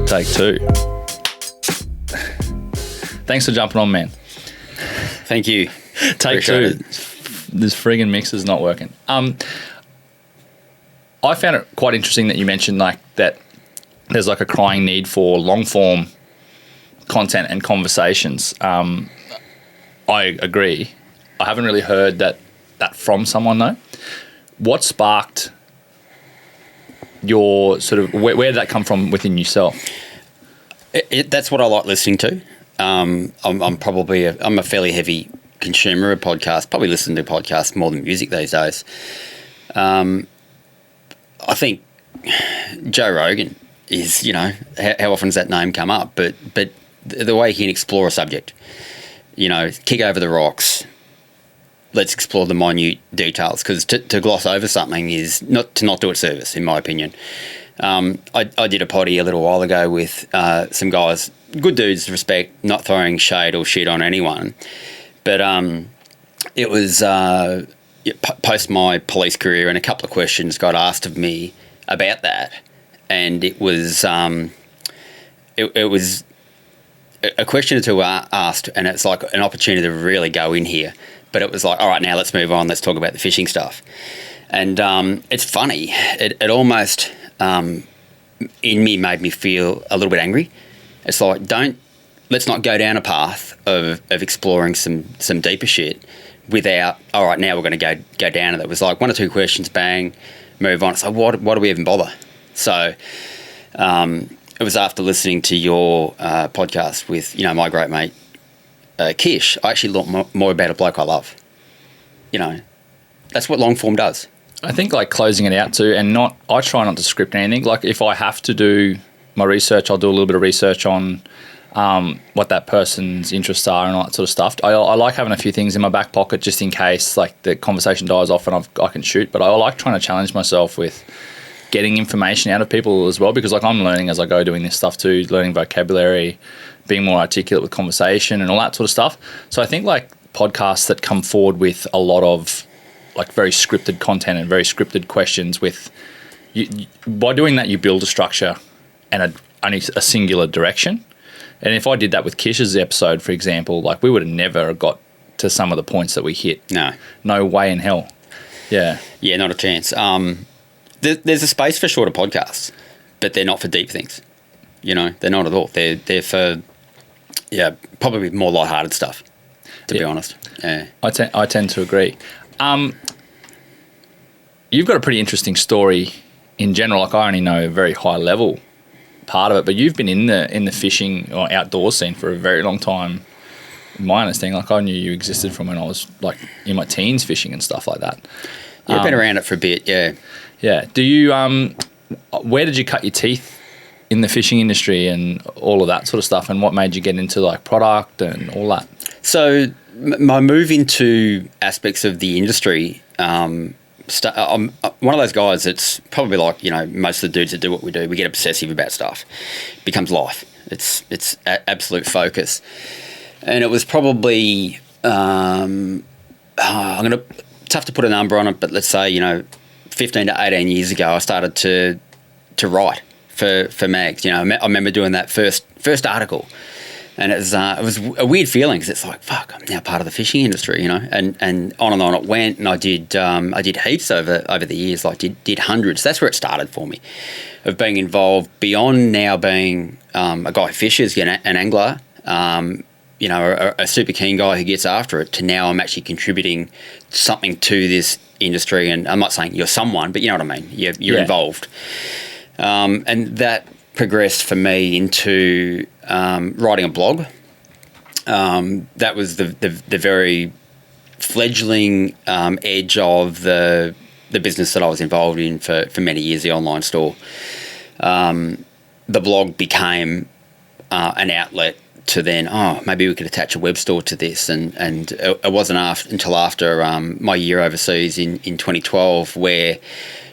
Take two. Thanks for jumping on, man. Thank you. Take Appreciate two. This friggin' mixer's not working. I found it quite interesting that you mentioned like that there's like a crying need for long form content and conversations. I agree. I haven't really heard that from someone though. What sparked your sort of where did that come from within yourself? That's what I like listening to. I'm a fairly heavy consumer of podcasts. Probably listen to podcasts more than music these days. I think Joe Rogan is, you know, how often does that name come up? But the way he can explore a subject, you know, kick over the rocks. Let's explore the minute details, because to gloss over something is not do it service, in my opinion. I did a potty a little while ago with some guys, good dudes, respect, not throwing shade or shit on anyone. But it was post my police career, and a couple of questions got asked of me about that. And it was it was a question or two asked, and it's like an opportunity to really go in here. But it was like, all right, now let's move on. Let's talk about the fishing stuff. And it's funny. It almost, in me, made me feel a little bit angry. It's like, let's not go down a path of exploring some deeper shit without, all right, now we're going to go down it. It was like one or two questions, bang, move on. It's like, why do we even bother? So it was after listening to your podcast with, you know, my great mate, Kish, I actually learnt more about a bloke I love. You know, that's what long form does. I think like closing it out too, and I try not to script anything. Like if I have to do my research, I'll do a little bit of research on what that person's interests are and all that sort of stuff. I like having a few things in my back pocket just in case like the conversation dies off and I can shoot. But I like trying to challenge myself with getting information out of people as well, because like I'm learning as I go doing this stuff too, learning vocabulary, being more articulate with conversation and all that sort of stuff. So I think like podcasts that come forward with a lot of like very scripted content and very scripted questions with you, by doing that you build a structure and only a singular direction. And if I did that with Kish's episode, for example, like we would have never got to some of the points that we hit. No way in hell. Yeah, not a chance. There's a space for shorter podcasts, but they're not for deep things. You know, they're not at all. They're for, probably more lighthearted stuff, to be honest. Yeah. I tend to agree. You've got a pretty interesting story in general. Like I only know a very high level part of it, but you've been in the fishing or outdoor scene for a very long time. My understanding, like I knew you existed from when I was like in my teens fishing and stuff like that. Yeah, I've been around it for a bit, yeah. Yeah. Do you, where did you cut your teeth in the fishing industry and all of that sort of stuff, and what made you get into like product and all that? So my move into aspects of the industry, I'm one of those guys that's probably like, you know, most of the dudes that do what we do, we get obsessive about stuff. It becomes life. It's absolute focus. And it was probably, tough to put a number on it, but let's say, you know, 15 to 18 years ago, I started to write for mags. You know, I remember doing that first article, and it was a weird feeling because it's like, fuck, I'm now part of the fishing industry, you know, and on it went. And I did heaps over the years, like did hundreds. That's where it started for me, of being involved beyond now being a guy who fishes, you know, an angler. You know, a super keen guy who gets after it, to now I'm actually contributing something to this industry. And I'm not saying you're someone, but you know what I mean? You're involved. And that progressed for me into writing a blog. That was the very fledgling edge of the business that I was involved in for many years, the online store. The blog became an outlet to then, maybe we could attach a web store to this. And it wasn't until after my year overseas in 2012 where,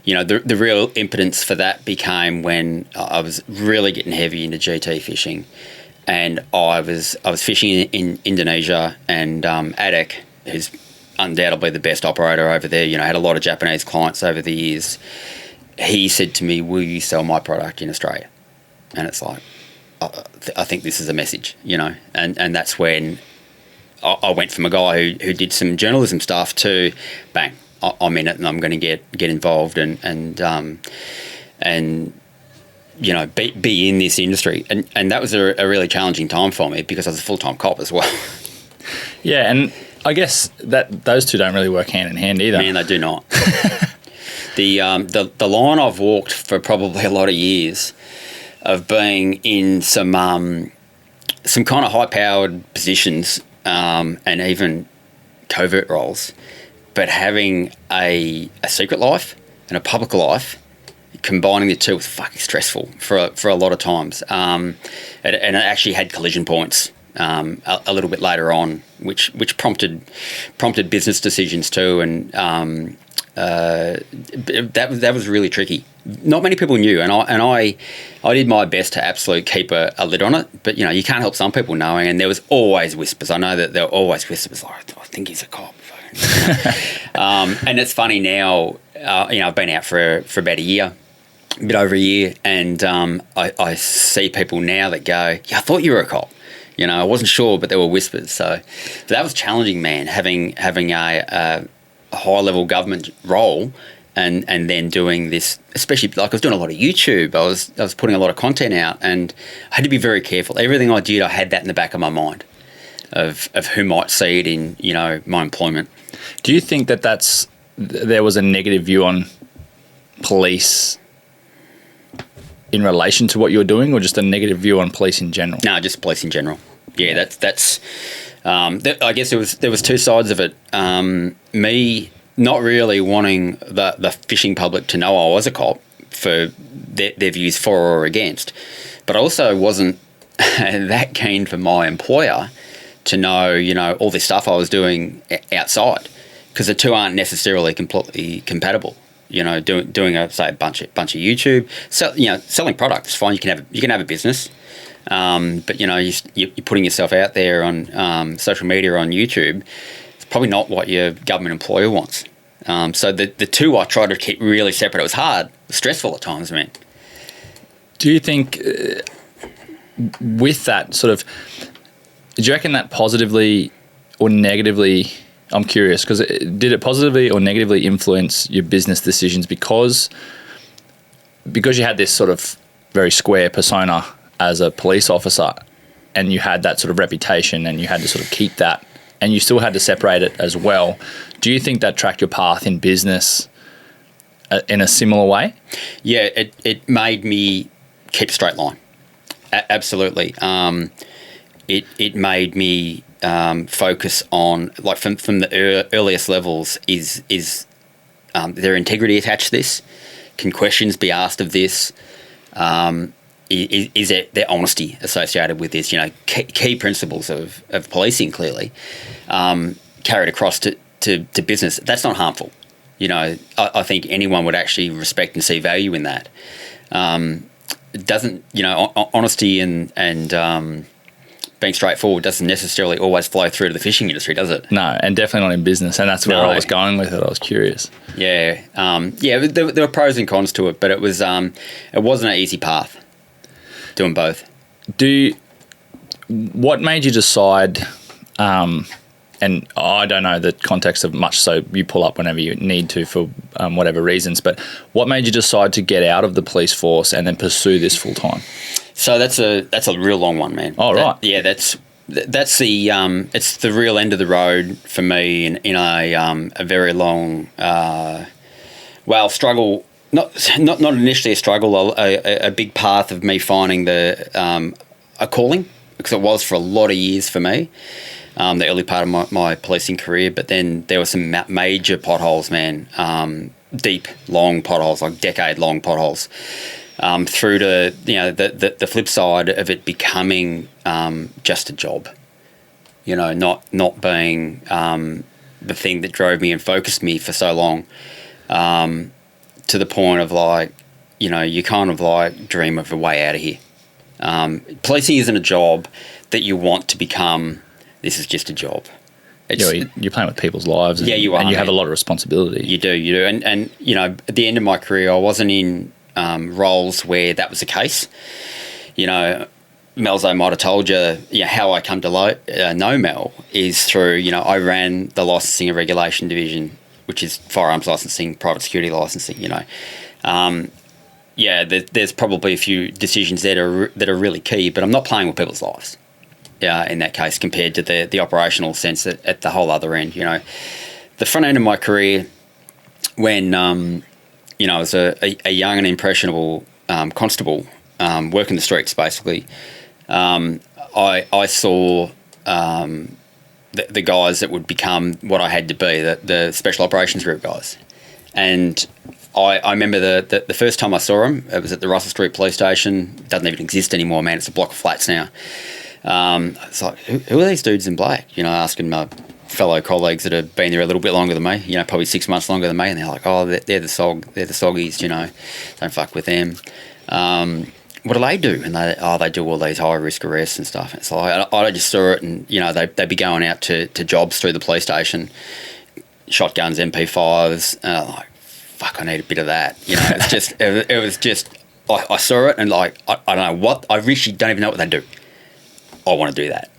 you know, the real impotence for that became when I was really getting heavy into GT fishing. And I was fishing in Indonesia, and Adek, who's undoubtedly the best operator over there. Had a lot of Japanese clients over the years. He said to me, "Will you sell my product in Australia?" And it's like, I think this is a message, and that's when I went from a guy who did some journalism stuff to bang, I'm in it and I'm going to get involved and be in this industry. And that was a really challenging time for me because I was a full-time cop as well. Yeah, and I guess that those two don't really work hand in hand either. Man, they do not. The line I've walked for probably a lot of years of being in some kind of high-powered positions and even covert roles, but having a secret life and a public life, combining the two was fucking stressful for a lot of times. And it actually had collision points a little bit later on, which prompted business decisions too, and that was really tricky. Not many people knew, and I did my best to absolutely keep a lid on it. But you can't help some people knowing, and there was always whispers. I know that there were always whispers like, "I think he's a cop." And it's funny now. I've been out for about a bit over a year, and I see people now that go, "Yeah, I thought you were a cop." I wasn't sure, but there were whispers. So that was challenging, man. Having a high level government role. And then doing this, especially like I was doing a lot of YouTube. I was putting a lot of content out, and I had to be very careful. Everything I did, I had that in the back of my mind of who might see it in my employment. Do you think that there was a negative view on police in relation to what you were doing, or just a negative view on police in general? No, just police in general. Yeah, that's. I guess there was two sides of it. Me. Not really wanting the fishing public to know I was a cop for their views for or against, but I also wasn't that keen for my employer to know, all this stuff I was doing outside, because the two aren't necessarily completely compatible. Doing a bunch of YouTube, selling products is fine. You can have a business, but you're putting yourself out there on social media or on YouTube. Probably not what your government employer wants. So the two I tried to keep really separate. It was hard, it was stressful at times, man. Do you think with that sort of, do you reckon that positively or negatively, I'm curious, because did it positively or negatively influence your business decisions because you had this sort of very square persona as a police officer, and you had that sort of reputation, and you had to sort of keep that, and you still had to separate it as well? Do you think that tracked your path in business in a similar way? Yeah, it made me keep a straight line. Absolutely. It made me focus on, like, from the earliest levels, is there integrity attached to this? Can questions be asked of this? Is there honesty associated with this? Key principles of policing clearly carried across to business. That's not harmful. I think anyone would actually respect and see value in that. It doesn't, honesty and being straightforward doesn't necessarily always flow through to the fishing industry, does it? No, and definitely not in business. And that's where I was going with it. I was curious. Yeah. There were pros and cons to it, but it wasn't an easy path doing both. What made you decide, and I don't know the context of much, so you pull up whenever you need to for whatever reasons, but what made you decide to get out of the police force and then pursue this full time? So that's a real long one, man. Oh, right. That's the it's the real end of the road for me in a very long struggle. Not initially a struggle, a big path of me finding a calling, because it was for a lot of years for me, the early part of my policing career. But then there were some major potholes, man, deep, long potholes, like decade-long potholes, through to the flip side of it becoming just a job, not being the thing that drove me and focused me for so long. To the point of you kind of dream of a way out of here. Policing isn't a job that you want to become. This is just a job. You're playing with people's lives. Yeah, you are, and you have a mate. lot of responsibility. You do. And you know, at the end of my career, I wasn't in roles where that was the case. You know, Melzo might have told you, how I come to know Mel is through, I ran the licensing and regulation division, which is firearms licensing, private security licensing, there's probably a few decisions that are really key, but I'm not playing with people's lives in that case compared to the operational sense at the whole other end. The front end of my career when, I was a young and impressionable constable working the streets basically, I saw the guys that would become what I had to be, the special operations group guys. And I remember the first time I saw them, it was at the Russell Street Police Station. It doesn't even exist anymore, man. It's a block of flats now. It's like, who are these dudes in black? Asking my fellow colleagues that have been there a little bit longer than me, probably 6 months longer than me. And they're like, oh, they're the soggies, don't fuck with them. What do they do? And they do all these high risk arrests and stuff. And so I just saw it, and they'd be going out to jobs through the police station, shotguns, MP5s, and I'm like, fuck, I need a bit of that. It's just it was just I saw it and like I don't know what, I really don't even know what they do. I want to do that.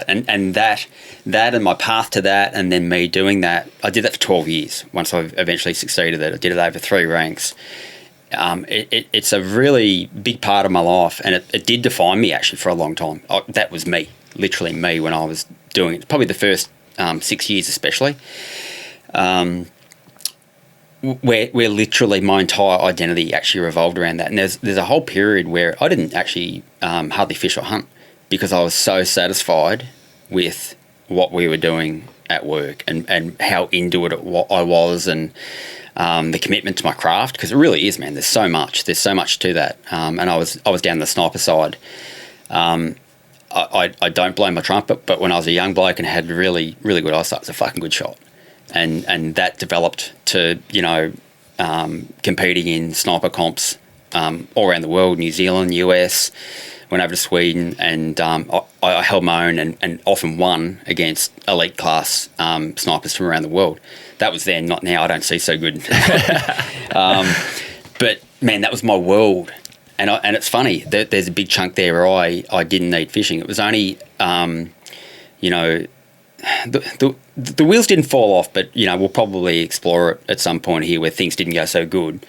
And that and my path to that, and then me doing that, I did that for 12 years. Once I eventually succeeded at it, I did it over 3 ranks. It's a really big part of my life, and it did define me actually for a long time. That was me, literally me, when I was doing it. Probably the first 6 years especially, where literally my entire identity actually revolved around that. And there's a whole period where I didn't actually hardly fish or hunt because I was so satisfied with what we were doing at work and how into it I was, and the commitment to my craft, because it really is, man. There's so much to that. And I was down the sniper side. I don't blow my trumpet, but when I was a young bloke and had really, really good eyesight, I was a fucking good shot. And that developed to, competing in sniper comps all around the world, New Zealand, US, went over to Sweden, and I held my own and often won against elite class snipers from around the world. That was then, not now. I don't see so good. But, man, that was my world. And it's funny, there's a big chunk there where I didn't need fishing. It was only, the wheels didn't fall off, but, we'll probably explore it at some point here where things didn't go so good.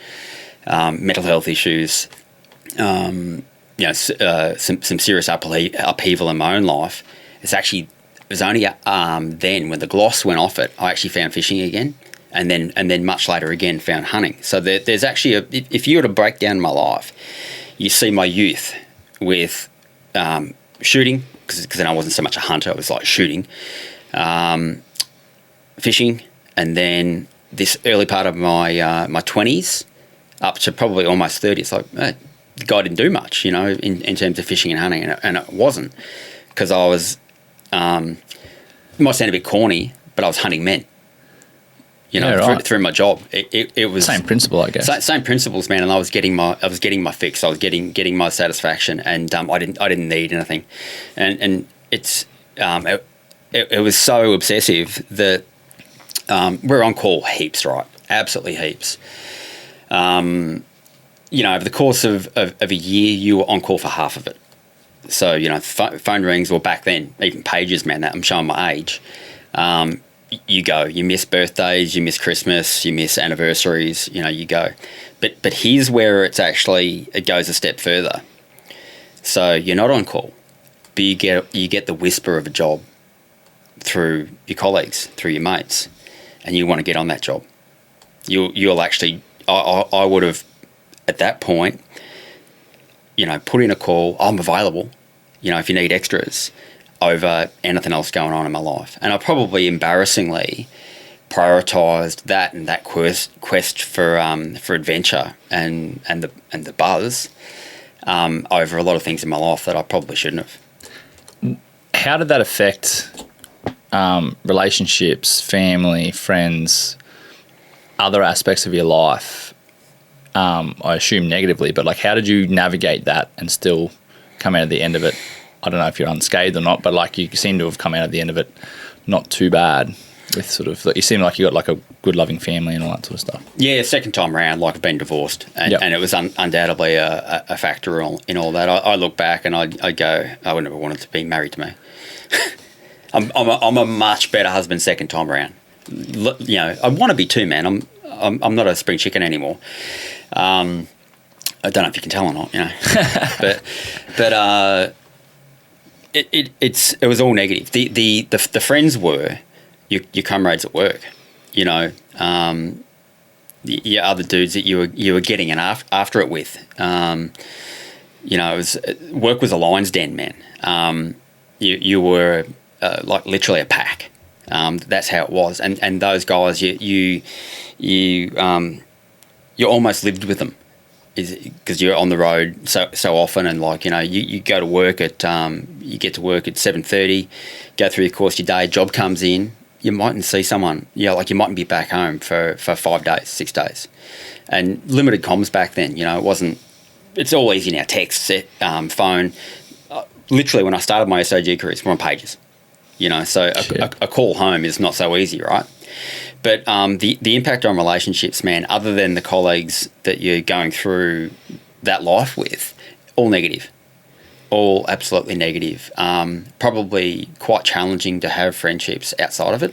Mental health issues, some serious upheaval in my own life. It was only then when the gloss went off it, I actually found fishing again, and then much later again found hunting. So there's actually if you were to break down my life, you see my youth with shooting, because then I wasn't so much a hunter, I was like shooting, fishing, and then this early part of my 20s up to probably almost 30. It's like, the guy didn't do much, in terms of fishing and hunting, and it wasn't, because I was, it might sound a bit corny, but I was hunting men, through my job. It was same principle, I guess. Same principles, man. And I was getting my fix. I was getting my satisfaction, and I didn't need anything, and it's it was so obsessive that we're on call heaps, right? Absolutely heaps. Over the course of a year, you were on call for half of it. So, phone rings, or back then, even pages, man, that I'm showing my age. You miss birthdays, you miss Christmas, you miss anniversaries, you go. But here's where it goes a step further. So you're not on call, but you get the whisper of a job through your colleagues, through your mates, and you want to get on that job. You'll actually, I would have, at that point, put in a call, I'm available, if you need extras, over anything else going on in my life. And I probably embarrassingly prioritised that and that quest for adventure and the buzz over a lot of things in my life that I probably shouldn't have. How did that affect relationships, family, friends, other aspects of your life? I assume negatively, but how did you navigate that and still come out at the end of it? I don't know if you're unscathed or not, but you seem to have come out at the end of it not too bad. With sort of, you seem like you got like a good, loving family and all that sort of stuff. Yeah, second time around, like I've been divorced, and, Yep. and it was undoubtedly a factor in all that. I look back and I go, I would never wanted to be married to me. I'm a much better husband second time around. You know, I want to be too, man. I'm not a spring chicken anymore. I don't know if you can tell or not, you know, but it was all negative. The friends were your comrades at work, you know, your other dudes that you were getting and after it with. You know, work was a lion's den, man. You were like literally a pack. That's how it was, and those guys, you almost lived with them, because you're on the road so often, and like, you know, you go to work at you get to work at 7:30, go through the course of your day, job comes in, you mightn't see someone, you know, like you mightn't be back home for 5 days, 6 days, and limited comms back then. You know, it wasn't. It's all easy now, text, phone. Literally, when I started my SOG careers, we're on pages. You know, so a call home is not so easy, right? But the impact on relationships, man, other than the colleagues that you're going through that life with, all negative. All absolutely negative. Probably quite challenging to have friendships outside of it,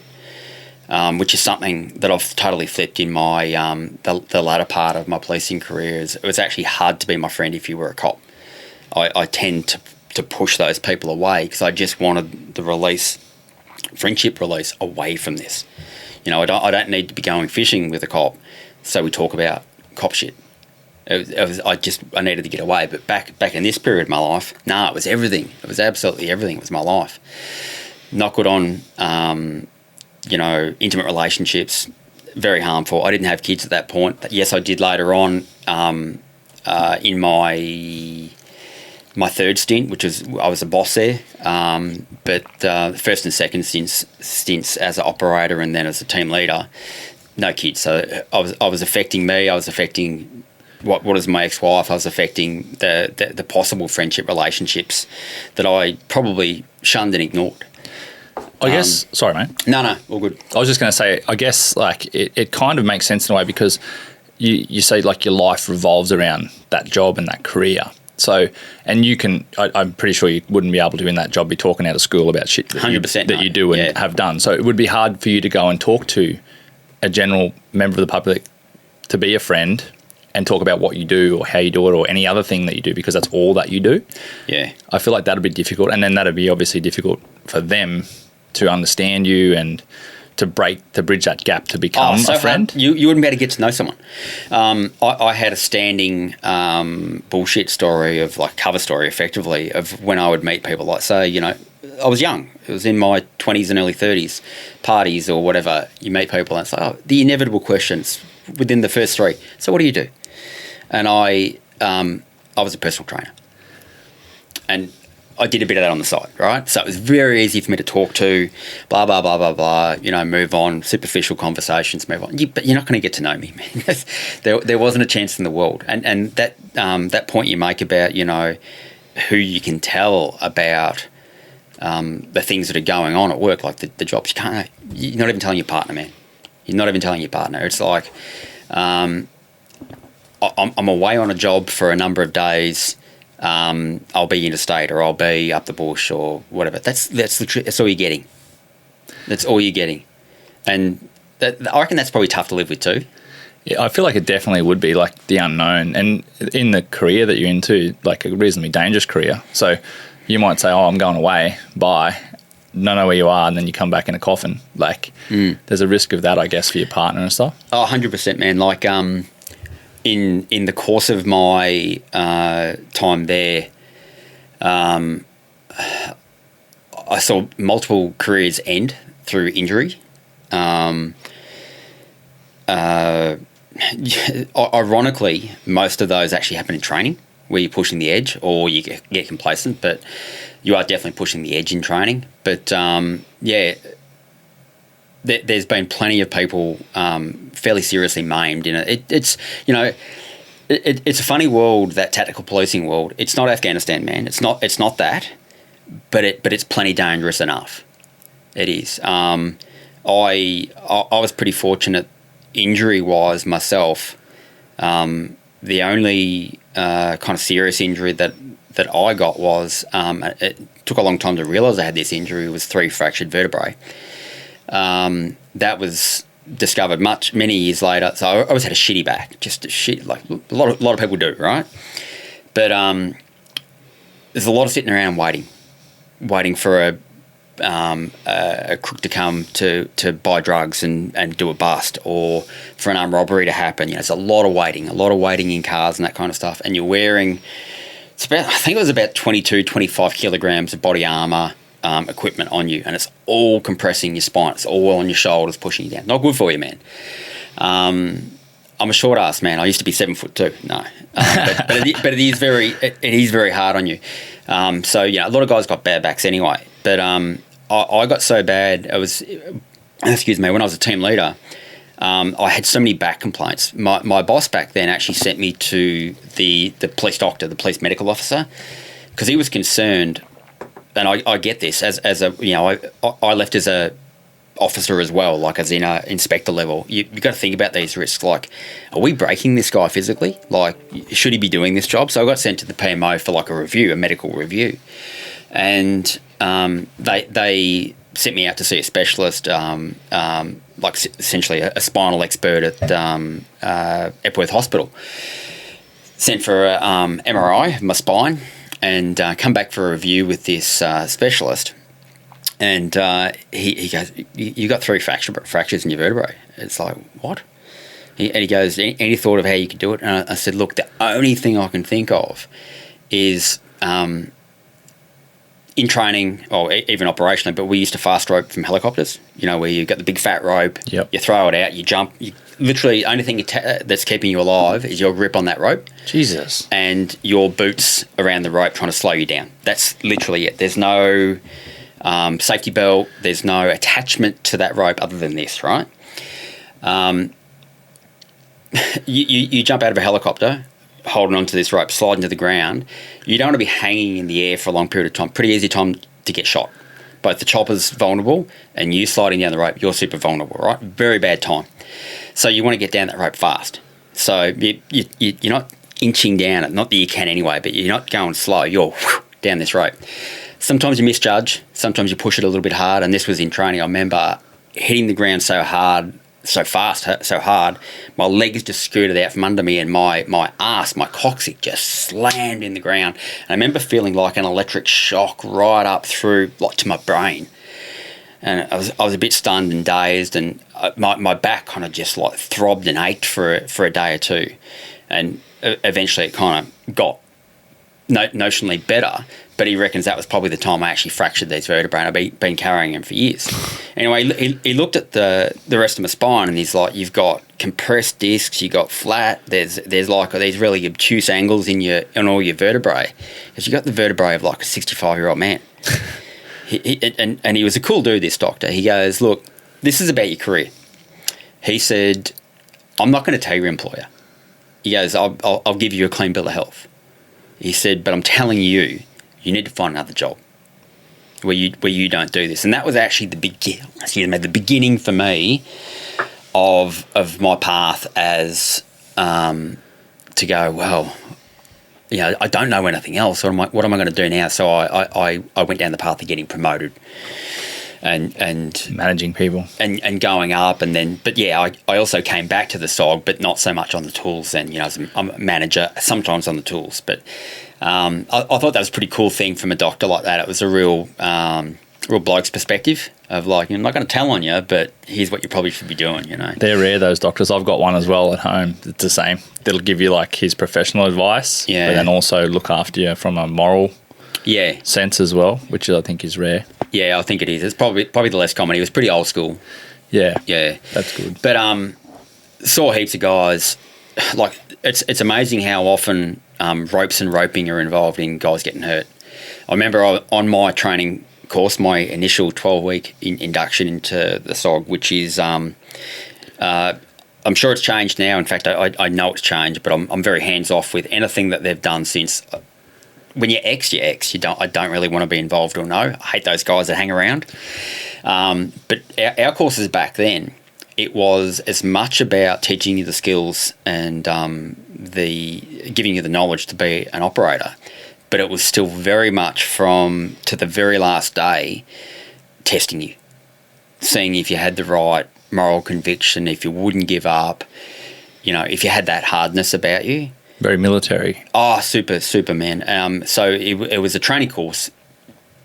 which is something that I've totally flipped in my the latter part of my policing career. It was actually hard to be my friend if you were a cop. I tend to push those people away because I just wanted the friendship release away from this. You know, I don't need to be going fishing with a cop, so we talk about cop shit. I needed to get away. But back in this period of my life, it was everything. It was absolutely everything. It was my life. Not good on, you know, intimate relationships. Very harmful. I didn't have kids at that point. Yes, I did later on in my third stint, which was I was a boss there. But first and second stints as an operator and then as a team leader, no kids. So I was affecting me. I was affecting what is my ex-wife. I was affecting the possible friendship relationships that I probably shunned and ignored. I guess, sorry, mate. No, all good. I was just going to say, I guess, like, it kind of makes sense in a way because you say, like, your life revolves around that job and that career. So, and you can, I'm pretty sure you wouldn't be able to in that job be talking out of school about shit that 100% you do and have done. So it would be hard for you to go and talk to a general member of the public to be a friend and talk about what you do or how you do it or any other thing that you do because that's all that you do. Yeah. I feel like that'd be difficult, and then that'd be obviously difficult for them to understand you and to bridge that gap to become a friend. You wouldn't be able to get to know someone. I had a standing bullshit story of like cover story effectively of when I would meet people, like say, you know, I was young. It was in my 20s and early 30s, parties or whatever. You meet people and it's like, the inevitable questions within the first three. So what do you do? And I was a personal trainer. And I did a bit of that on the side, right? So it was very easy for me to talk to, blah, blah, blah, blah, blah, you know, move on, superficial conversations, move on. But you're not going to get to know me, man. There wasn't a chance in the world. And that point you make about, you know, who you can tell about the things that are going on at work, like the jobs, you're not even telling your partner, man. You're not even telling your partner. It's like I'm away on a job for a number of days. I'll be interstate or I'll be up the bush or whatever. That's all you're getting. That's all you're getting. And I reckon that's probably tough to live with too. Yeah, I feel like it definitely would be like the unknown. And in the career that you're into, like a reasonably dangerous career. So you might say, I'm going away, bye. Don't know where you are, and then you come back in a coffin. Like there's a risk of that, I guess, for your partner and stuff. Oh, 100%, man. Like in the course of my time there, I saw multiple careers end through injury. Ironically, most of those actually happen in training, where you're pushing the edge or you get complacent, but you are definitely pushing the edge in training. But there's been plenty of people fairly seriously maimed in it. It's you know, it's a funny world, that tactical policing world. It's not Afghanistan, man. It's not that, but it's plenty dangerous enough. It is. I was pretty fortunate injury-wise myself. The only kind of serious injury that I got was, it took a long time to realise I had this injury, was 3 fractured vertebrae. That was discovered many years later. So I always had a shitty back, just a shit, like a lot of people do, right? But there's a lot of sitting around waiting for a crook to come to buy drugs and do a bust, or for an armed robbery to happen. You know, there's a lot of waiting in cars and that kind of stuff. And you're wearing, I think it was about 22, 25 kilograms of body armour, equipment on you, and it's all compressing your spine. It's all on your shoulders, pushing you down. Not good for you, man. I'm a short ass man. I used to be 7'2". No, but it is very hard on you. So yeah, a lot of guys got bad backs anyway. But I got so bad. When I was a team leader, I had so many back complaints. My boss back then actually sent me to the police doctor, the police medical officer, because he was concerned. And I get this as a, you know, I left as a officer as well, like as in a inspector level. You've got to think about these risks. Like, are we breaking this guy physically? Like, should he be doing this job? So I got sent to the PMO for like a medical review, and they sent me out to see a specialist, like essentially a spinal expert at Epworth Hospital. Sent for a MRI of my spine, and come back for a review with this specialist. And he goes, you got 3 fractures in your vertebrae. It's like, what? And he goes, any thought of how you could do it? And I said, look, the only thing I can think of is in training, or even operationally, but we used to fast rope from helicopters, you know, where you've got the big fat rope, Yep. You throw it out, you jump. Literally, the only thing that's keeping you alive is your grip on that rope. Jesus. And your boots around the rope trying to slow you down. That's literally it. There's no safety belt. There's no attachment to that rope other than this, right? You jump out of a helicopter, holding onto this rope, sliding to the ground. You don't want to be hanging in the air for a long period of time. Pretty easy time to get shot. Both the chopper's vulnerable and you sliding down the rope, you're super vulnerable, right? Very bad time. So you want to get down that rope fast. So you're not inching down it. Not that you can anyway, but you're not going slow. You're down this rope. Sometimes you misjudge. Sometimes you push it a little bit hard. And this was in training. I remember hitting the ground so hard, so fast, so hard, my legs just scooted out from under me, and my coccyx just slammed in the ground. And I remember feeling like an electric shock right up through, like, to my brain. And I was a bit stunned and dazed, and my back kind of just like throbbed and ached for a day or two. And eventually it kind of got notionally better, but he reckons that was probably the time I actually fractured these vertebrae, and I've been carrying them for years. Anyway, he looked at the rest of my spine, and he's like, you've got compressed discs, you've got flat, there's like these really obtuse angles in all your vertebrae, because you got the vertebrae of like a 65-year-old man. And he was a cool dude, this doctor. He goes, look, this is about your career. He said, I'm not going to tell your employer. He goes, I'll give you a clean bill of health. He said, but I'm telling you, you need to find another job where you don't do this. And that was actually the beginning for me of my path as to go, well, you know, I don't know anything else. What am I going to do now? So I went down the path of getting promoted and managing people and going up, and then, but yeah, I also came back to the SOG, but not so much on the tools. And, you know, I'm a manager sometimes on the tools, but I thought that was a pretty cool thing from a doctor like that. It was a real bloke's perspective of like, I'm not going to tell on you, but here's what you probably should be doing, you know. They're rare, those doctors. I've got one as well at home. It's the same. They'll give you like his professional advice, but then also look after you from a moral sense as well, which I think is rare. Yeah, I think it is. It's probably the less common. He was pretty old school. Yeah. Yeah. That's good. But saw heaps of guys. Like, it's amazing how often ropes and roping are involved in guys getting hurt. I remember on my training course, my initial 12-week induction into the SOG, which is I'm sure it's changed now. In fact, I know it's changed, but I'm very hands-off with anything that they've done since when you're ex, you're ex. I don't really want to be involved or know. I hate those guys that hang around. But our courses back then, it was as much about teaching you the skills and giving you the knowledge to be an operator, but it was still very much to the very last day, testing you, seeing if you had the right moral conviction, if you wouldn't give up, if you had that hardness about you. Very military. Oh, super, man. So it was a training course,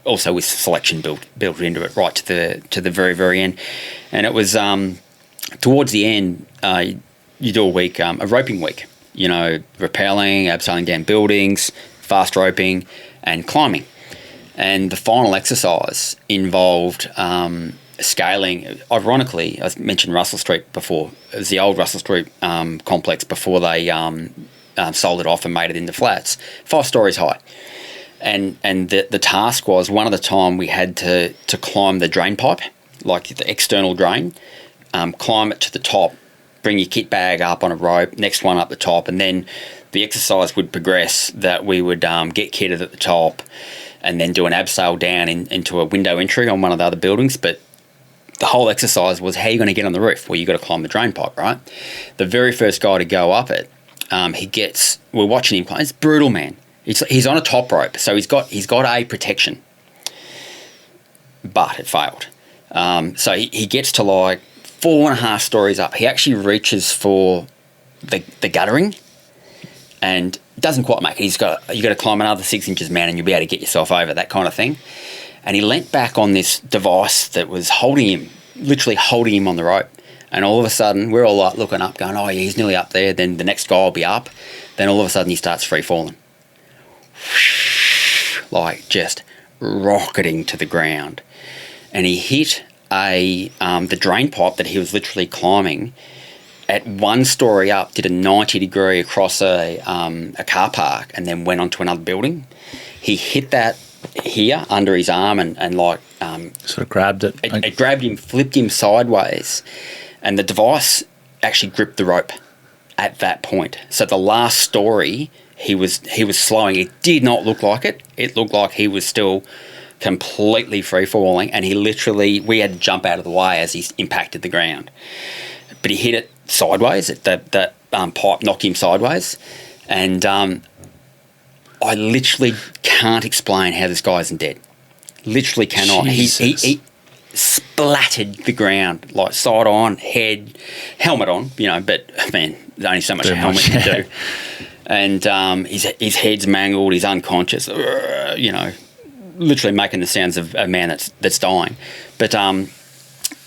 also with selection built into it, right to the very, very end. And it was towards the end, you do a week, a roping week. Rappelling, abseiling down buildings, fast roping, and climbing. And the final exercise involved scaling. Ironically, I mentioned Russell Street before. It was the old Russell Street complex before they sold it off and made it into flats, 5 stories high. And the task was, one of the time we had to climb the drain pipe, like the external drain, climb it to the top, bring your kit bag up on a rope, next one up the top, and then the exercise would progress that we would get kitted at the top and then do an abseil down into a window entry on one of the other buildings. But the whole exercise was, how are you going to get on the roof? Well, you've got to climb the drain pipe, right? The very first guy to go up it, we're watching him climb. It's brutal, man. He's on a top rope, so he's got a protection, but it failed. So he gets to like 4.5 stories up. He actually reaches for the guttering and doesn't quite make it. You got to climb another 6 inches, man, and you'll be able to get yourself over, that kind of thing. And he leant back on this device that was literally holding him on the rope. And all of a sudden, we're all like looking up, going, oh, yeah, he's nearly up there. Then the next guy will be up. Then all of a sudden, he starts free falling. Like just rocketing to the ground. And he hit the drain pipe that he was literally climbing at 1 story up, did a 90-degree across a car park, and then went onto another building. He hit that here under his arm and sort of grabbed it. It grabbed him, flipped him sideways, and the device actually gripped the rope at that point. So the last story, he was slowing. It did not look like it. It looked like he was still completely free falling, and we had to jump out of the way as he impacted the ground. But he hit it sideways. That pipe knocked him sideways, and I literally can't explain how this guy isn't dead. Literally cannot. He splattered the ground, like side on, head, helmet on, but man, there's only so much a helmet can do. And his head's mangled, he's unconscious, literally making the sounds of a man that's dying. But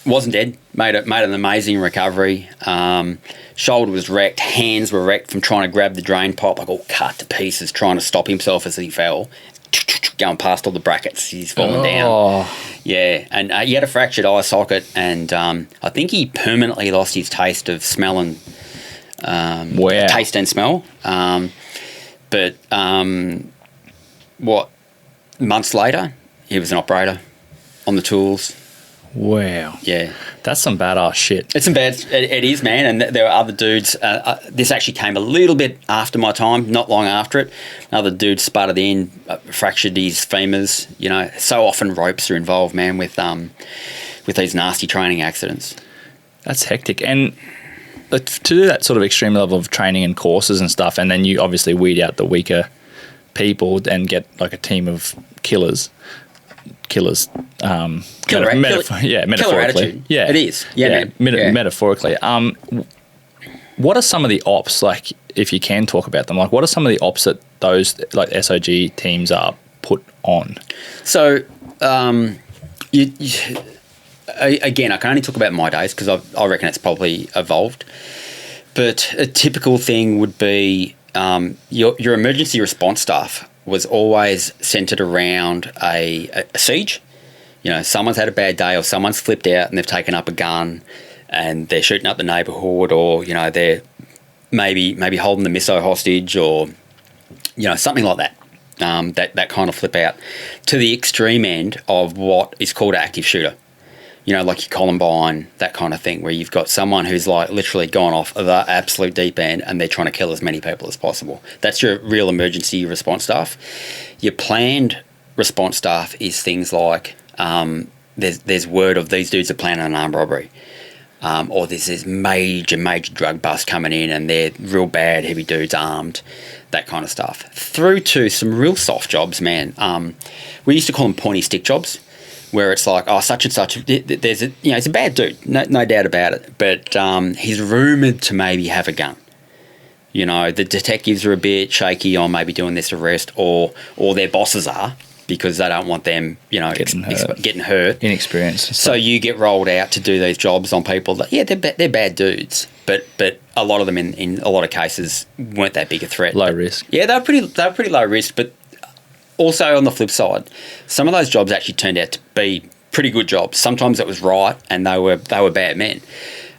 wasn't dead, made an amazing recovery. Shoulder was wrecked, hands were wrecked from trying to grab the drain pipe, like all cut to pieces, trying to stop himself as he fell. Going past all the brackets, he's fallen down. Yeah, and he had a fractured eye socket, and I think he permanently lost his taste of smell and taste and smell. But months later, he was an operator on the tools. Wow. Yeah. That's some badass shit. It's some bad... It is, man. And there are other dudes... this actually came a little bit after my time, not long after it. Another dude sputtered in, fractured his femurs. So often ropes are involved, man, with these nasty training accidents. That's hectic. And to do that sort of extreme level of training and courses and stuff, and then you obviously weed out the weaker people and get like a team of killers... metaphorically. Killer attitude. Yeah, it is. Yeah, man. Metaphorically. What are some of the ops, like, if you can talk about them? Like, what are some of the ops that those like SOG teams are put on? So, again, I can only talk about my days because I reckon it's probably evolved. But a typical thing would be your emergency response staff was always centred around a siege. Someone's had a bad day, or someone's flipped out and they've taken up a gun and they're shooting up the neighbourhood, or they're maybe holding the misso hostage, or something like that. That kind of flip out to the extreme end of what is called an active shooter. you know, like your Columbine, that kind of thing, where you've got someone who's like literally gone off the absolute deep end and they're trying to kill as many people as possible. That's your real emergency response staff. Your planned response staff is things like there's word of these dudes are planning an armed robbery. Or there's this major drug bust coming in and they're real bad, heavy dudes armed, that kind of stuff. Through to some real soft jobs, man. We used to call them pointy stick jobs, where it's like, oh, such and such, there's a, you know, he's a bad dude, no doubt about it, but he's rumoured to maybe have a gun. You know, the detectives are a bit shaky on maybe doing this arrest, or their bosses are, because they don't want them, you know, getting hurt. Inexperienced. So you get rolled out to do these jobs on people that, yeah, they're bad dudes, but a lot of them in a lot of cases weren't that big a threat. Low risk. Yeah, they were pretty low risk, but also on the flip side, some of those jobs actually turned out to be pretty good jobs. Sometimes it was right, and they were bad men.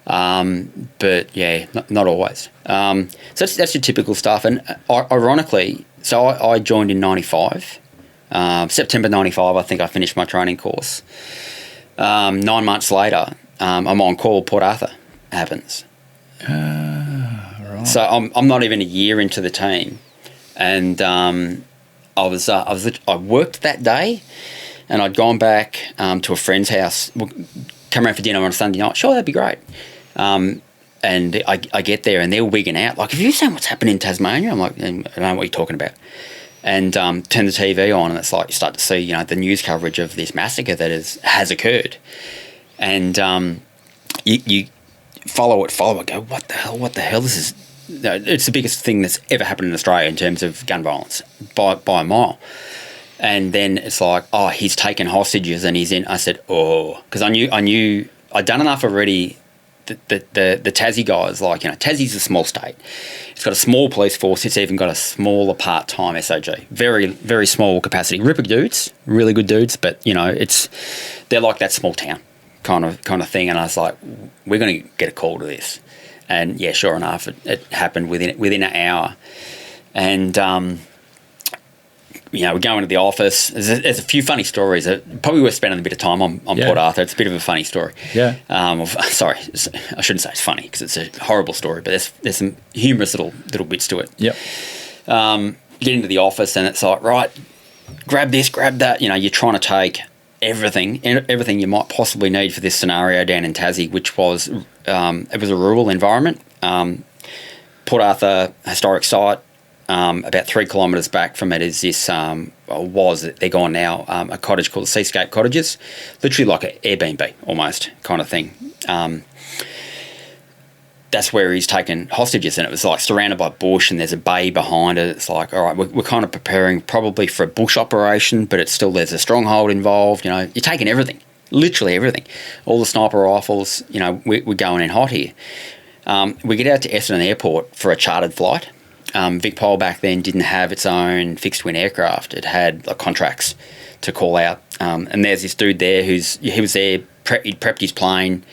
But yeah, not always. So that's your typical stuff. And ironically, so I joined in 95. September 95, I think I finished my training course. 9 months later, I'm on call. Port Authur happens. Right. So I'm not even a year into the team, and I worked that day, and I'd gone back to a friend's house, come around for dinner on a Sunday night. Sure, that'd be great. And I get there, and they're wigging out. Like, have you seen what's happening in Tasmania? I'm like, I don't know what you're talking about. And turn the TV on, and it's like you start to see, you know, the news coverage of this massacre that has occurred. And you follow it, go, what the hell, this is... It's the biggest thing that's ever happened in Australia in terms of gun violence by a mile. And then it's like, oh, he's taken hostages and he's in. I said, oh, because I knew I'd done enough already. The Tassie guys, like, you know, Tassie's a small state. It's got a small police force. It's even got a smaller part-time SOG. Very, very small capacity. Ripper dudes, really good dudes, but, you know, they're like that small town kind of thing. And I was like, we're going to get a call to this. And yeah, sure enough, it happened within an hour. And you know, we go into the office. There's a few funny stories. Probably worth spending a bit of time on Port Authur. It's a bit of a funny story. Yeah. Sorry, I shouldn't say it's funny because it's a horrible story, but there's some humorous little bits to it. Yep. Get into the office and it's like, right, grab this, grab that. You know, you're trying to take everything you might possibly need for this scenario down in Tassie, which was it was a rural environment. Port Authur historic site. About 3 kilometres back from it is this, they're gone now, a cottage called the Seascape Cottages, literally like an Airbnb almost kind of thing. That's where he's taken hostages, and it was like surrounded by bush and there's a bay behind it. It's like, all right, we're kind of preparing probably for a bush operation, but it's still, there's a stronghold involved. You know, you're taking everything, literally everything. All the sniper rifles, you know, we're going in hot here. We get out to Essendon Airport for a chartered flight. VicPol back then didn't have its own fixed-wing aircraft. It had contracts to call out. And there's this dude there he was there, he'd prepped his plane.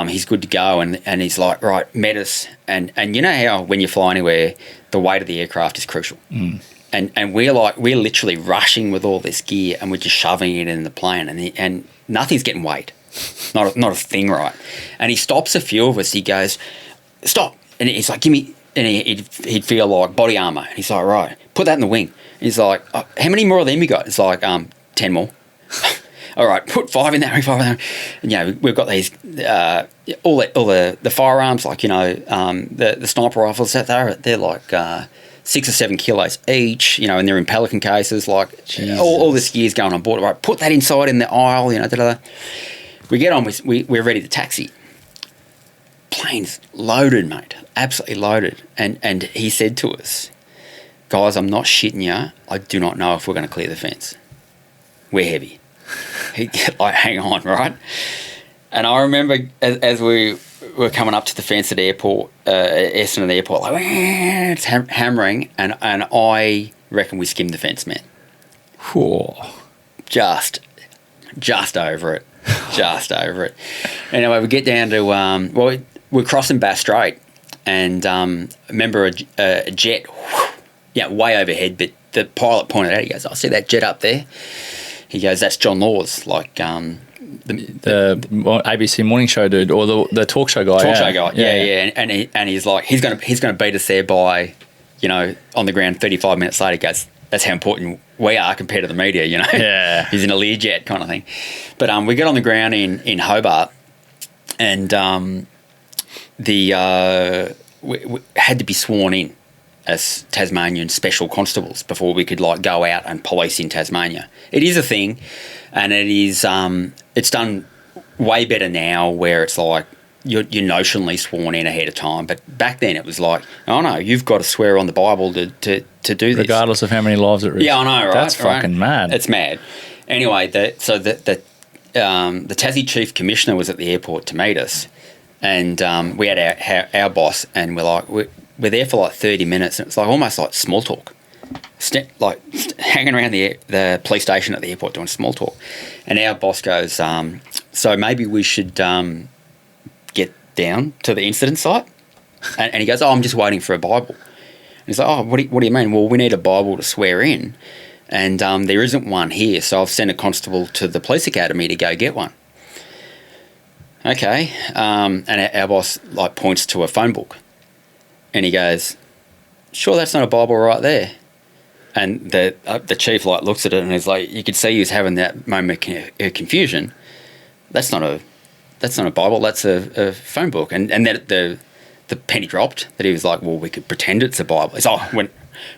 He's good to go, and he's like, right, met us. And you know how when you fly anywhere, the weight of the aircraft is crucial. Mm. And we're literally rushing with all this gear, and we're just shoving it in the plane, and nothing's getting weighed. Not a thing, right? And he stops a few of us. He goes, stop. And he's like, give me... And he'd feel like body armour. And he's like, right, put that in the wing. And he's like, oh, how many more of them you got? It's like, 10 more. All right, put 5 in there, 5 in there. And, you know, we've got these, all the firearms, like, you know, the sniper rifles, they're like 6 or 7 kilos each, you know, and they're in Pelican cases, like all this gear's going on board. Right, put that inside in the aisle, you know, da-da-da. We get on, we're ready to taxi. Plane's loaded, mate, absolutely loaded. And he said to us, guys, I'm not shitting you. I do not know if we're going to clear the fence. We're heavy. Like, hang on, right? And I remember as we were coming up to the fence at airport, Essendon Airport, like, it's hammering, and I reckon we skimmed the fence, man. Whoa. Just over it. Just over it. Anyway, we get down to, we're crossing Bass Strait, and remember a jet, way overhead, but the pilot pointed out, he goes, I see that jet up there. He goes, that's John Laws, like The ABC morning show dude, or the talk show guy. Talk show guy, yeah. And he's like, he's gonna beat us there by, on the ground 35 minutes later. He goes, that's how important we are compared to the media, Yeah. He's in a Learjet kind of thing. But we got on the ground in Hobart, and we had to be sworn in as Tasmanian special constables before we could go out and police in Tasmania. It is a thing, and it is it's done way better now, where it's like you're notionally sworn in ahead of time. But back then it was like, oh no, you've got to swear on the Bible to do this, regardless of how many lives it risks. Yeah, I know, right? That's fucking mad. It's mad. Anyway, the Tassie Chief Commissioner was at the airport to meet us, and we had our boss, and we're like, we're there for 30 minutes, and it's almost like small talk. Hanging around the police station at the airport doing small talk. And our boss goes, so maybe we should get down to the incident site? And he goes, I'm just waiting for a Bible. And he's like, what do you mean? Well, we need a Bible to swear in, and there isn't one here, so I've sent a constable to the police academy to go get one. Okay. And our boss points to a phone book. And he goes, sure, that's not a Bible right there. And the chief looks at it, and he's like, you could see he was having that moment of confusion. That's not a Bible. That's a phone book. And then the penny dropped, that he was like, well, we could pretend it's a Bible. It's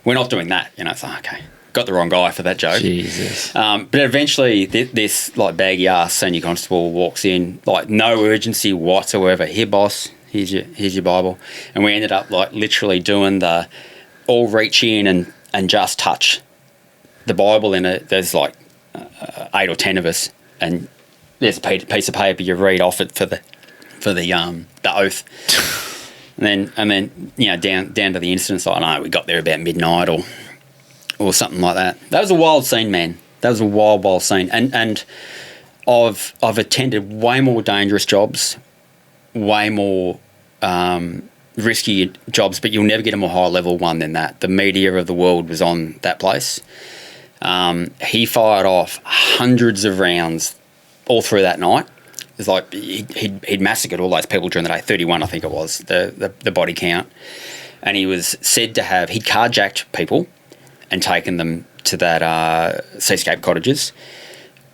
we're not doing that. It's like, okay, got the wrong guy for that joke. Jesus. But eventually, this baggy ass senior constable walks in, no urgency whatsoever. Here, boss. Here's your Bible. And we ended up literally doing the all reach in and just touch the Bible in it. There's 8 or 10 of us, and there's a piece of paper you read off it for the oath. and then down to the incident site. I know we got there about midnight or something like that. That was a wild scene, man. That was a wild scene. And I've attended way more dangerous jobs, way more risky jobs, but you'll never get a more high level one than that. The media of the world was on that place. He fired off hundreds of rounds all through that night. It's like he'd massacred all those people during the day. 31, I think it was, the body count. And he was said to have, he'd carjacked people and taken them to that seascape cottages.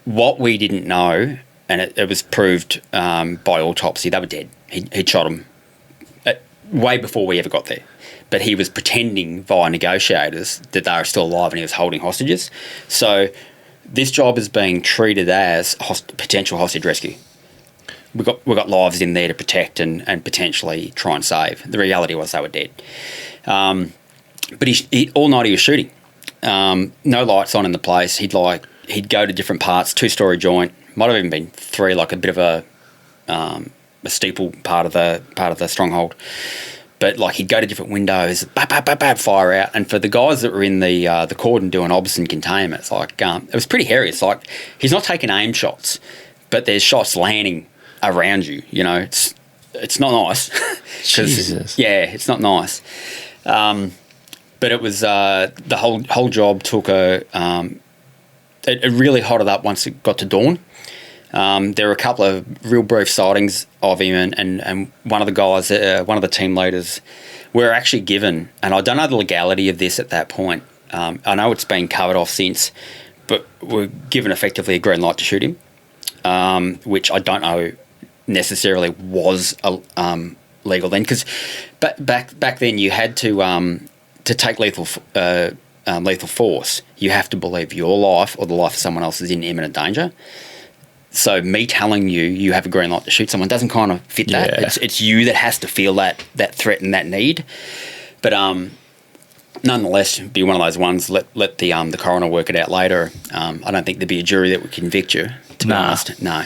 What we didn't know, and it was proved by autopsy, they were dead. He'd shot them way before we ever got there. But he was pretending via negotiators that they were still alive, and he was holding hostages. So this job is being treated as potential hostage rescue. We've got lives in there to protect and potentially try and save. The reality was they were dead. But he all night he was shooting. No lights on in the place. He'd go to different parts, 2-story joint, might have even been 3, a bit of a steeple part of the stronghold. But he'd go to different windows, fire out. And for the guys that were in the cordon doing obs and containment, it's it was pretty hairy. It's he's not taking aim shots, but there's shots landing around you. It's not nice. Jesus. Yeah, it's not nice. But it was the whole job took it really hotted up once it got to dawn. There were a couple of real brief sightings of him, and one of the guys, one of the team leaders, were actually given, and I don't know the legality of this at that point. I know it's been covered off since, but were given effectively a green light to shoot him, which I don't know necessarily was legal then, because back then you had to take lethal force. You have to believe your life or the life of someone else is in imminent danger. So me telling you have a green light to shoot someone doesn't kind of fit that. Yeah. It's you that has to feel that threat and that need. But nonetheless, it'd be one of those ones. Let the coroner work it out later. I don't think there'd be a jury that would convict you. To be honest, no.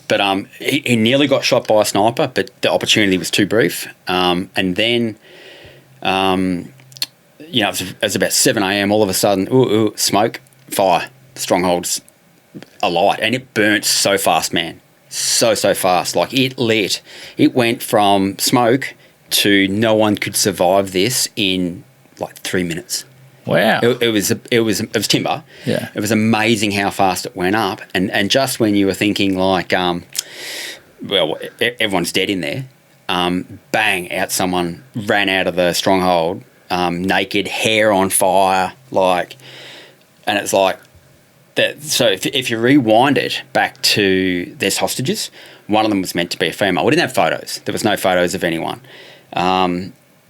But he nearly got shot by a sniper, but the opportunity was too brief. And then, it was about 7 a.m. All of a sudden, smoke, fire, strongholds alight, and it burnt so fast, man. So fast. It lit. It went from smoke to no one could survive this in 3 minutes. Wow. It was timber. Yeah. It was amazing how fast it went up, and just when you were thinking like, everyone's dead in there, bang! Out someone ran out of the stronghold, naked, hair on fire, like, and it's like that. So if you rewind it back to there's hostages, one of them was meant to be a female. We didn't have photos. There was no photos of anyone.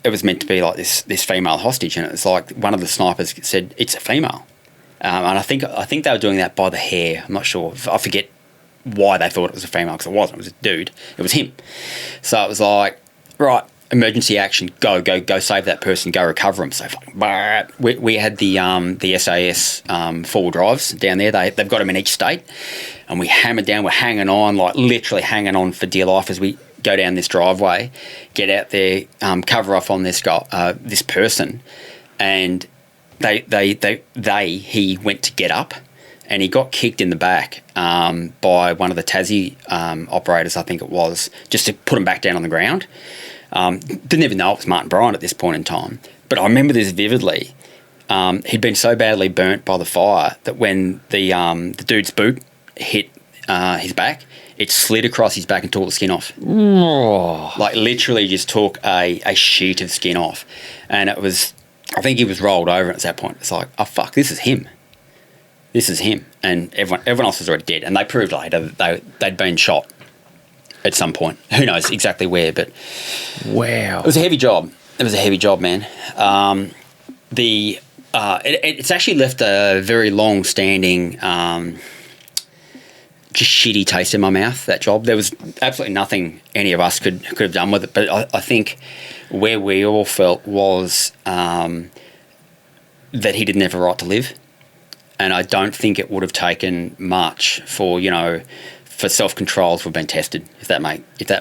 It was meant to be like this female hostage, and it was like one of the snipers said it's a female, and I think they were doing that by the hair. I'm not sure. I forget why they thought it was a female, because it wasn't. It was a dude. It was him. So it was like, right, emergency action, go save that person, go recover him. So we had the SAS 4-wheel drives down there. They've got them in each state, and we hammered down. We're hanging on, like literally hanging on for dear life as we go down this driveway, get out there, cover off on this guy, this person, and he went to get up, and he got kicked in the back by one of the Tassie operators, I think it was, just to put him back down on the ground. Didn't even know it was Martin Bryant at this point in time, but I remember this vividly. He'd been so badly burnt by the fire that when the dude's boot hit his back, it slid across his back and tore the skin off. Oh. Like literally just took a sheet of skin off. And it was, I think he was rolled over at that point. It's like, oh fuck, this is him. This is him. And everyone else was already dead. And they proved later that they'd been shot at some point. Who knows exactly where, but wow. It was a heavy job. It was a heavy job, man. It's actually left a very long-standing just shitty taste in my mouth, that job. There was absolutely nothing any of us could have done with it, but I think where we all felt was that he didn't have a right to live, and I don't think it would have taken much for self-control to have been tested, if that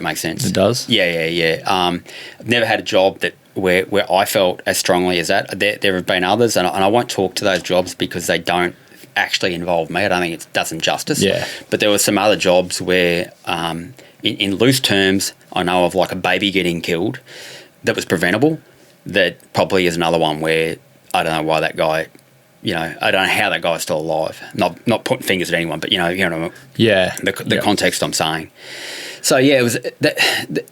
makes sense. It does? Yeah. I've never had a job where I felt as strongly as that. There have been others, and I won't talk to those jobs because they don't actually involve me. I don't think it does them justice. Yeah. But there were some other jobs where, in loose terms, I know of like a baby getting killed that was preventable. That probably is another one where I don't know why that guy, I don't know how that guy's still alive. Not pointing fingers at anyone, but you know what I mean? Yeah. The context I'm saying. So yeah, it was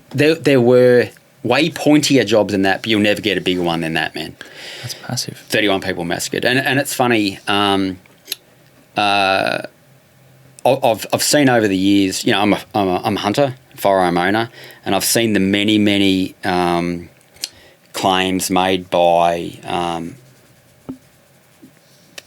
there were way pointier jobs than that, but you'll never get a bigger one than that, man. That's massive. 31 people massacred, and it's funny. I've seen over the years, I'm a hunter, firearm owner, and I've seen the many claims made by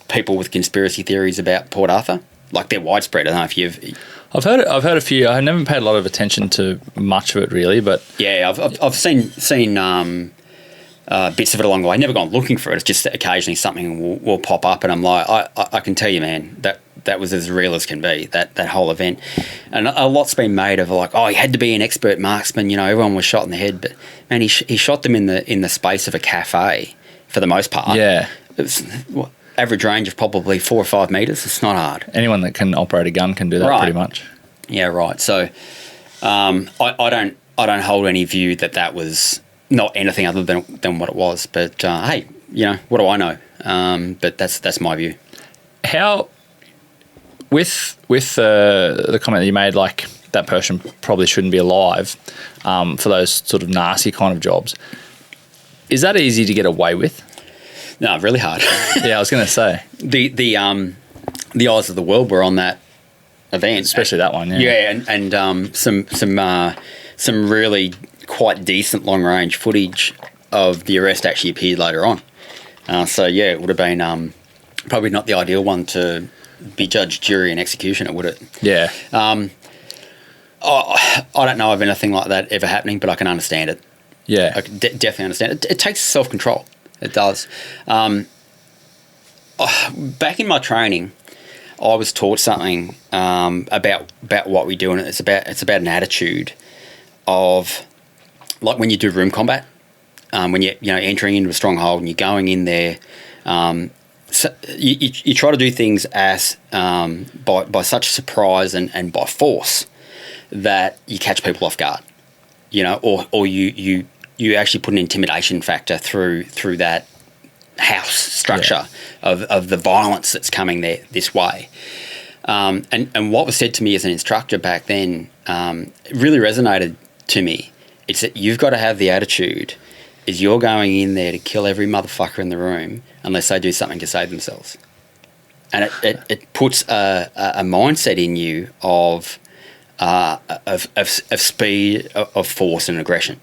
people with conspiracy theories about Port Arthur. Like, they're widespread. I don't know if you've... I've heard a few. I never paid a lot of attention to much of it, really, but... Yeah, I've seen bits of it along the way. Never gone looking for it. It's just that occasionally something will pop up, and I'm like, I can tell you, man, that was as real as can be, that whole event. And a lot's been made of like, he had to be an expert marksman. Everyone was shot in the head, but man, he shot them in the space of a cafe for the most part. Yeah, it was average range of probably 4 or 5 meters. It's not hard. Anyone that can operate a gun can do that, right. Pretty much. Yeah, right. So I don't hold any view that was not anything other than what it was. But hey, what do I know? But that's my view. How with the comment that you made, like that person probably shouldn't be alive for those sort of nasty kind of jobs. Is that easy to get away with? No, really hard. Yeah, I was going to say the eyes of the world were on that event, especially that one. Yeah, and some really quite decent long range footage of the arrest actually appeared later on. So yeah, it would have been probably not the ideal one to be judge, jury, and executioner, would it? Yeah. I don't know of anything like that ever happening, but I can understand it. Yeah, I can definitely understand it. It takes self-control. It does. Back in my training, I was taught something about what we do, and it's about an attitude of, like, when you do room combat, when you're entering into a stronghold and you're going in there, so you try to do things as by such surprise and by force that you catch people off guard, or you actually put an intimidation factor through that house structure of the violence that's coming there this way. And what was said to me as an instructor back then really resonated to me. It's that you've got to have the attitude is you're going in there to kill every motherfucker in the room unless they do something to save themselves. And it puts a mindset in you of speed, of force and aggression.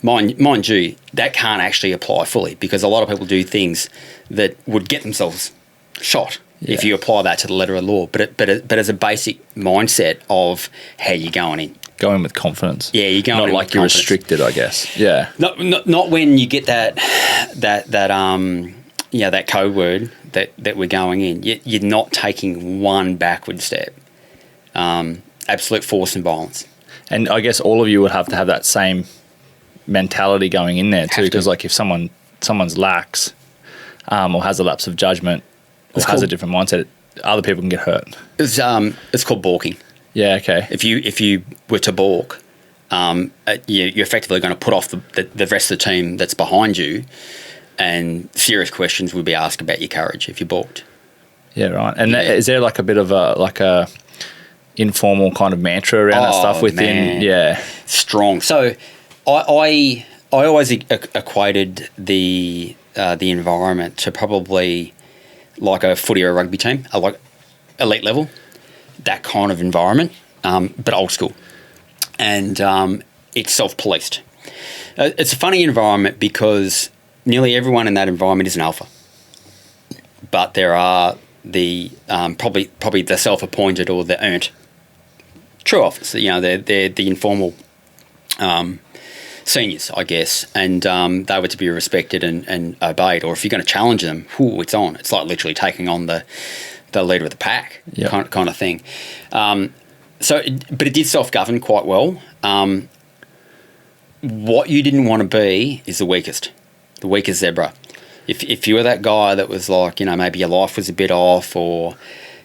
Mind you, that can't actually apply fully because a lot of people do things that would get themselves shot if you apply that to the letter of the law. But as a basic mindset of how you're going in. Going with confidence. Yeah, you're going not in like with you're confidence. restricted, I guess. Yeah. Not when you get that code word that we're going in. You're not taking one backward step. Absolute force and violence. And I guess all of you would have to have that same mentality going in there too, because like if someone's lax or has a lapse of judgment or has a different mindset, other people can get hurt. It's called balking. Yeah, okay. If you were to balk, you're effectively going to put off the rest of the team that's behind you, and serious questions would be asked about your courage if you balked. Yeah, right. And is there like a bit of a informal kind of mantra around that stuff within? Man. Yeah, strong. So I always equated the environment to probably like a footy or a rugby team, like elite level, that kind of environment, but old school, and it's self-policed. It's a funny environment because nearly everyone in that environment is an alpha, but there are the probably the self-appointed or the earned true alphas. They're the informal seniors, I guess, and they were to be respected and obeyed. Or if you're going to challenge them, it's on. It's like literally taking on the leader of the pack, kind of thing. But it did self-govern quite well. What you didn't want to be is the weakest zebra. If you were that guy that was like, maybe your life was a bit off or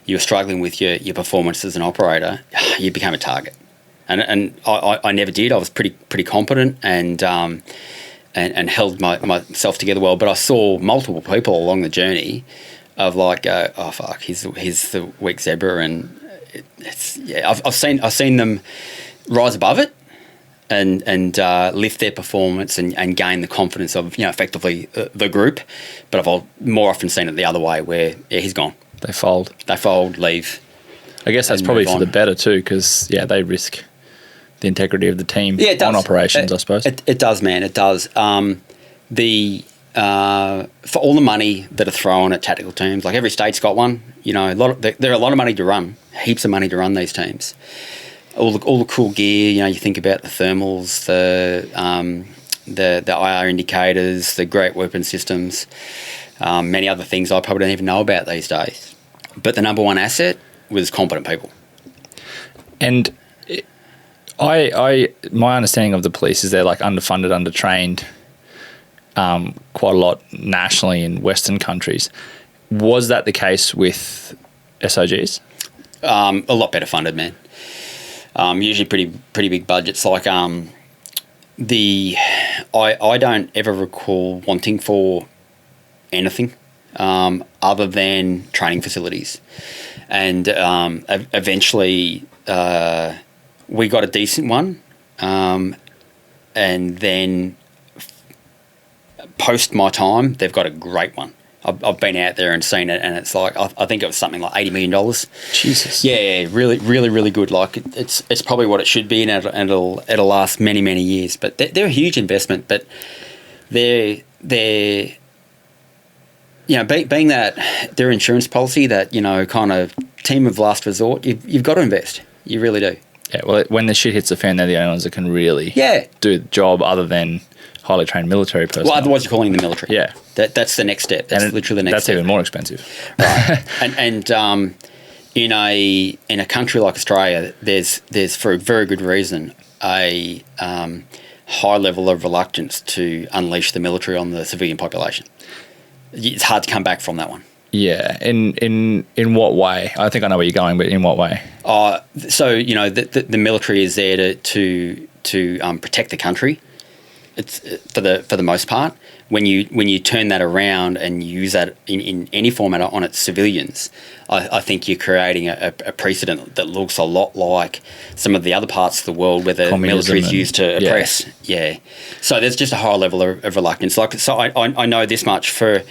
you were struggling with your performance as an operator, you became a target. And I never did. I was pretty competent and held myself together well. But I saw multiple people along the journey of like, oh fuck, he's the weak zebra, and I've seen them rise above it and lift their performance and gain the confidence of effectively the group. But I've more often seen it the other way, where he's gone. They fold, leave. I guess that's probably for the better too, because they risk the integrity of the team on operations, I suppose. It does, man. It does. For all the money that are thrown at tactical teams, like every state's got one. There are a lot of money to run, heaps of money to run these teams. All the cool gear. You think about the thermals, the IR indicators, the great weapon systems, many other things I probably don't even know about these days. But the number one asset was competent people. And my understanding of the police is they're like underfunded, undertrained, quite a lot nationally in Western countries. Was that the case with SOGs? A lot better funded, man. Usually pretty big budgets. Like I don't ever recall wanting for anything other than training facilities, and eventually we got a decent one, and then post my time they've got a great one. I've been out there and seen it, and it's like I think it was something like $80 million. Jesus. Yeah, really, really, really good. Like it's probably what it should be, and it'll last many, many years. But they're a huge investment. But they're being that their insurance policy, that kind of team of last resort. You've got to invest. You really do. Yeah. Well, when the shit hits the fan, they're the only ones that can really do the job, other than highly trained military personnel. Well, otherwise you're calling the military. Yeah. That's the next step. That's literally the next step. That's even more expensive. Right. and in a country like Australia, there's for a very good reason a high level of reluctance to unleash the military on the civilian population. It's hard to come back from that one. Yeah. In what way? I think I know where you're going, but in what way? So the military is there to protect the country. It's for the most part. When you turn that around and use that in any format on its civilians, I think you're creating a precedent that looks a lot like some of the other parts of the world where the military is used to oppress. Yeah. So there's just a higher level of reluctance. Like, so I know this much. For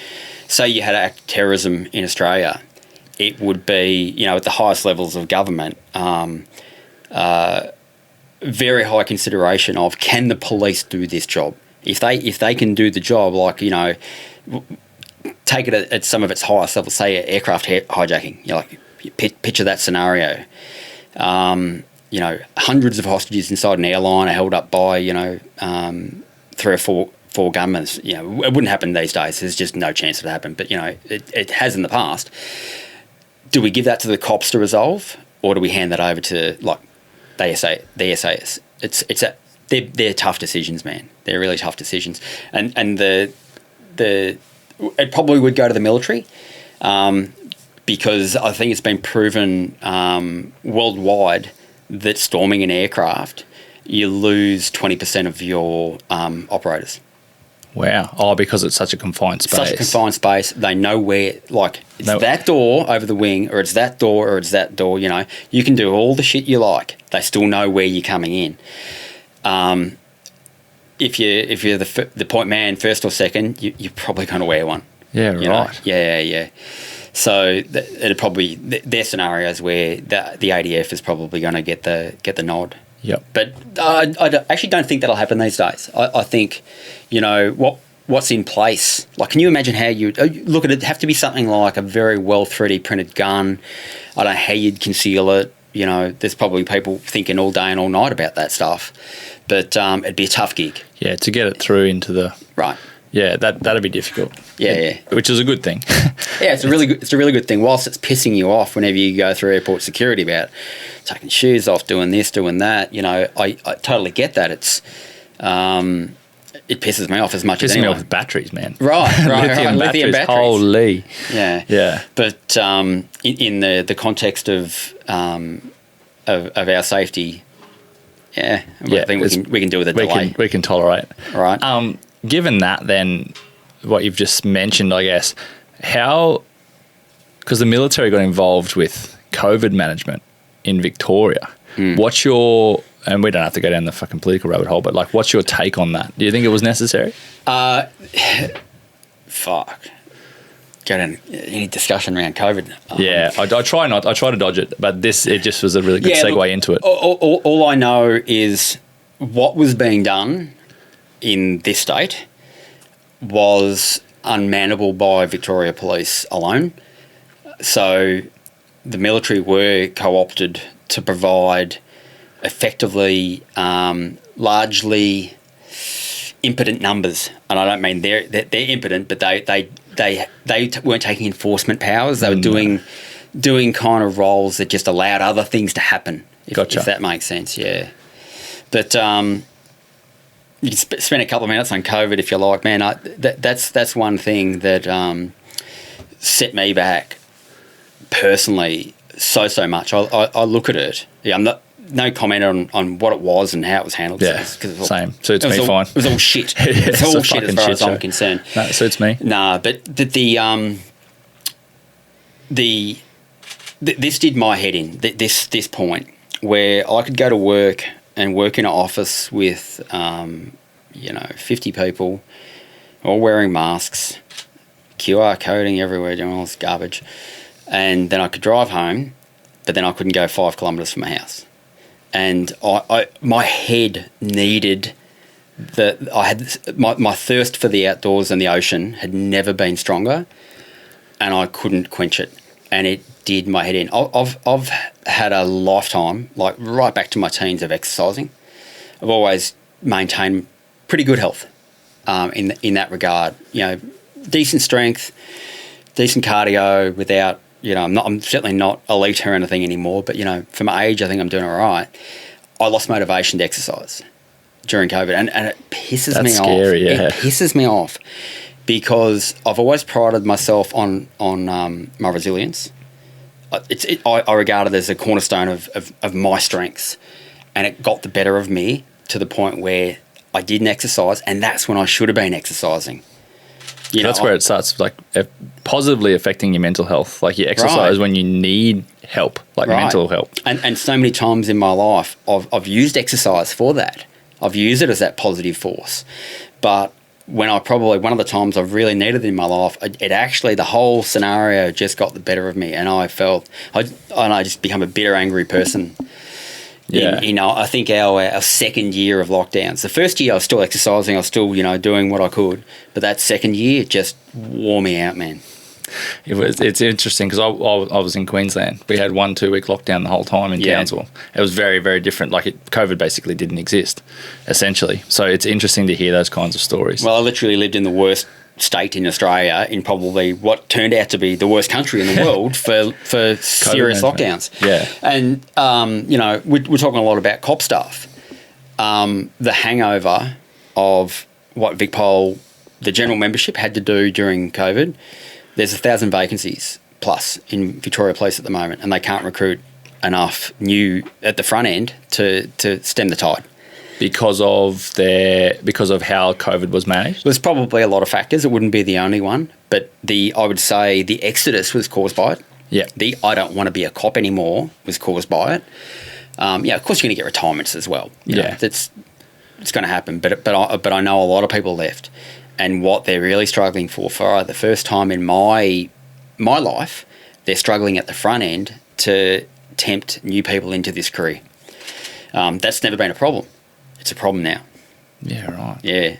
say you had act terrorism in Australia, it would be, you know, at the highest levels of government, very high consideration of, can the police do this job? If they can do the job, like, you know, take it at some of its highest levels, say aircraft hijacking, you know, like picture that scenario. You know, hundreds of hostages inside an airline are held up by, you know, 3 or 4 gunmen. You know, it wouldn't happen these days. There's just no chance it would happen. But, you know, it has in the past. Do we give that to the cops to resolve, or do we hand that over to, like, the SAS? They're tough decisions, man. They're really tough decisions, and it probably would go to the military, because I think it's been proven worldwide that storming an aircraft, you lose 20% of your operators. Wow. Oh, because it's such a confined space. Such a confined space. They know where, like, it's that door over the wing, or it's that door, or it's that door, you know. You can do all the shit you like. They still know where you're coming in. If you're the point man, first or second, you're probably going to wear one. Yeah, right. Know? Yeah. So it'd probably, there's scenarios where the ADF is probably going to get the nod. Yep. But I actually don't think that'll happen these days. I think, you know, what's in place. Like, can you imagine how you look at it? It'd have to be something like a very well 3D printed gun. I don't know how you'd conceal it. You know, there's probably people thinking all day and all night about that stuff. But it'd be a tough gig. Yeah, to get it through into the... Right. Yeah, that'd be difficult. Yeah. Which is a good thing. Yeah, it's a really good thing. Whilst it's pissing you off whenever you go through airport security about taking shoes off, doing this, doing that, you know, I totally get that. It's it pisses me off as much as anyone. Pisses me off with batteries, man. Right. Lithium batteries. Holy. Yeah. But in the context of our safety, I think we can do with a delay. We can tolerate. Right. Given that, then, what you've just mentioned, I guess, how, because the military got involved with COVID management in Victoria, what's your, and we don't have to go down the fucking political rabbit hole, but, like, what's your take on that? Do you think it was necessary? Fuck. Go down any discussion around COVID. Yeah, I try to dodge it, but it just was a really good segue into it. All I know is what was being done in this state was unmanageable by Victoria Police alone. So the military were co-opted to provide effectively largely impotent numbers, and I don't mean they're impotent, but they weren't taking enforcement powers. They were doing kind of roles that just allowed other things to happen. If that makes sense, yeah. But you can spend a couple of minutes on COVID if you like, man. That's one thing that set me back personally so much. I look at it. Yeah, I'm not. No comment on what it was and how it was handled. Yeah, same. Suits me fine. It was all shit. It's all shit as far as I'm concerned. No, it suits me. Nah, but this did my head in. This point where I could go to work and work in an office with 50 people, all wearing masks, QR coding everywhere, doing all this garbage, and then I could drive home, but then I couldn't go 5 kilometres from my house. And my head needed my thirst for the outdoors and the ocean had never been stronger, and I couldn't quench it, and it did my head in. I've had a lifetime, like right back to my teens, of exercising. I've always maintained pretty good health in that regard. You know, decent strength, decent cardio without. You know, I'm certainly not elite or anything anymore, but, you know, for my age, I think I'm doing all right. I lost motivation to exercise during COVID, and it pisses me off. That's scary, yeah. It pisses me off because I've always prided myself on my resilience. I regard it as a cornerstone of my strengths, and it got the better of me to the point where I didn't exercise, and that's when I should have been exercising. That's where it starts, like, positively affecting your mental health. Like, you exercise when you need help, like mental help. And so many times in my life, I've used exercise for that. I've used it as that positive force. But one of the times I've really needed it in my life, it actually, the whole scenario just got the better of me, and I just become a bitter, angry person. Yeah. I think our second year of lockdowns. The first year I was still exercising, I was still, doing what I could. But that second year just wore me out, man. It's interesting because I was in Queensland. We had 1-2 week lockdown the whole time in Townsville. It was very, very different. Like, COVID basically didn't exist, essentially. So it's interesting to hear those kinds of stories. Well, I literally lived in the worst state in Australia, in probably what turned out to be the worst country in the world for serious lockdowns. Yeah. And, we're talking a lot about cop stuff. The hangover of what VicPol, the general membership, had to do during COVID. There's 1,000 vacancies plus in Victoria Police at the moment, and they can't recruit enough new at the front end to stem the tide. Because of how COVID was managed? There's probably a lot of factors. It wouldn't be the only one, but I would say the exodus was caused by it. Yeah. The I don't want to be a cop anymore was caused by it. Of course you're going to get retirements as well. It's going to happen, but I know a lot of people left. And what they're really struggling for the first time in my life, they're struggling at the front end to tempt new people into this career. That's never been a problem. It's a problem now. Yeah, right. Yeah.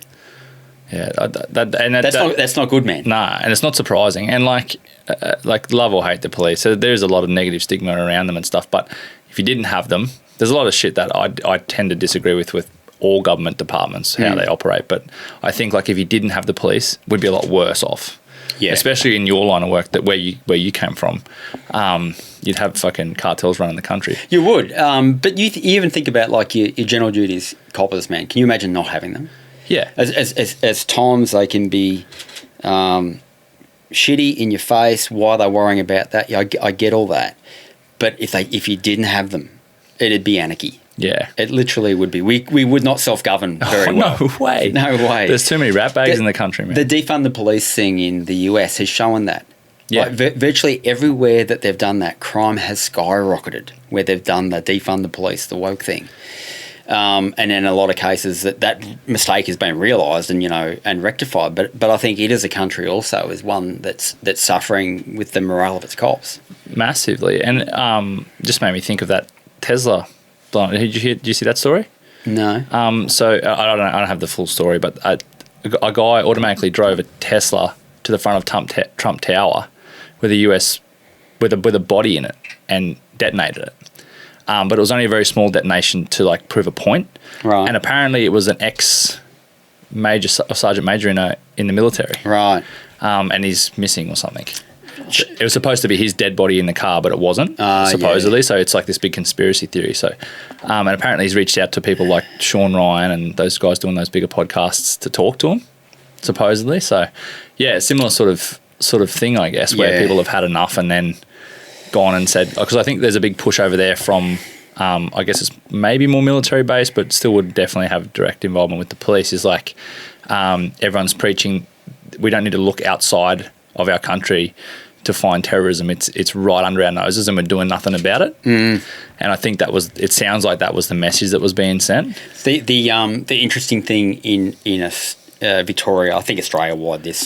Yeah, that's not good, man. Nah, and it's not surprising. And like love or hate the police, so there's a lot of negative stigma around them and stuff. But if you didn't have them, there's a lot of shit that I tend to disagree with all government departments, how they operate. But I think, like, if you didn't have the police, we'd be a lot worse off. Yeah. Especially in your line of work, where you came from. You'd have fucking cartels running the country. You would. But you even think about, like, your general duties coppers, man. Can you imagine not having them? Yeah. As times they can be shitty in your face, why they're worrying about that, I get all that. But if you didn't have them, it'd be anarchy. Yeah. It literally would be. We would not self-govern very well. No way. No way. There's too many rat bags in the country, man. The defund the police thing in the US has shown that. Yeah. Like, virtually everywhere that they've done that, crime has skyrocketed where they've done the defund the police, the woke thing. And in a lot of cases that mistake has been realised and rectified. But I think it as a country also is one that's suffering with the morale of its cops. Massively. And just made me think of that Tesla. Did you see that story? No. So I don't have the full story, but a guy automatically drove a Tesla to the front of Trump Tower with a body in it and detonated it. But it was only a very small detonation to, like, prove a point. Right. And apparently it was an sergeant major in the military. Right. And he's missing or something. It was supposed to be his dead body in the car, but it wasn't, supposedly. Yeah. So it's like this big conspiracy theory. So, and apparently he's reached out to people like Sean Ryan and those guys doing those bigger podcasts to talk to him, supposedly. So, yeah, similar sort of thing, I guess, where people have had enough and then gone and said, because I think there's a big push over there from, I guess it's maybe more military based, but still would definitely have direct involvement with the police, is like everyone's preaching we don't need to look outside of our country to find terrorism. It's right under our noses and we're doing nothing about it. And I think it sounds like that was the message that was being sent. The interesting thing in Victoria, I think Australia-wide, the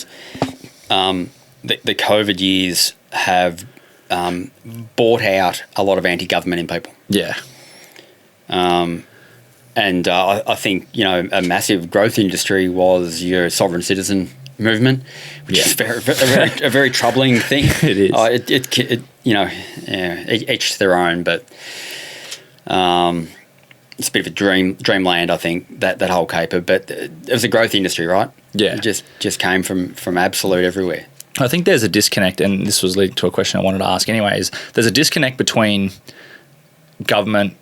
COVID years have bought out a lot of anti-government in people. Yeah. And I think, a massive growth industry was your sovereign citizen movement, which is a very troubling thing. It is. Each to their own, but it's a bit of a dreamland, I think, that whole caper. But it was a growth industry, right? Yeah. It just came from absolute everywhere. I think there's a disconnect, and this was leading to a question I wanted to ask anyway, is there's a disconnect between government,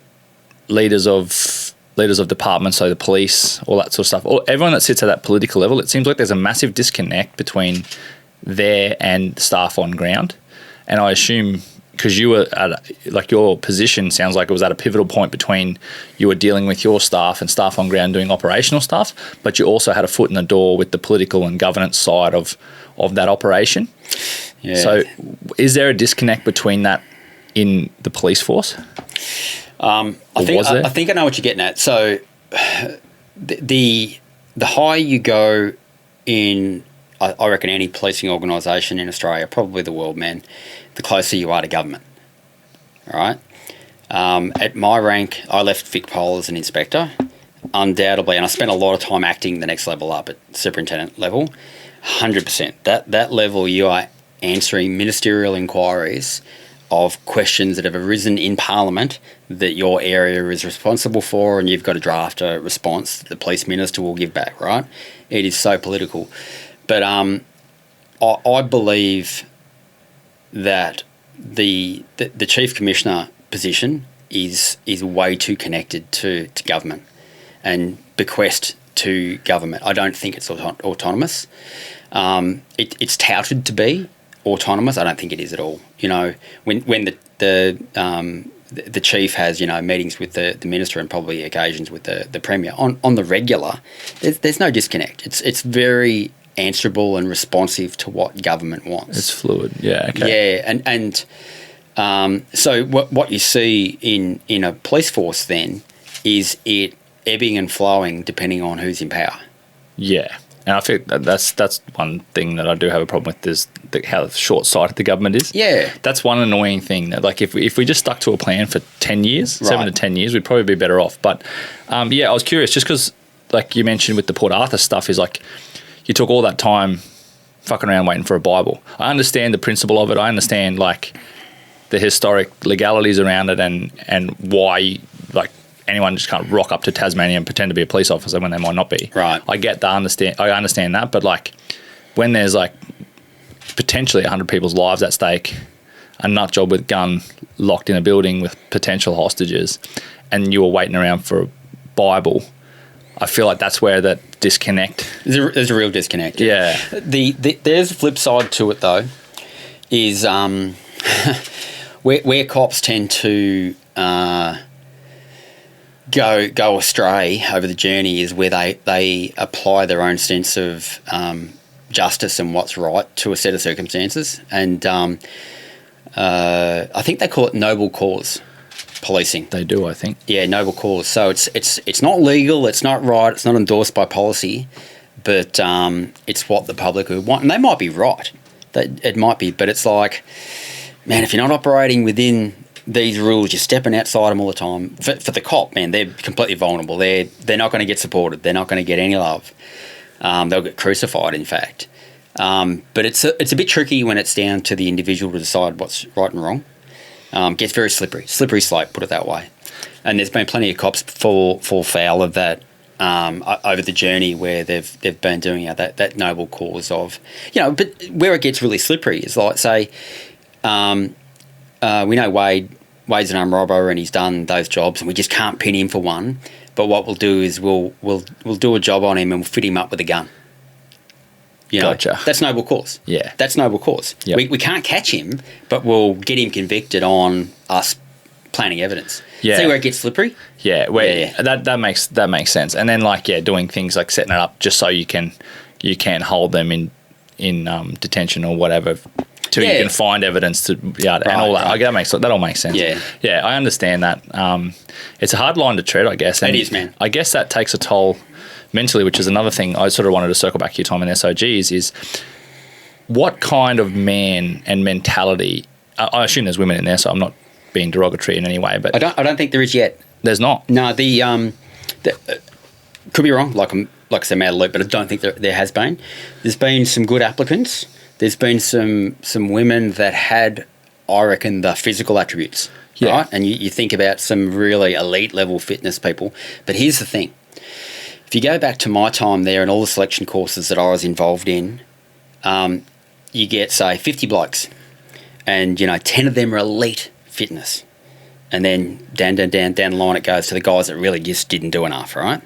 leaders of departments, so the police, all that sort of stuff, or everyone that sits at that political level. It seems like there's a massive disconnect between there and staff on ground. And I assume because you were like your position sounds like it was at a pivotal point between you were dealing with your staff and staff on ground doing operational stuff, but you also had a foot in the door with the political and governance side of that operation. Yeah. So is there a disconnect between that in the police force? I think I know what you're getting at. So the higher you go in, I reckon, any policing organisation in Australia, probably the world, man, the closer you are to government. All right? At my rank, I left VicPol as an inspector, undoubtedly, and I spent a lot of time acting the next level up at superintendent level. 100%. That level, you are answering ministerial inquiries of questions that have arisen in Parliament that your area is responsible for, and you've got to draft a response that the police minister will give back, right? It is so political. But I believe that the Chief Commissioner position is way too connected to government and bequest to government. I don't think it's autonomous. It's touted to be autonomous. I don't think it is at all. You know, when the chief has, you know, meetings with the minister and probably occasions with the premier on the regular, there's no disconnect. It's very answerable and responsive to what government wants. It's fluid. Yeah. Okay. Yeah, and so what you see in a police force then is it ebbing and flowing depending on who's in power. Yeah. And I think that's one thing that I do have a problem with is how short-sighted the government is. Yeah. That's one annoying thing. Like if we just stuck to a plan for 10 years, right. 7 to 10 years, we'd probably be better off. But yeah, I was curious just because like you mentioned with the Port Arthur stuff is like you took all that time fucking around waiting for a Bible. I understand the principle of it. I understand like the historic legalities around it and why like anyone just can't rock up to Tasmania and pretend to be a police officer when they might not be. Right. I understand that, but like when there's like potentially 100 people's lives at stake, a nut job with gun locked in a building with potential hostages, and you were waiting around for a Bible, I feel like that's where that disconnect. There's a real disconnect. Yeah. There's a flip side to it though, is where cops tend to go astray over the journey is where they apply their own sense of justice and what's right to a set of circumstances, and I think they call it noble cause policing. They do, I think. Yeah, noble cause. So it's not legal, it's not right, it's not endorsed by policy, but it's what the public would want, and they might be right. It might be, but it's like, man, if you're not operating within these rules, you're stepping outside them all the time. For the cop, man, they're completely vulnerable. They're not going to get supported. They're not going to get any love. They'll get crucified, in fact. But it's a bit tricky when it's down to the individual to decide what's right and wrong. Gets very slippery slope, put it that way. And there's been plenty of cops fall foul of that over the journey where they've been doing that noble cause of, you know. But where it gets really slippery is like, say, we know Wade's an armed robber and he's done those jobs, and we just can't pin him for one. But what we'll do is we'll do a job on him and we'll fit him up with a gun. You know, gotcha. That's noble cause. Yeah. That's noble cause. Yep. We can't catch him, but we'll get him convicted on us planting evidence. Yeah. See where it gets slippery? Yeah, that makes sense. And then like doing things like setting it up just so you can hold them in detention or whatever till you can find evidence to and all that. Right. That all makes sense. Yeah, I understand that. It's a hard line to tread, I guess. And it is, man. I guess that takes a toll mentally, which is another thing I sort of wanted to circle back to your time in SOGs is what kind of man and mentality. I assume there's women in there, so I'm not being derogatory in any way, but I don't think there is yet. There's not. No, could be wrong. Like I said, I'm out of loop, but I don't think there has been. There's been some good applicants. There's been some women that had, I reckon, the physical attributes. Yeah. Right? And you think about some really elite level fitness people. But here's the thing. If you go back to my time there and all the selection courses that I was involved in, you get, say, 50 blokes, and 10 of them are elite fitness, and then down the line it goes to the guys that really just didn't do enough, right?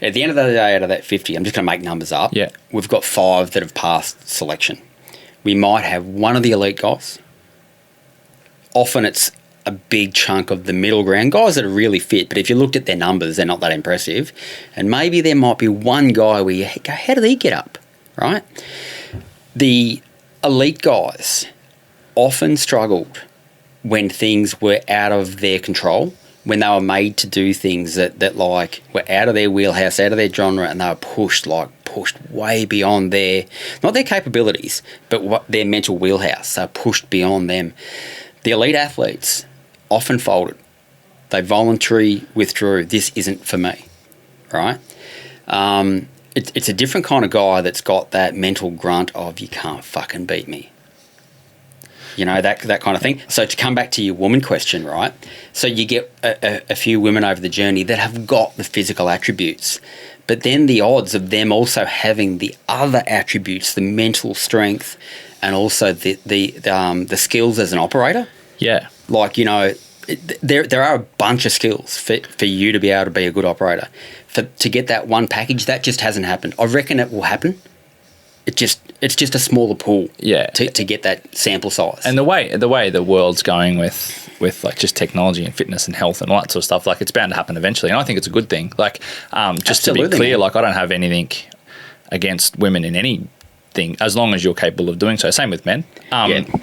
At the end of the day, out of that 50, I'm just going to make numbers up. Yeah, we've got 5 that have passed selection. We might have one of the elite guys often it's a big chunk of the middle ground, guys that are really fit, but if you looked at their numbers, they're not that impressive. And maybe there might be one guy where you go, how did he get up, right? The elite guys often struggled when things were out of their control, when they were made to do things that like were out of their wheelhouse, out of their genre, and they were pushed way beyond not their capabilities, but their mental wheelhouse. They were pushed beyond them. The elite athletes often folded. They voluntarily withdrew. This isn't for me, right? It's a different kind of guy that's got that mental grunt of you can't fucking beat me. You know, that kind of thing. So to come back to your woman question, right? So you get a few women over the journey that have got the physical attributes, but then the odds of them also having the other attributes, the mental strength, and also the skills as an operator. Yeah. Like, you know, there are a bunch of skills for you to be able to be a good operator. To get that one package, that just hasn't happened. I reckon it will happen. It's just a smaller pool. Yeah. To get that sample size. And the way the world's going with like just technology and fitness and health and all that sort of stuff, like it's bound to happen eventually. And I think it's a good thing. Like, just to be clear, man. Like I don't have anything against women in anything as long as you're capable of doing so. Same with men.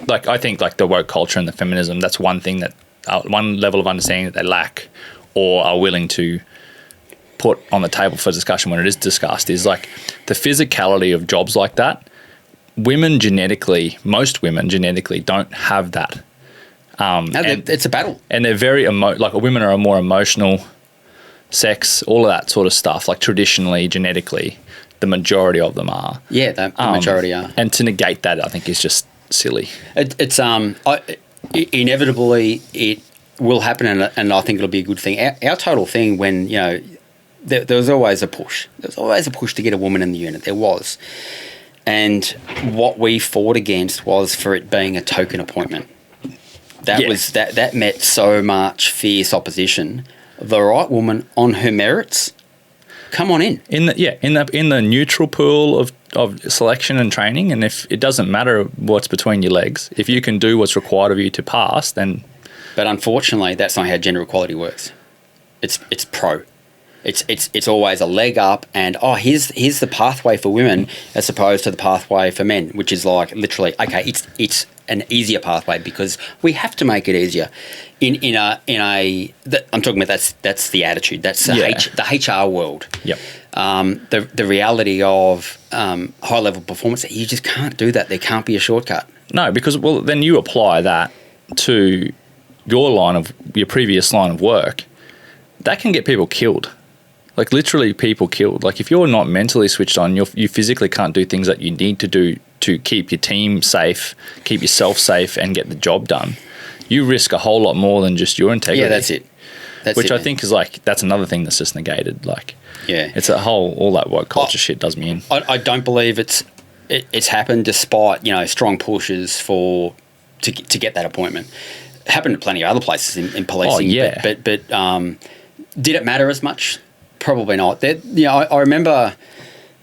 Like I think like the woke culture and the feminism, that's one thing that one level of understanding that they lack or are willing to put on the table for discussion when it is discussed is like the physicality of jobs like that. Most women genetically don't have that. It's a battle. And they're very like women are a more emotional sex, all of that sort of stuff. Like traditionally, genetically, the majority of them are. Yeah, the majority are. And to negate that, I think, is just silly. Inevitably it will happen, and I think it'll be a good thing. Our total thing when, you know, there was always a push. There was always a push to get a woman in the unit. There was. And what we fought against was for it being a token appointment. That met so much fierce opposition. The right woman on her merits, come on in. In the neutral pool of selection and training, and if it doesn't matter what's between your legs, if you can do what's required of you to pass, then. But unfortunately, that's not how gender equality works. It's pro. It's always a leg up, and here's the pathway for women as opposed to the pathway for men, which is like literally it's an easier pathway because we have to make it easier. I'm talking about that's the attitude. That's the HR world. Yep. The reality of high level performance, you just can't do that. There can't be a shortcut. No, because then you apply that to your previous line of work. That can get people killed. Like literally people killed. Like if you're not mentally switched on, you physically can't do things that you need to do to keep your team safe, keep yourself safe, and get the job done. You risk a whole lot more than just your integrity. Yeah, that's it. I think is like, that's another thing that's just negated. Like, yeah, it's all that woke culture shit does me in. I don't believe it's happened despite, you know, strong pushes to get that appointment. It happened at plenty of other places in policing. Oh, yeah. But did it matter as much? Probably not. I remember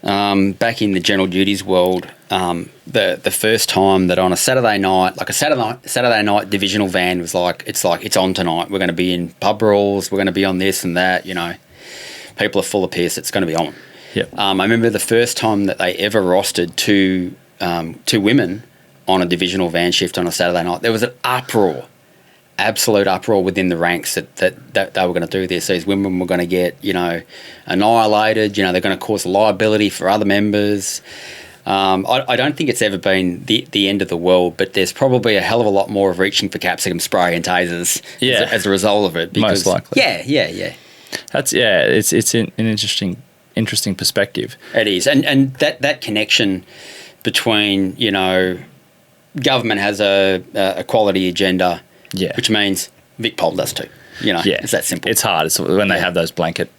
back in the general duties world, the first time that on a Saturday night, like a Saturday night divisional van was it's on tonight. We're going to be in pub brawls. We're going to be on this and that. You know, people are full of piss. It's going to be on. Yep. I remember the first time that they ever rostered two women on a divisional van shift on a Saturday night. There was an uproar. Absolute uproar within the ranks that they were going to do this. These women were going to get, you know, annihilated. You know, they're going to cause liability for other members. I don't think it's ever been the end of the world, but there's probably a hell of a lot more of reaching for capsicum spray and tasers as a result of it. Because, most likely. Yeah. It's an interesting perspective. It is, and that connection between, you know, government has a quality agenda. Yeah. Which means Vic Pol does too. You know, it's that simple. It's hard. It's when they have those blanket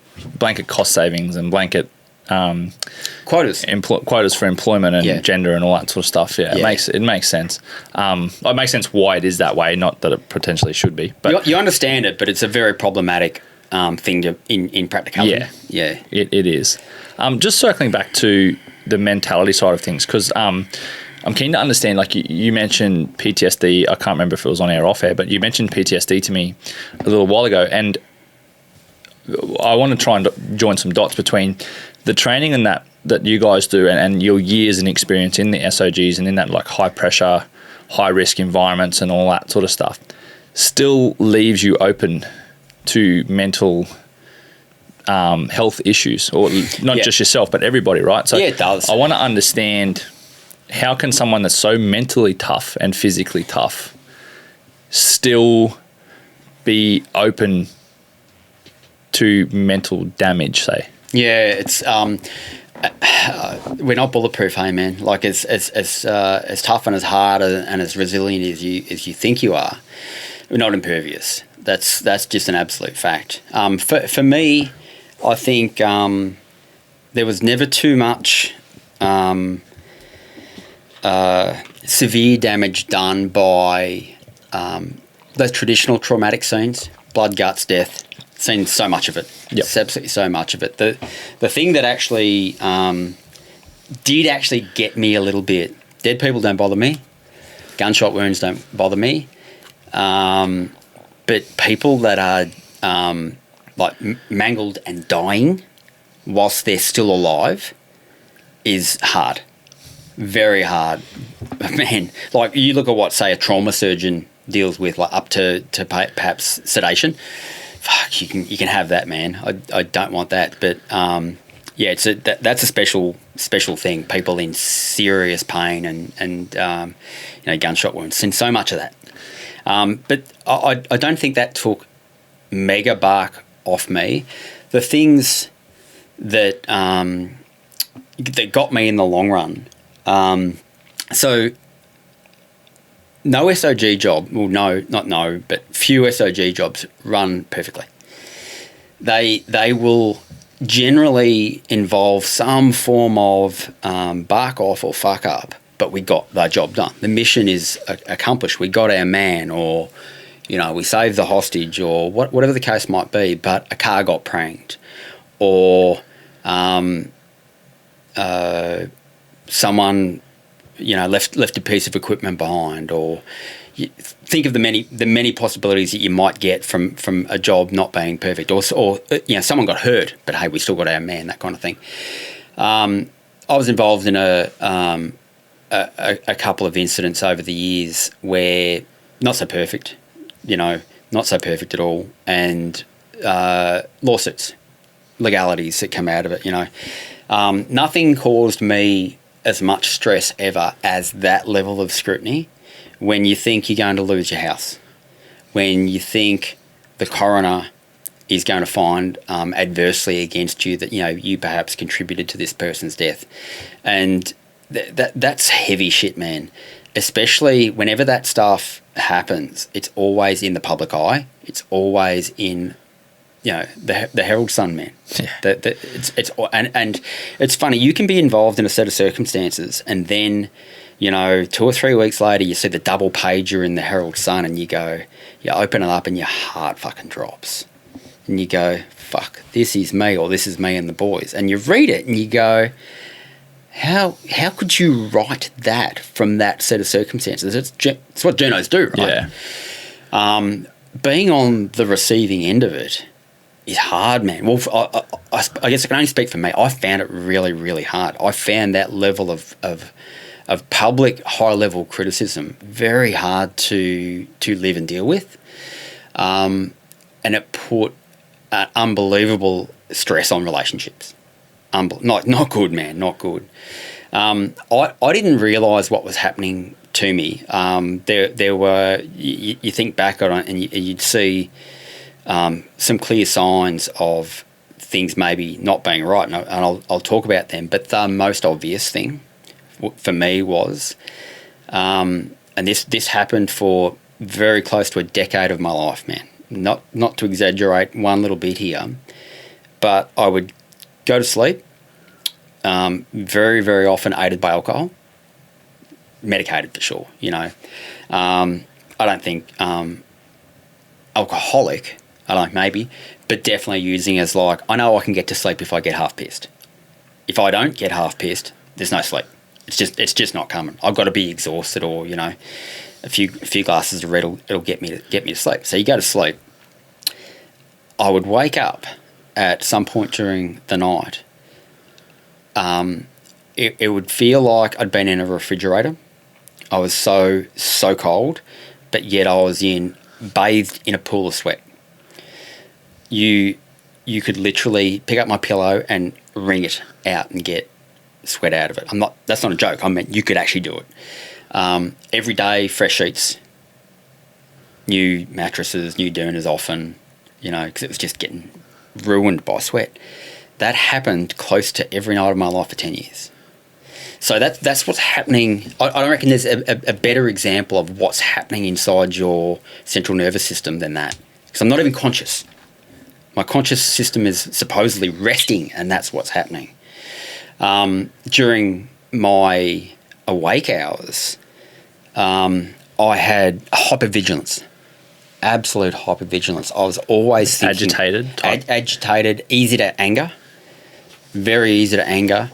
cost savings and blanket quotas for employment and gender and all that sort of stuff. Yeah. It makes sense. It makes sense why it is that way. Not that it potentially should be. But you understand it, but it's a very problematic thing in practicality. Yeah. It is. Just circling back to the mentality side of things, because I'm keen to understand, like you mentioned PTSD. I can't remember if it was on air or off air, but you mentioned PTSD to me a little while ago, and I want to try and join some dots between the training and that you guys do and your years and experience in the SOGs and in that like high pressure, high risk environments and all that sort of stuff still leaves you open to mental health issues, or not just yourself, but everybody, right? So yeah, it does. I want to understand, how can someone that's so mentally tough and physically tough still be open to mental damage, say? Yeah, it's we're not bulletproof, hey man. Like as tough and as hard and as resilient as you think you are, we're not impervious. That's just an absolute fact. For me, I think there was never too much severe damage done by those traditional traumatic scenes, blood, guts, death. Seen so much of it. Yep. It's absolutely so much of it. The thing that actually did actually get me a little bit, dead people don't bother me, gunshot wounds don't bother me, but people that are like mangled and dying whilst they're still alive is hard. Very hard. Man, like you look at what, say, a trauma surgeon deals with, like up to perhaps sedation. Fuck, you can have that, man. I don't want that, but yeah, that's a special thing. People in serious pain and gunshot wounds. Seen so much of that, but I don't think that took mega bark off me. The things that that got me in the long run. So no SOG job, well, not no, but few SOG jobs run perfectly. They will generally involve some form of bark off or fuck up, but we got the job done. The mission is accomplished. We got our man, or we saved the hostage, or whatever the case might be. But a car got pranked, or someone left a piece of equipment behind, or you think of the many possibilities that you might get from a job not being perfect, or someone got hurt, but hey, we still got our man, that kind of thing. I was involved in a couple of incidents over the years where not so perfect, not so perfect at all, and lawsuits, legalities that come out of it. Nothing caused me as much stress ever as that level of scrutiny when you think you're going to lose your house, when you think the coroner is going to find adversely against you that you perhaps contributed to this person's death. And that's heavy shit, man. Especially whenever that stuff happens, it's always in the public eye. It's always in the Herald Sun, man. Yeah. And it's funny. You can be involved in a set of circumstances, and then 2 or 3 weeks later, you see the double pager in the Herald Sun, and you open it up, and your heart fucking drops, and you go, "Fuck, this is me," or "This is me and the boys," and you read it, and you go, How could you write that from that set of circumstances? It's what journos do, right? Yeah. Being on the receiving end of it is hard, man. Well, I guess I can only speak for me. I found it really, really hard. I found that level of public high-level criticism very hard to live and deal with, and it put unbelievable stress on relationships. Not good, man. Not good. I didn't realise what was happening to me. There were you think back on it and you'd see some clear signs of things maybe not being right, and I'll talk about them. But the most obvious thing for me was, and this happened for very close to a decade of my life, man. Not to exaggerate one little bit here, but I would go to sleep, very, very often aided by alcohol, medicated for sure, I don't think alcoholic, I don't know, maybe, but definitely using as like, I know I can get to sleep if I get half pissed. If I don't get half pissed, there's no sleep. It's just not coming. I've got to be exhausted, or you know, a few glasses of red it'll get me to sleep. So you go to sleep. I would wake up at some point during the night. It would feel like I'd been in a refrigerator. I was so cold, but yet I was bathed in a pool of sweat. You could literally pick up my pillow and wring it out and get sweat out of it. That's not a joke. I mean, you could actually do it. Every day, fresh sheets, new mattresses, new dooners often, you know, because it was just getting ruined by sweat. That happened close to every night of my life for 10 years. So that's what's happening. I don't reckon there's a better example of what's happening inside your central nervous system than that. Because I'm not even conscious. My conscious system is supposedly resting, and that's what's happening. During my awake hours, I had hypervigilance, absolute hypervigilance. I was always thinking... Agitated, easy to anger, very easy to anger.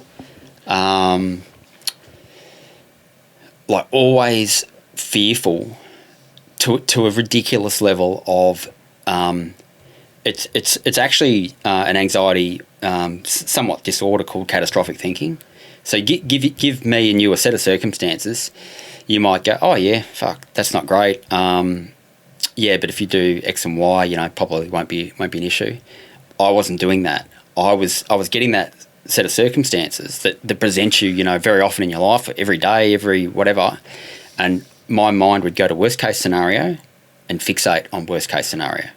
Like always fearful to a ridiculous level of... It's actually an anxiety somewhat disorder called catastrophic thinking. So give me and you a set of circumstances, you might go, oh yeah, fuck, that's not great. Yeah, but if you do X and Y, you know, probably won't be an issue. I wasn't doing that. I was getting that set of circumstances that present you, you know, very often in your life, every day, every whatever, and my mind would go to worst case scenario and fixate on worst case scenario.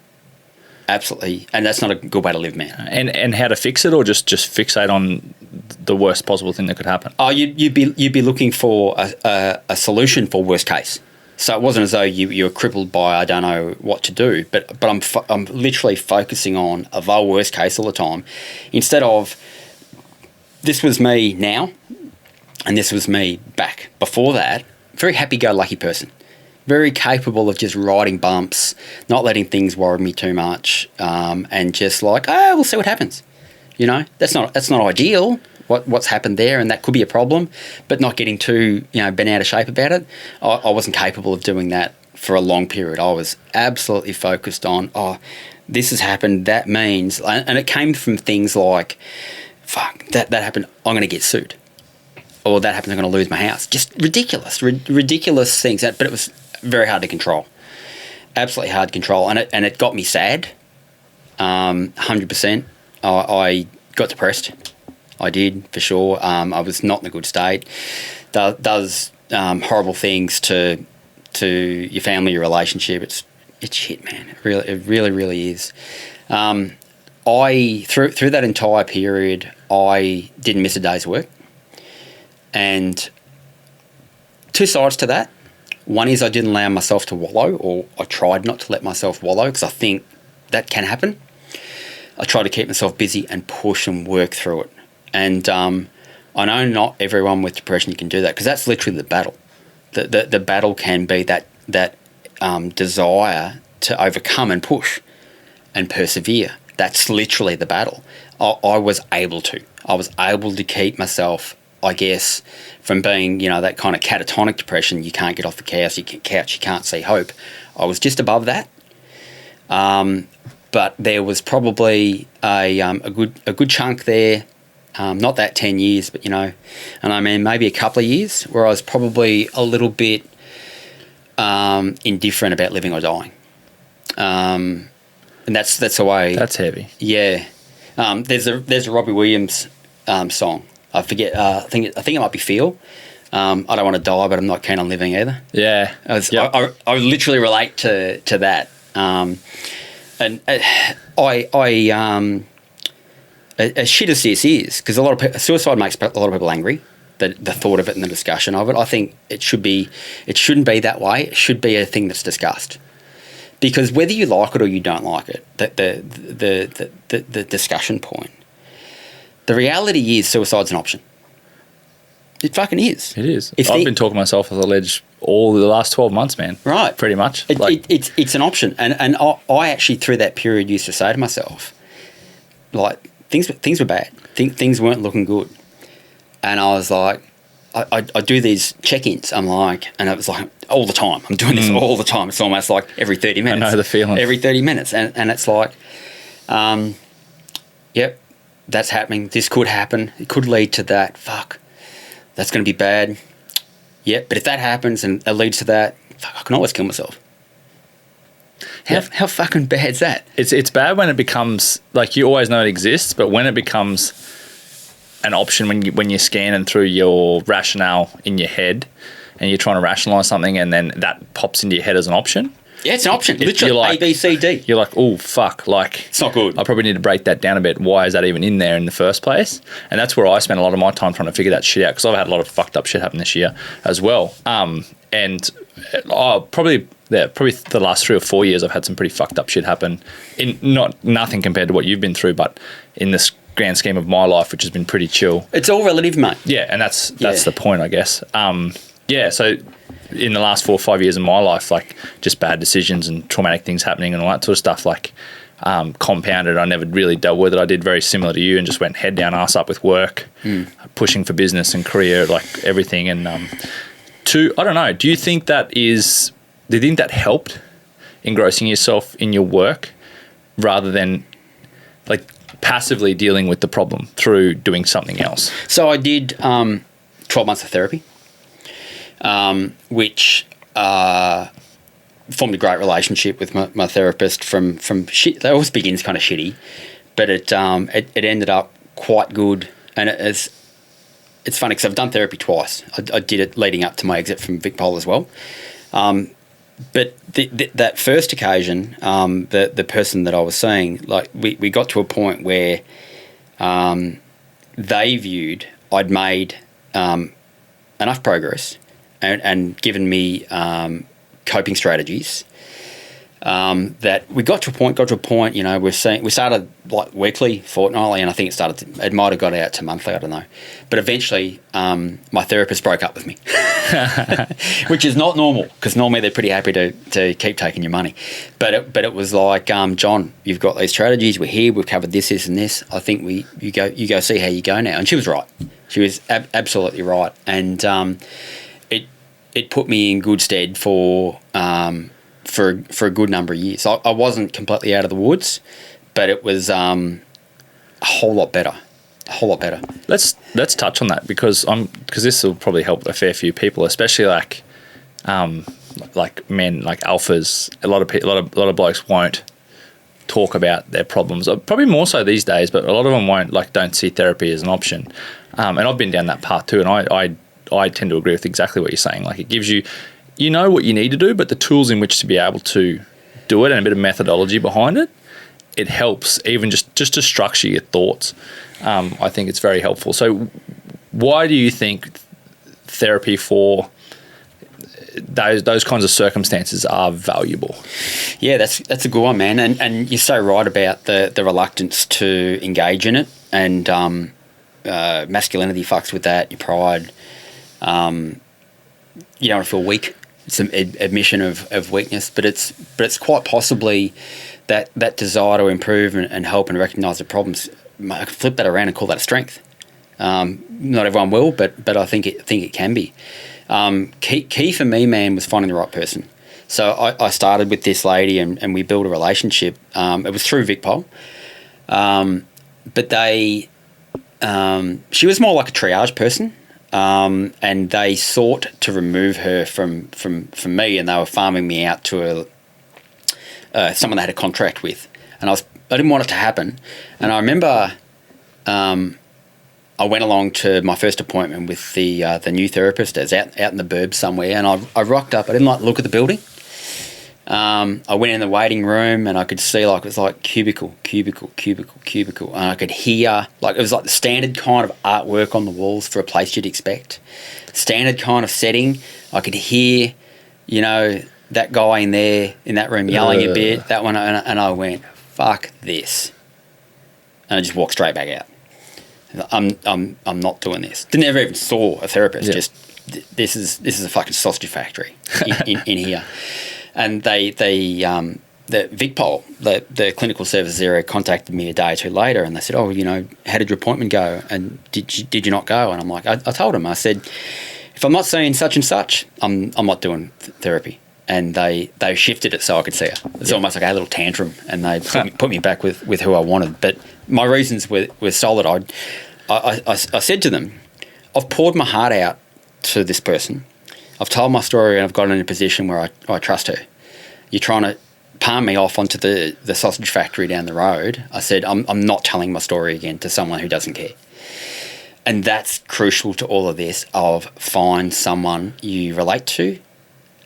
Absolutely, and that's not a good way to live, man. And how to fix it, or just fixate on the worst possible thing that could happen? Oh, you'd be looking for a solution for worst case. So it wasn't as though you were crippled by I don't know what to do, but I'm literally focusing on a worst case all the time, instead of this was me now, and this was me back before that. Very happy-go-lucky person. Very capable of just riding bumps, not letting things worry me too much, and just like, oh, we'll see what happens. You know, that's not ideal. What's happened there, and that could be a problem, but not getting too, you know, bent out of shape about it. I wasn't capable of doing that for a long period. I was absolutely focused on, oh, this has happened. That means, and it came from things like, fuck, that happened. I'm going to get sued, or that happened. I'm going to lose my house. Just ridiculous things. But it was very hard to control, absolutely hard to control, and it got me sad. 100%. I got depressed. I did, for sure. I was not in a good state. Does horrible things to your family, your relationship. It's shit, man. It really is. I through that entire period, I didn't miss a day's work, and two sides to that. One is I didn't allow myself to wallow, or I tried not to let myself wallow, because I think that can happen. I try to keep myself busy and push and work through it. And I know not everyone with depression can do that, because that's literally the battle. The battle can be that desire to overcome and push and persevere. That's literally the battle. I was able to. I was able to keep myself, I guess, from being, you know, that kind of catatonic depression. You can't get off the couch. You can't see hope. I was just above that. But there was probably a good chunk there. Not that 10 years, but, you know, and I mean maybe a couple of years where I was probably a little bit indifferent about living or dying. And that's the way. That's heavy. Yeah. There's a Robbie Williams song. I forget. I think it might be Feel. I don't want to die, but I'm not keen on living either. Yeah. I literally relate to that. And as shit as this is, because a lot of people, suicide makes a lot of people angry. The thought of it and the discussion of it, I think it shouldn't be that way. It should be a thing that's discussed, because whether you like it or you don't like it, the discussion point, the reality is suicide's an option. It fucking is. It is. I've been talking myself off the ledge all the last 12 months, man. Right. Pretty much. It's an option, and I actually through that period used to say to myself, like, things were bad. Things weren't looking good. And I was like, I do these check-ins. I'm like, and it was like all the time. I'm doing this all the time. It's almost like every 30 minutes. I know the feeling. Every 30 minutes. And it's like, yep, that's happening. This could happen. It could lead to that. Fuck, that's going to be bad. Yep, but if that happens and it leads to that, fuck, I can always kill myself. How fucking bad's that? It's bad when it becomes, like, you always know it exists, but when it becomes an option, when you're scanning through your rationale in your head and you're trying to rationalise something and then that pops into your head as an option. Yeah, it's an option. Literally, like, A, B, C, D. You're like, oh, fuck, like... It's not good. I probably need to break that down a bit. Why is that even in there in the first place? And that's where I spent a lot of my time trying to figure that shit out, because I've had a lot of fucked up shit happen this year as well. And probably the last 3 or 4 years I've had some pretty fucked up shit happen. Nothing compared to what you've been through, but in this grand scheme of my life, which has been pretty chill. It's all relative, mate. Yeah, and that's the point, I guess. So in the last 4 or 5 years of my life, like, just bad decisions and traumatic things happening and all that sort of stuff, like, compounded. I never really dealt with it. I did very similar to you and just went head down, ass up with work, pushing for business and career, like everything. And I don't know, do you think that helped engrossing yourself in your work rather than, like, passively dealing with the problem through doing something else? So I did 12 months of therapy, which formed a great relationship with my therapist from shit. That always begins kind of shitty, but it ended up quite good. And it's funny because I've done therapy twice. I did it leading up to my exit from VicPol as well. But that first occasion, the person that I was seeing, like, we got to a point where they viewed I'd made enough progress and given me coping strategies that we got to a point, you know, we started like weekly, fortnightly, and I think it might have got out to monthly, I don't know. But eventually my therapist broke up with me, which is not normal, because normally they're pretty happy to keep taking your money. But it was like, John, you've got these strategies, we're here, we've covered this, and this. I think you go see how you go now. And she was right. She was absolutely right. And it put me in good stead for a good number of years. I wasn't completely out of the woods, but it was a whole lot better. A whole lot better. Let's touch on that, because this will probably help a fair few people, especially like men, like alphas. A lot of blokes won't talk about their problems. Probably more so these days, but a lot of them don't see therapy as an option. And I've been down that path too, and I tend to agree with exactly what you're saying. Like, it gives you, you know what you need to do, but the tools in which to be able to do it and a bit of methodology behind it, it helps even just to structure your thoughts. I think it's very helpful. So why do you think therapy for those kinds of circumstances are valuable? Yeah, that's a good one, man. And you're so right about the reluctance to engage in it, and masculinity fucks with that, your pride. You don't want to feel weak. It's an admission of weakness, but it's quite possibly that desire to improve and help and recognise the problems. I could flip that around and call that a strength. Not everyone will, but I think it can be. Key for me, man, was finding the right person. So I started with this lady and we built a relationship. It was through VicPol, but she was more like a triage person. And they sought to remove her from me, and they were farming me out to someone they had a contract with, and I didn't want it to happen. And I remember I went along to my first appointment with the new therapist. It was out in the burbs somewhere, and I rocked up. I didn't like the look of the building. I went in the waiting room and I could see, like, it was like cubicle, and I could hear, like, it was like the standard kind of artwork on the walls for a place you'd expect. Standard kind of setting. I could hear, you know, that guy in that room yelling a bit, that one, and I went, fuck this. And I just walked straight back out. I'm not doing this. Never even saw a therapist, just, this is a fucking sausage factory in here. And they the VicPol, the clinical services area, contacted me a day or two later, and they said, "Oh, how did your appointment go? And did you not go?" And I'm like, I told them, I said, "If I'm not seeing such and such, I'm not doing therapy." And they shifted it so I could see her. It's almost like a little tantrum, and they put me back with who I wanted. But my reasons were solid. I said to them, "I've poured my heart out to this person. I've told my story, and I've gotten in a position where I trust her. You're trying to palm me off onto the sausage factory down the road." I said, I'm not telling my story again to someone who doesn't care. And that's crucial to all of this, of find someone you relate to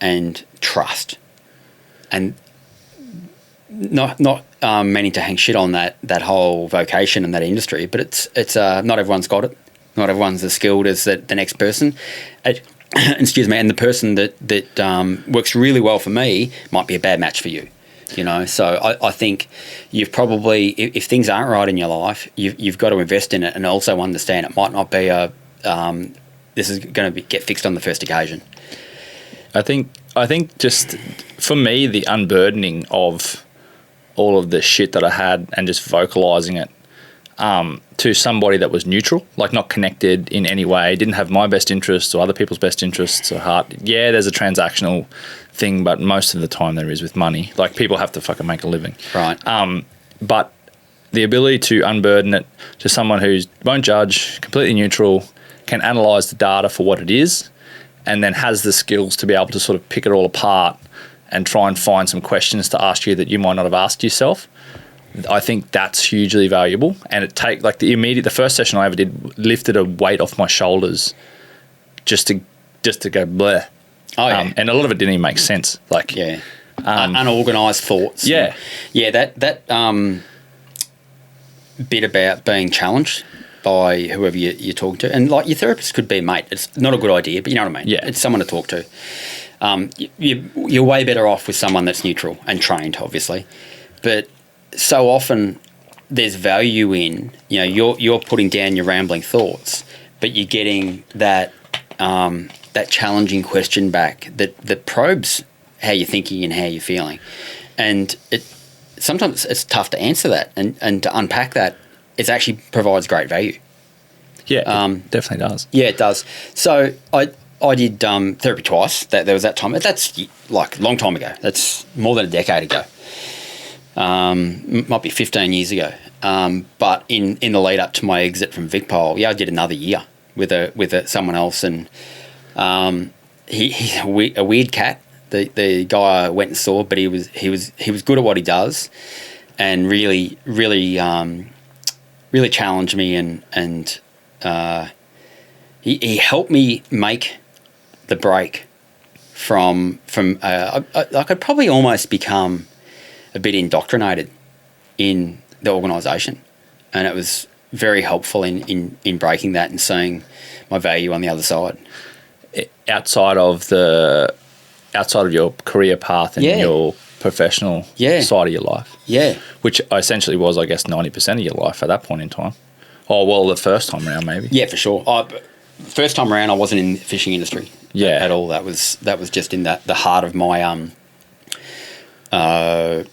and trust. And not meaning to hang shit on that whole vocation and that industry, but it's not everyone's got it. Not everyone's as skilled as the next person. Excuse me. And the person that works really well for me might be a bad match for you. So I think you've probably, if things aren't right in your life, you've got to invest in it and also understand it might not be this is going to get fixed on the first occasion. I think just for me, the unburdening of all of the shit that I had and just vocalizing it to somebody that was neutral, like not connected in any way, didn't have my best interests or other people's best interests at heart. Yeah, there's a transactional thing, but most of the time there is with money. Like, people have to fucking make a living. Right. But the ability to unburden it to someone who won't judge, completely neutral, can analyse the data for what it is, and then has the skills to be able to sort of pick it all apart and try and find some questions to ask you that you might not have asked yourself. I think that's hugely valuable, and the first session I ever did lifted a weight off my shoulders just to go bleh. Oh, yeah. And a lot of it didn't even make sense. Like, yeah, unorganised thoughts. Yeah, that bit about being challenged by whoever you talk to, and like your therapist could be a mate. It's not a good idea, but you know what I mean. Yeah, it's someone to talk to. You're way better off with someone that's neutral and trained, obviously, but so often there's value in, you're putting down your rambling thoughts, but you're getting that challenging question back that probes how you're thinking and how you're feeling. And sometimes it's tough to answer that and to unpack that. It actually provides great value. Yeah, it definitely does. Yeah, it does. So I did therapy twice. There was that time. That's like a long time ago. That's more than a decade ago. Might be 15 years ago. But in the lead up to my exit from VicPol, I did another year with someone else, and he's a weird cat. The guy I went and saw, but he was good at what he does, and really challenged me, and he helped me make the break from I could probably almost become a bit indoctrinated in the organisation, and it was very helpful in breaking that and seeing my value on the other side. Outside of your career path and your professional side of your life. Yeah. Which essentially was, I guess, 90% of your life at that point in time. Oh, well, the first time around, maybe. Yeah, for sure. First time around, I wasn't in the fishing industry at all. That was just in the heart of my I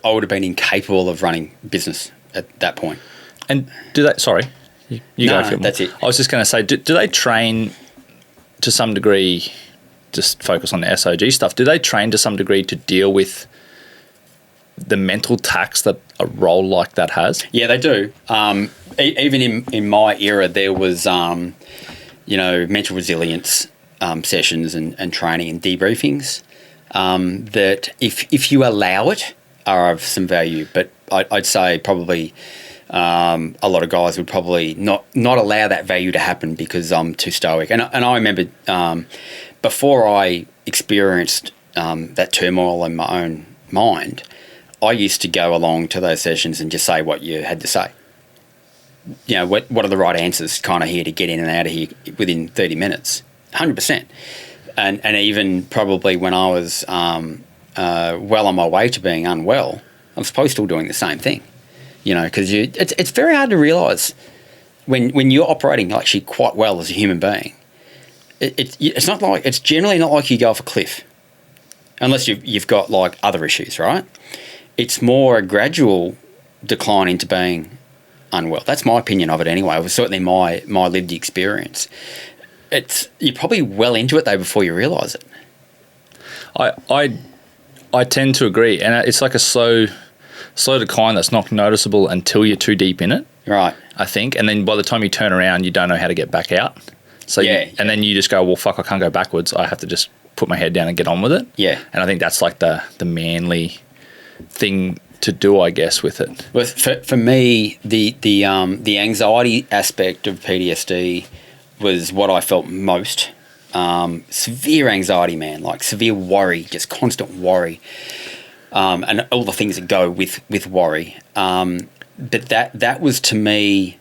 would have been incapable of running business at that point. And do they? Sorry, you go for it. That's it. I was just going to say, do they train to some degree? Just focus on the SOG stuff. Do they train to some degree to deal with the mental tax that a role like that has? Yeah, they do. Even in my era, there was mental resilience sessions and training and debriefings that if you allow it, are of some value. But I'd say probably a lot of guys would probably not allow that value to happen because I'm too stoic. And I remember before I experienced that turmoil in my own mind, I used to go along to those sessions and just say what you had to say. What are the right answers kind of here to get in and out of here within 30 minutes? 100%. And even probably when I was well on my way to being unwell, I was probably still doing the same thing. Because it's very hard to realise when you're operating actually quite well as a human being. It's generally not like you go off a cliff. unless you've got like other issues, right? It's more a gradual decline into being unwell. That's my opinion of it anyway. It was certainly my lived experience. You're probably well into it though before you realise it. I tend to agree, and it's like a slow decline that's not noticeable until you're too deep in it. Right. I think, and then by the time you turn around, you don't know how to get back out. So and then you just go, well, fuck, I can't go backwards. I have to just put my head down and get on with it. Yeah. And I think that's like the manly thing to do, I guess, with it. Well, for me, the anxiety aspect of PTSD was what I felt most. Severe anxiety, man, like severe worry, just constant worry, and all the things that go with worry. But that was, to me,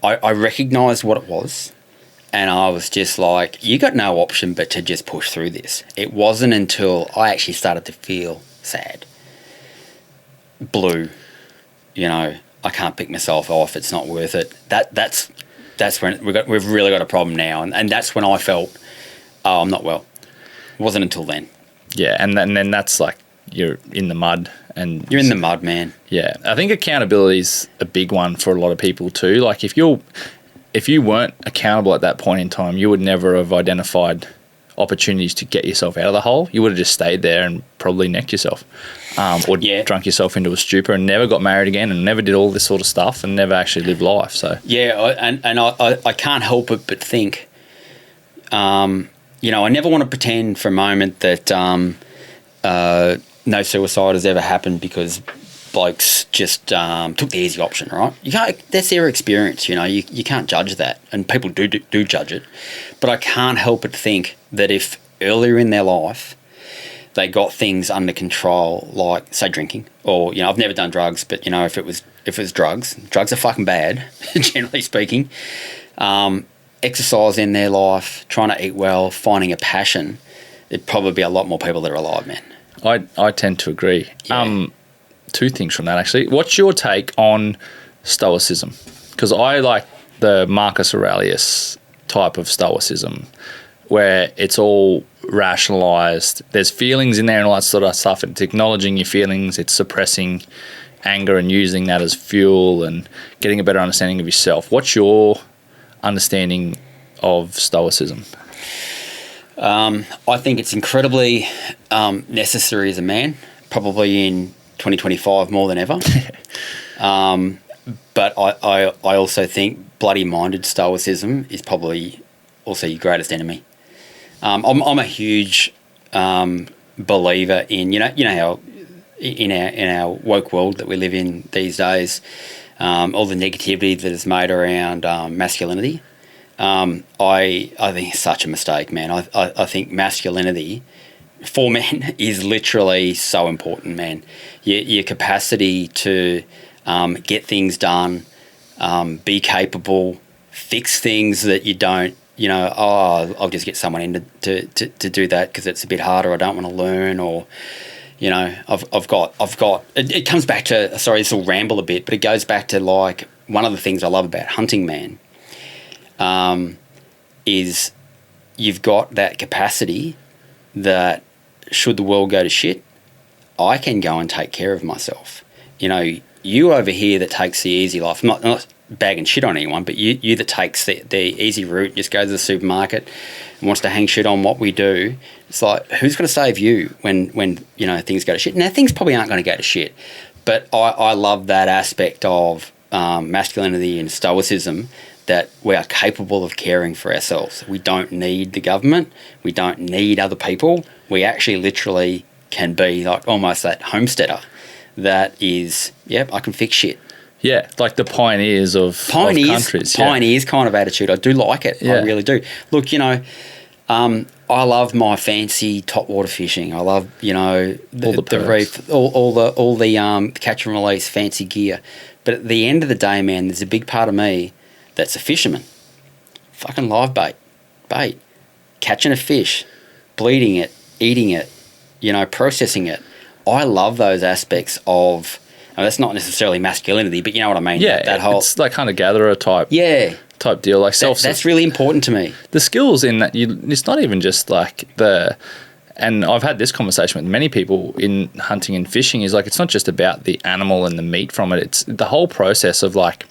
I recognised what it was, and I was just like, you got no option but to just push through this. It wasn't until I actually started to feel sad, blue, I can't pick myself off, it's not worth it. That's when we've really got a problem now, and that's when I felt, oh, I'm not well. It wasn't until then. Yeah, and then that's like you're in the mud. And you're in the mud, man. Yeah, I think accountability is a big one for a lot of people too. Like if you weren't accountable at that point in time, you would never have identified opportunities to get yourself out of the hole. You would have just stayed there and probably necked yourself, or drunk yourself into a stupor and never got married again and never did all this sort of stuff and never actually lived life. So I can't help it but think, I never want to pretend for a moment that no suicide has ever happened because blokes just took the easy option, right? You can't. That's their experience, You can't judge that, and people do judge it. But I can't help but think that if earlier in their life they got things under control, like say drinking, or I've never done drugs, but if it was drugs are fucking bad, generally speaking. Exercise in their life, trying to eat well, finding a passion, it'd probably be a lot more people that are alive, man. I tend to agree. Yeah. Two things from that, actually. What's your take on Stoicism? Because I like the Marcus Aurelius type of Stoicism, where it's all rationalised. There's feelings in there and all that sort of stuff. It's acknowledging your feelings. It's suppressing anger and using that as fuel and getting a better understanding of yourself. What's your understanding of Stoicism? I think it's incredibly necessary as a man, probably in 2025 more than ever. But I also think bloody-minded Stoicism is probably also your greatest enemy. I'm a huge believer in how in our woke world that we live in these days, all the negativity that is made around masculinity. I think it's such a mistake, man. I think masculinity for men is literally so important, man. Your capacity to get things done, be capable, fix things that you don't, I'll just get someone in to do that because it's a bit harder. I don't want to learn, or I've got. It comes back to, sorry, this will ramble a bit, but it goes back to like one of the things I love about hunting, man. Is you've got that capacity that should the world go to shit, I can go and take care of myself. You over here that takes the easy life, not bagging shit on anyone, but you that takes the easy route, just goes to the supermarket and wants to hang shit on what we do. It's like, who's going to save you when things go to shit? Now, things probably aren't going to go to shit, but I love that aspect of masculinity and stoicism, that we are capable of caring for ourselves. We don't need the government. We don't need other people. We actually literally can be like almost that homesteader that is, I can fix shit. Yeah, like the pioneers of countries. Pioneers kind of attitude. I do like it. Yeah. I really do. Look, I love my fancy top water fishing. I love, the reef, all the catch and release fancy gear. But at the end of the day, man, there's a big part of me that's a fisherman. Fucking live bait, catching a fish, bleeding it, eating it, processing it. I love those aspects of, that's not necessarily masculinity, but you know what I mean? Yeah, that whole, it's like hunter-gatherer type deal. Like that's really important to me. The skills in that, it's not even just like the and I've had this conversation with many people in hunting and fishing, is like, it's not just about the animal and the meat from it. It's the whole process of like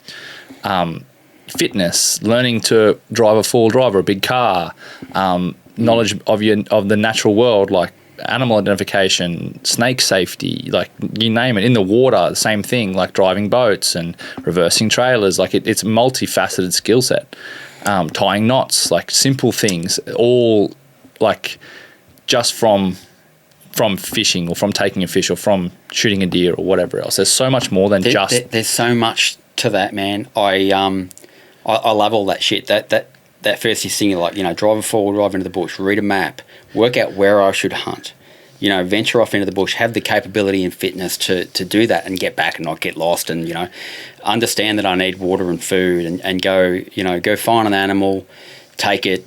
fitness, learning to drive a four-wheel drive or a big car, knowledge of the natural world, like animal identification, snake safety, like you name it. In the water, the same thing, like driving boats and reversing trailers. Like it's a multifaceted skill set. Tying knots, like simple things, all like just from fishing or from taking a fish or from shooting a deer or whatever else. There's so much more than There's so much to that, man. I love all that shit. That first thing, like, you know, drive a four-wheel drive into the bush, read a map, work out where I should hunt, you know, venture off into the bush, have the capability and fitness to do that and get back and not get lost, and, you know, understand that I need water and food, and go find an animal, take it,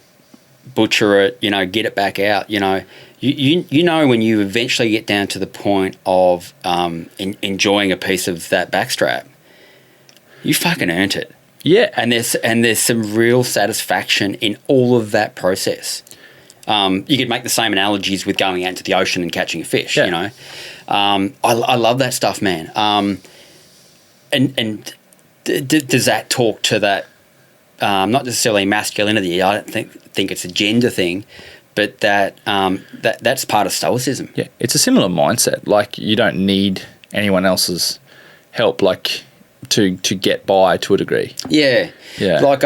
butcher it, you know, get it back out. You know, you know, when you eventually get down to the point of enjoying a piece of that backstrap, you fucking earned it. Yeah. And there's some real satisfaction in all of that process. You could make the same analogies with going out into the ocean and catching a fish, you know. I love that stuff, man. And does that talk to that, not necessarily masculinity, I don't think it's a gender thing, but that's part of stoicism. Yeah, it's a similar mindset. Like, you don't need anyone else's help, like, to get by to a degree. Yeah. Yeah. Like,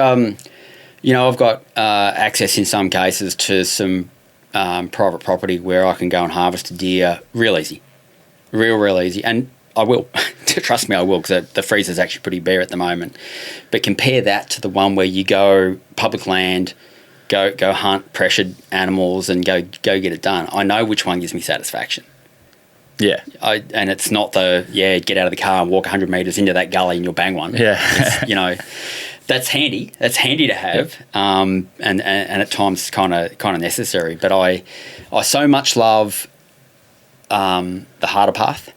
you know, I've got access in some cases to some private property where I can go and harvest a deer real easy. Real easy. And I will. Trust me, I will, because the freezer's actually pretty bare at the moment. But compare that to the one where you go public land, go hunt pressured animals and go get it done. I know which one gives me satisfaction. Yeah. And it's not get out of the car and walk 100 metres into that gully and you'll bang one. Yeah. It's, you know, that's handy. That's handy to have. Yep. And at times kind of necessary. But I so much love the harder path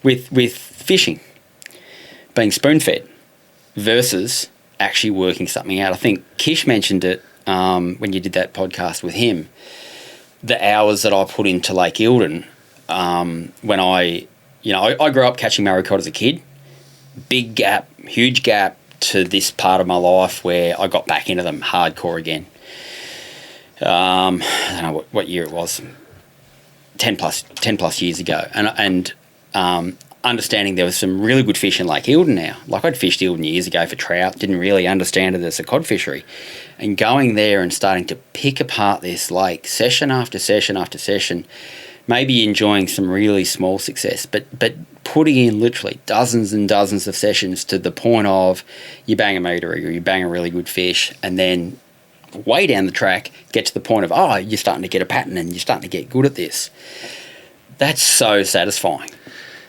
with fishing, being spoon-fed versus actually working something out. I think Kish mentioned it when you did that podcast with him, the hours that I put into Lake Eildon when I grew up catching maricod as a kid. Big gap, huge gap to this part of my life where I got back into them hardcore again. I don't know what year it was, 10 plus years ago, and understanding there was some really good fish in Lake Eildon now. Like, I'd fished Eildon years ago for trout, didn't really understand it as a cod fishery, and going there and starting to pick apart this lake session after session after session, maybe enjoying some really small success, but putting in literally dozens and dozens of sessions to the point of you bang a meter or you bang a really good fish, and then way down the track get to the point of, you're starting to get a pattern and you're starting to get good at this. That's so satisfying.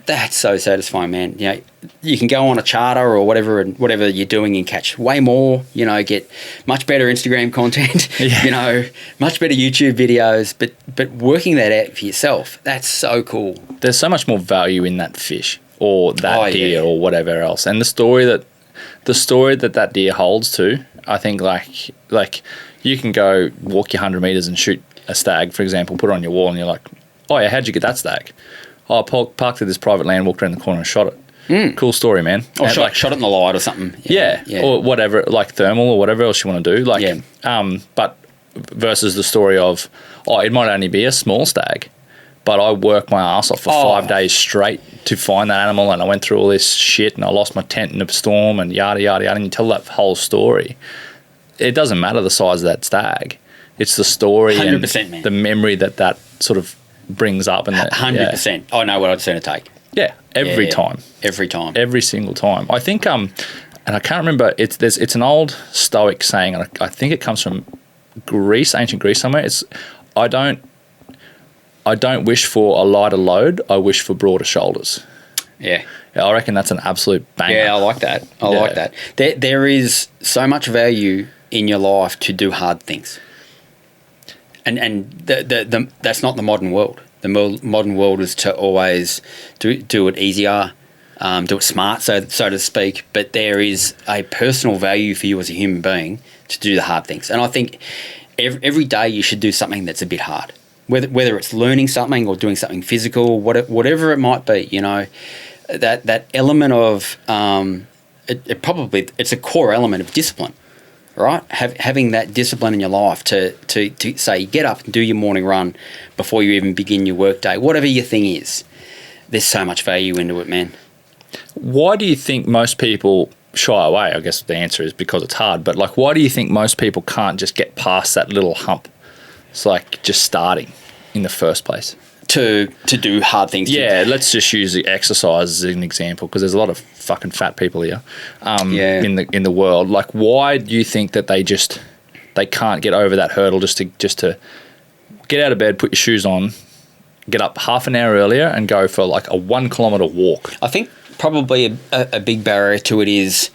That's so satisfying, man. You know, you can go on a charter or whatever you're doing and catch way more, you know, get much better Instagram content, you know, much better YouTube videos, but working that out for yourself, that's so cool. There's so much more value in that fish or that deer or whatever else. And the story that deer holds too, I think, like you can go walk your 100 metres and shoot a stag, for example, put it on your wall and you're like, oh yeah, how'd you get that stag? Oh, I parked at this private land, walked around the corner and shot it. Cool story, man. Or shot it in the light or something. Yeah. Or whatever, like thermal or whatever else you want to do. Like, but versus the story of, it might only be a small stag, but I worked my ass off for 5 days straight to find that animal, and I went through all this shit, and I lost my tent in a storm, and yada, yada, yada, and you tell that whole story. It doesn't matter the size of that stag. It's the story 100%, and man. the memory that sort of brings up. And 100%. I know what I'd sooner take. Yeah, every time. Every single time. I think, and I can't remember, it's an old Stoic saying, and I think it comes from Greece, ancient Greece somewhere. It's, I don't wish for a lighter load, I wish for broader shoulders. Yeah. I reckon that's an absolute banger. Yeah, I like that. I like that. There is so much value in your life to do hard things. And that's not the modern world. The modern world is to always do it easier, do it smart, so to speak. But there is a personal value for you as a human being to do the hard things. And I think every day you should do something that's a bit hard. whether it's learning something or doing something physical, whatever it might be, you know, that element of it's a core element of discipline, right? Having that discipline in your life to say, get up and do your morning run before you even begin your work day, whatever your thing is. There's so much value into it, man. Why do you think most people shy away? I guess the answer is because it's hard, but like, why do you think most people can't just get past that little hump? It's like just starting in the first place. To do hard things. Yeah, let's just use the exercise as an example, because there's a lot of fucking fat people here in the world. Like, why do you think that they can't get over that hurdle just to get out of bed, put your shoes on, get up half an hour earlier and go for like a 1 kilometre walk? I think probably a big barrier to it is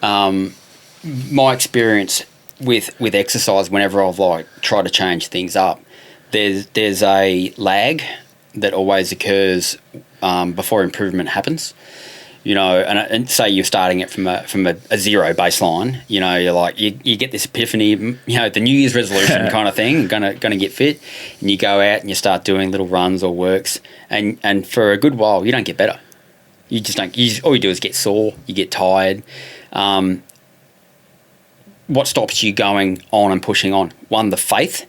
my experience with exercise. Whenever I've like tried to change things up, there's a lag that always occurs before improvement happens. You know, and say you're starting it from a zero baseline. You know, you're like you get this epiphany. You know, the New Year's resolution kind of thing. Gonna get fit, and you go out and you start doing little runs or works, and for a good while you don't get better. You just don't. All you do is get sore. You get tired. What stops you going on and pushing on? One, the faith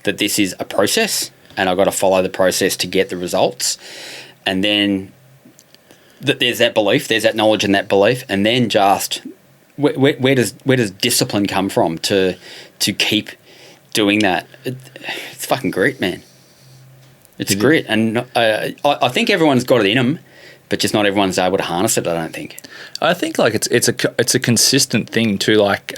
that this is a process, and I've got to follow the process to get the results, and then that there's that belief, there's that knowledge and that belief, and then just where does discipline come from to keep doing that? It's fucking grit, man. It's grit, and I think everyone's got it in them, but just not everyone's able to harness it. I don't think. I think like it's a consistent thing too. Like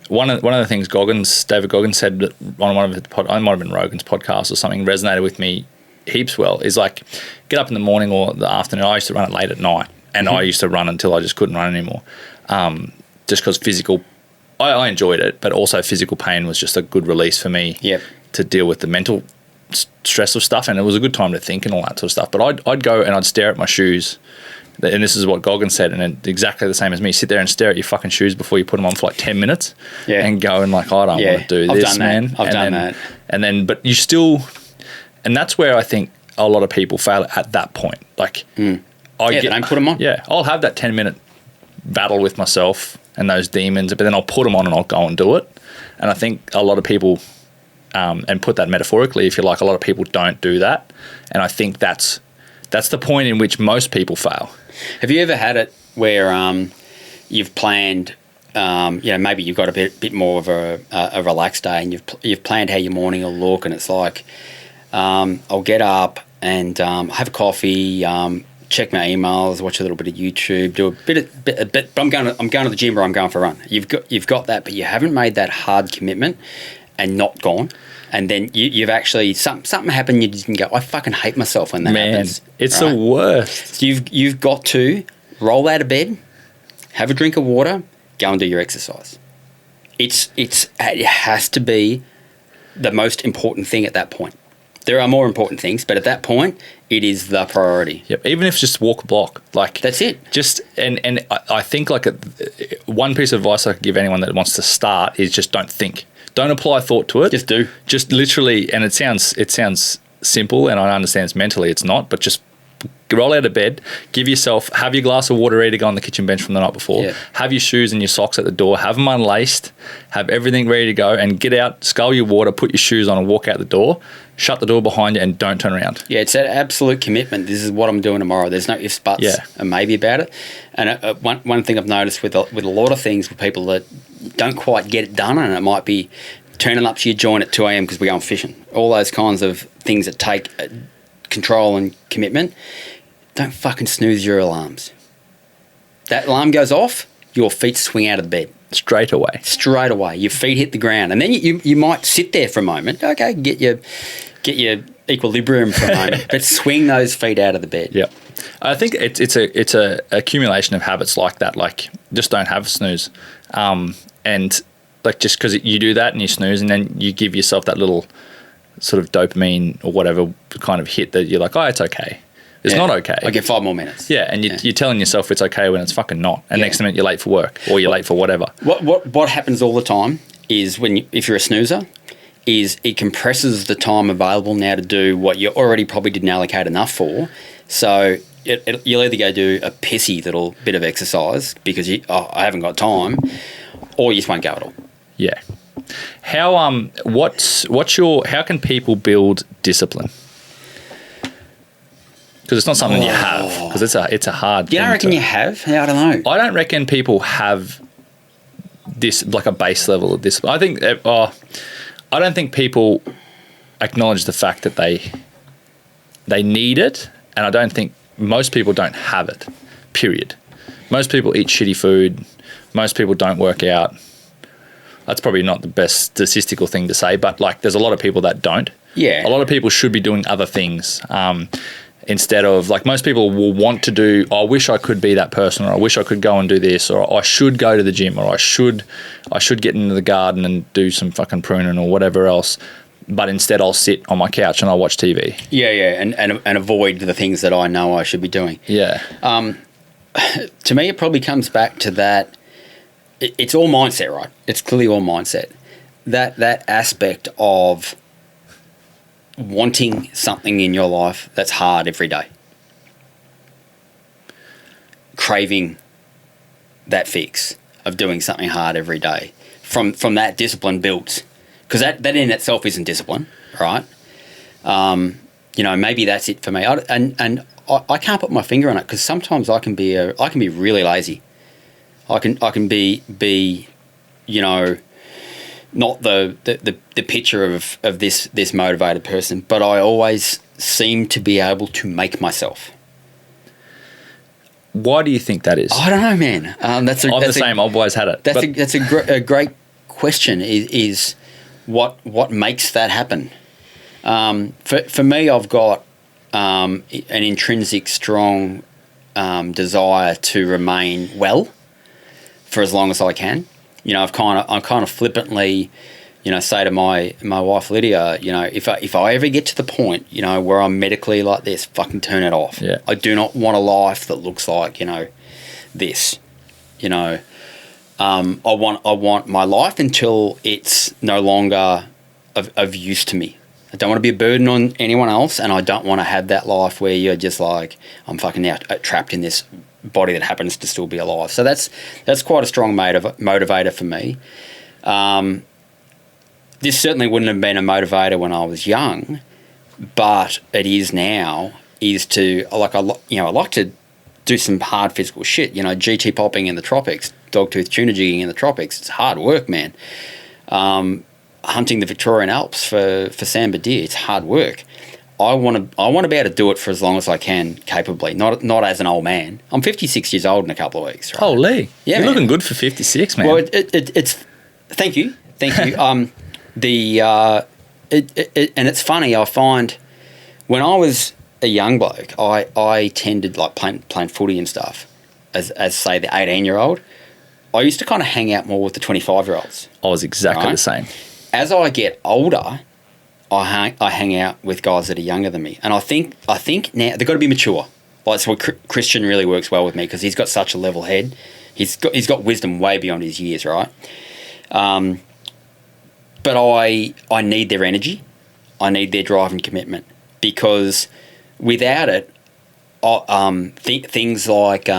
one of the things David Goggins said on one of it might have been Rogan's podcast or something, resonated with me heaps well, is like, get up in the morning or the afternoon. I used to run it late at night, and I used to run until I just couldn't run anymore, just because physical, I enjoyed it, but also physical pain was just a good release for me to deal with the mental stress of stuff, and it was a good time to think and all that sort of stuff. But I'd go and I'd stare at my shoes, and this is what Goggins said, and it's exactly the same as me. Sit there and stare at your fucking shoes before you put them on for like 10 minutes and go and like, I don't want to do this, man. I've done that. And then, but you still... And that's where I think a lot of people fail at that point. Like, they don't put them on. Yeah, I'll have that 10-minute battle with myself and those demons, but then I'll put them on and I'll go and do it. And I think a lot of people, and put that metaphorically, if you like, a lot of people don't do that. And I think that's the point in which most people fail. Have you ever had it where you've planned, maybe you've got a bit more of a relaxed day, and you've planned how your morning will look, and it's like, I'll get up and have a coffee, check my emails, watch a little bit of YouTube, do a bit. But I'm going to the gym or I'm going for a run. You've got that, but you haven't made that hard commitment and not gone. And then you've actually something happened. You didn't go. I fucking hate myself when that happens. It's the worst. So you've got to roll out of bed, have a drink of water, go and do your exercise. It has to be the most important thing at that point. There are more important things, but at that point, it is the priority. Yep. Even if it's just walk a block, like that's it. Just and I think like one piece of advice I could give anyone that wants to start is just don't think, don't apply thought to it. Just do. Just literally, and it sounds simple, and I understand mentally it's not, but just roll out of bed, have your glass of water ready to go on the kitchen bench from the night before, have your shoes and your socks at the door, have them unlaced, have everything ready to go, and get out, scull your water, put your shoes on and walk out the door, shut the door behind you, and don't turn around. Yeah, it's an absolute commitment. This is what I'm doing tomorrow. There's no ifs, buts, and maybe about it. And one thing I've noticed with a lot of things with people that don't quite get it done, and it might be turning up to your joint at 2 a.m. because we're going fishing, all those kinds of things that take control and commitment. Don't fucking snooze your alarms. That alarm goes off, your feet swing out of the bed. Straight away. Your feet hit the ground. And then you might sit there for a moment. Okay, get your equilibrium for a moment. But swing those feet out of the bed. Yeah. I think it's a accumulation of habits like that. Like, just don't have a snooze. And like, just because you do that and you snooze, and then you give yourself that little sort of dopamine or whatever kind of hit that you're like, oh, it's okay. It's not okay. I get 5 more minutes. Yeah, and you're telling yourself it's okay when it's fucking not. And next minute you're late for work or you're late for whatever. What happens all the time is if you're a snoozer, is it compresses the time available now to do what you already probably didn't allocate enough for. So you'll either go do a pissy little bit of exercise because I haven't got time, or you just won't go at all. Yeah. How how can people build discipline? Because it's not something you have. Because it's a hard. You don't reckon you have? Yeah, I don't know. I don't reckon people have this like a base level of discipline. I think I don't think people acknowledge the fact that they need it, and I don't think most people don't have it. Period. Most people eat shitty food. Most people don't work out. That's probably not the best statistical thing to say, but like there's a lot of people that don't. Yeah. A lot of people should be doing other things. Instead of, like, most people will want to do, I wish I could be that person, or I wish I could go and do this, or I should go to the gym, or I should get into the garden and do some fucking pruning or whatever else. But instead I'll sit on my couch and I'll watch TV. Yeah, and avoid the things that I know I should be doing. Yeah. To me, it probably comes back to that. It's all mindset, right? It's clearly all mindset. That aspect of wanting something in your life that's hard every day. Craving that fix of doing something hard every day. From that discipline built. Because that in itself isn't discipline, right? Maybe that's it for me. I can't put my finger on it because sometimes I can be really lazy. I can be not the picture of this motivated person, but I always seem to be able to make myself. Why do you think that is? I don't know, man. I'm the same. I've always had it. That's a great question. Is what makes that happen? For me, I've got an intrinsic strong desire to remain well for as long as I can. I kind of flippantly, say to my wife Lydia, if I ever get to the point, where I'm medically like this, fucking turn it off. Yeah. I do not want a life that looks like, this. I want my life until it's no longer of use to me. I don't want to be a burden on anyone else, and I don't want to have that life where you're just like, I'm fucking now trapped in this body that happens to still be alive. So that's quite a strong motivator for me. This certainly wouldn't have been a motivator when I was young, but it is now. I like to do some hard physical shit. GT popping in the tropics, dogtooth tuna jigging in the tropics. It's hard work, man. Hunting the Victorian Alps for sambar deer. It's hard work. I want to be able to do it for as long as I can, capably. Not as an old man. I'm 56 years old in a couple of weeks. Right? Holy, yeah, you're man. looking good for 56, man. Well, it's thank you. And it's funny. I find when I was a young bloke, I tended like playing footy and stuff. As say the 18-year-old, I used to kind of hang out more with the 25-year-olds. I was exactly the same. As I get older, I hang out with guys that are younger than me, and I think now they've got to be mature. Like, so Christian really works well with me because he's got such a level head. He's got wisdom way beyond his years, right? But I need their energy, I need their drive and commitment, because without it, things like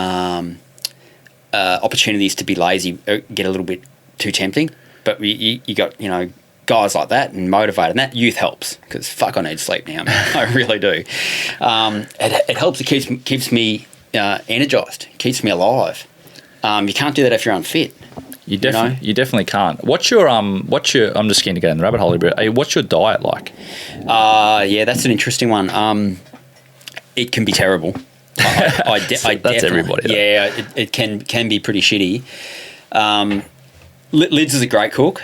opportunities to be lazy get a little bit too tempting. But you got guys like that and motivated, and that youth helps because fuck, I need sleep now, man. I really do. It helps. It keeps me energized, keeps me alive. You can't do that if you're unfit. You definitely can't. What's your I'm just keen to get in the rabbit hole a bit. What's your diet like? Yeah, that's an interesting one. It can be terrible. That's everybody. Though. Yeah, it can be pretty shitty. Liz is a great cook.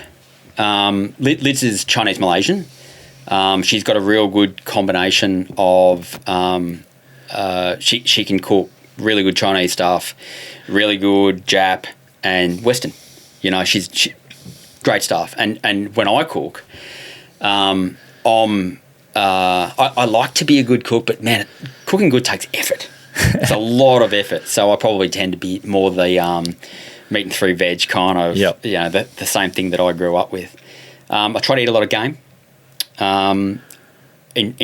Liz is Chinese Malaysian. She's got a real good combination of she can cook really good Chinese stuff, really good Jap and Western. She's great stuff. And when I cook, I like to be a good cook, but man, cooking good takes effort. It's a lot of effort. So I probably tend to be more the meat and three veg kind of, yep. The same thing that I grew up with. I try to eat a lot of game. In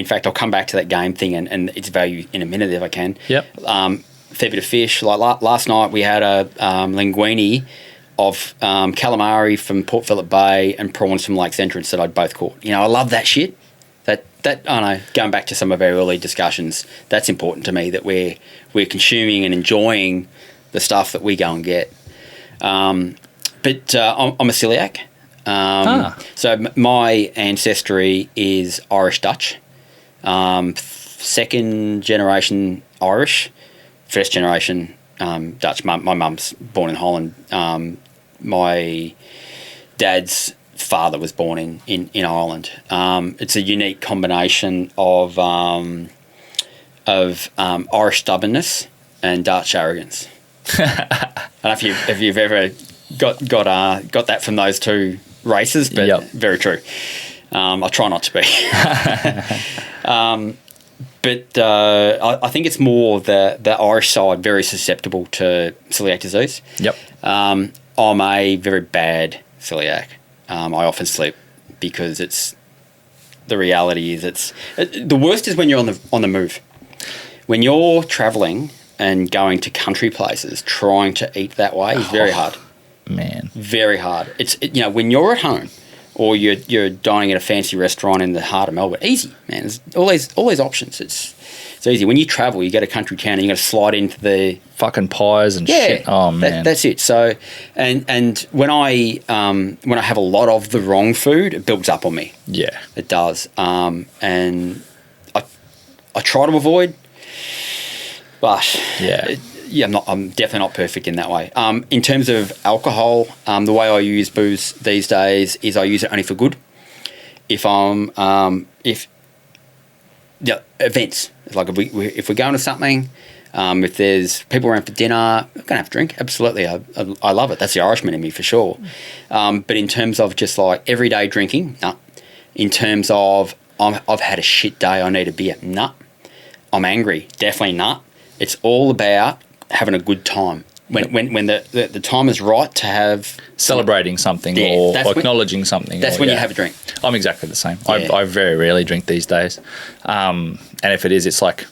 fact, I'll come back to that game thing and its value in a minute if I can. Yep. Fair bit of fish. Like last night, we had a linguine of calamari from Port Phillip Bay and prawns from Lakes Entrance that I'd both caught. You know, I love that shit. That I know. Going back to some of our early discussions, that's important to me that we're consuming and enjoying the stuff that we go and get. But I'm a celiac. So my ancestry is Irish Dutch, second generation Irish, first generation Dutch. My mum's born in Holland. My dad's father was born in Ireland. It's a unique combination of Irish stubbornness and Dutch arrogance. I don't know if you've ever got that from those two races, but yep. Very true. I try not to be. But I think it's more the Irish side very susceptible to celiac disease. Yep. I'm a very bad celiac. I often sleep because the reality is the worst is when you're on the move. When you're travelling and going to country places, trying to eat that way is very hard. Man. Very hard. When you're at home or you're dining at a fancy restaurant in the heart of Melbourne, easy, man. There's always options. It's easy. When you travel, you go to country town and you got to slide into the fucking pies and shit. Oh man, that's it. So, and when I have a lot of the wrong food, it builds up on me. Yeah, it does. And I try to avoid, but I'm definitely not perfect in that way. In terms of alcohol, the way I use booze these days is I use it only for good. Events. It's like if we're going to something, if there's people around for dinner, I'm going to have a drink. Absolutely. I love it. That's the Irishman in me for sure. But in terms of just like everyday drinking, no. In terms of I've had a shit day, I need a beer, no. I'm angry, definitely not. It's all about having a good time. When the time is right to have... Celebrating something or acknowledging something. That's when you have a drink. I'm exactly the same. Yeah. I very rarely drink these days. And if it is, it's like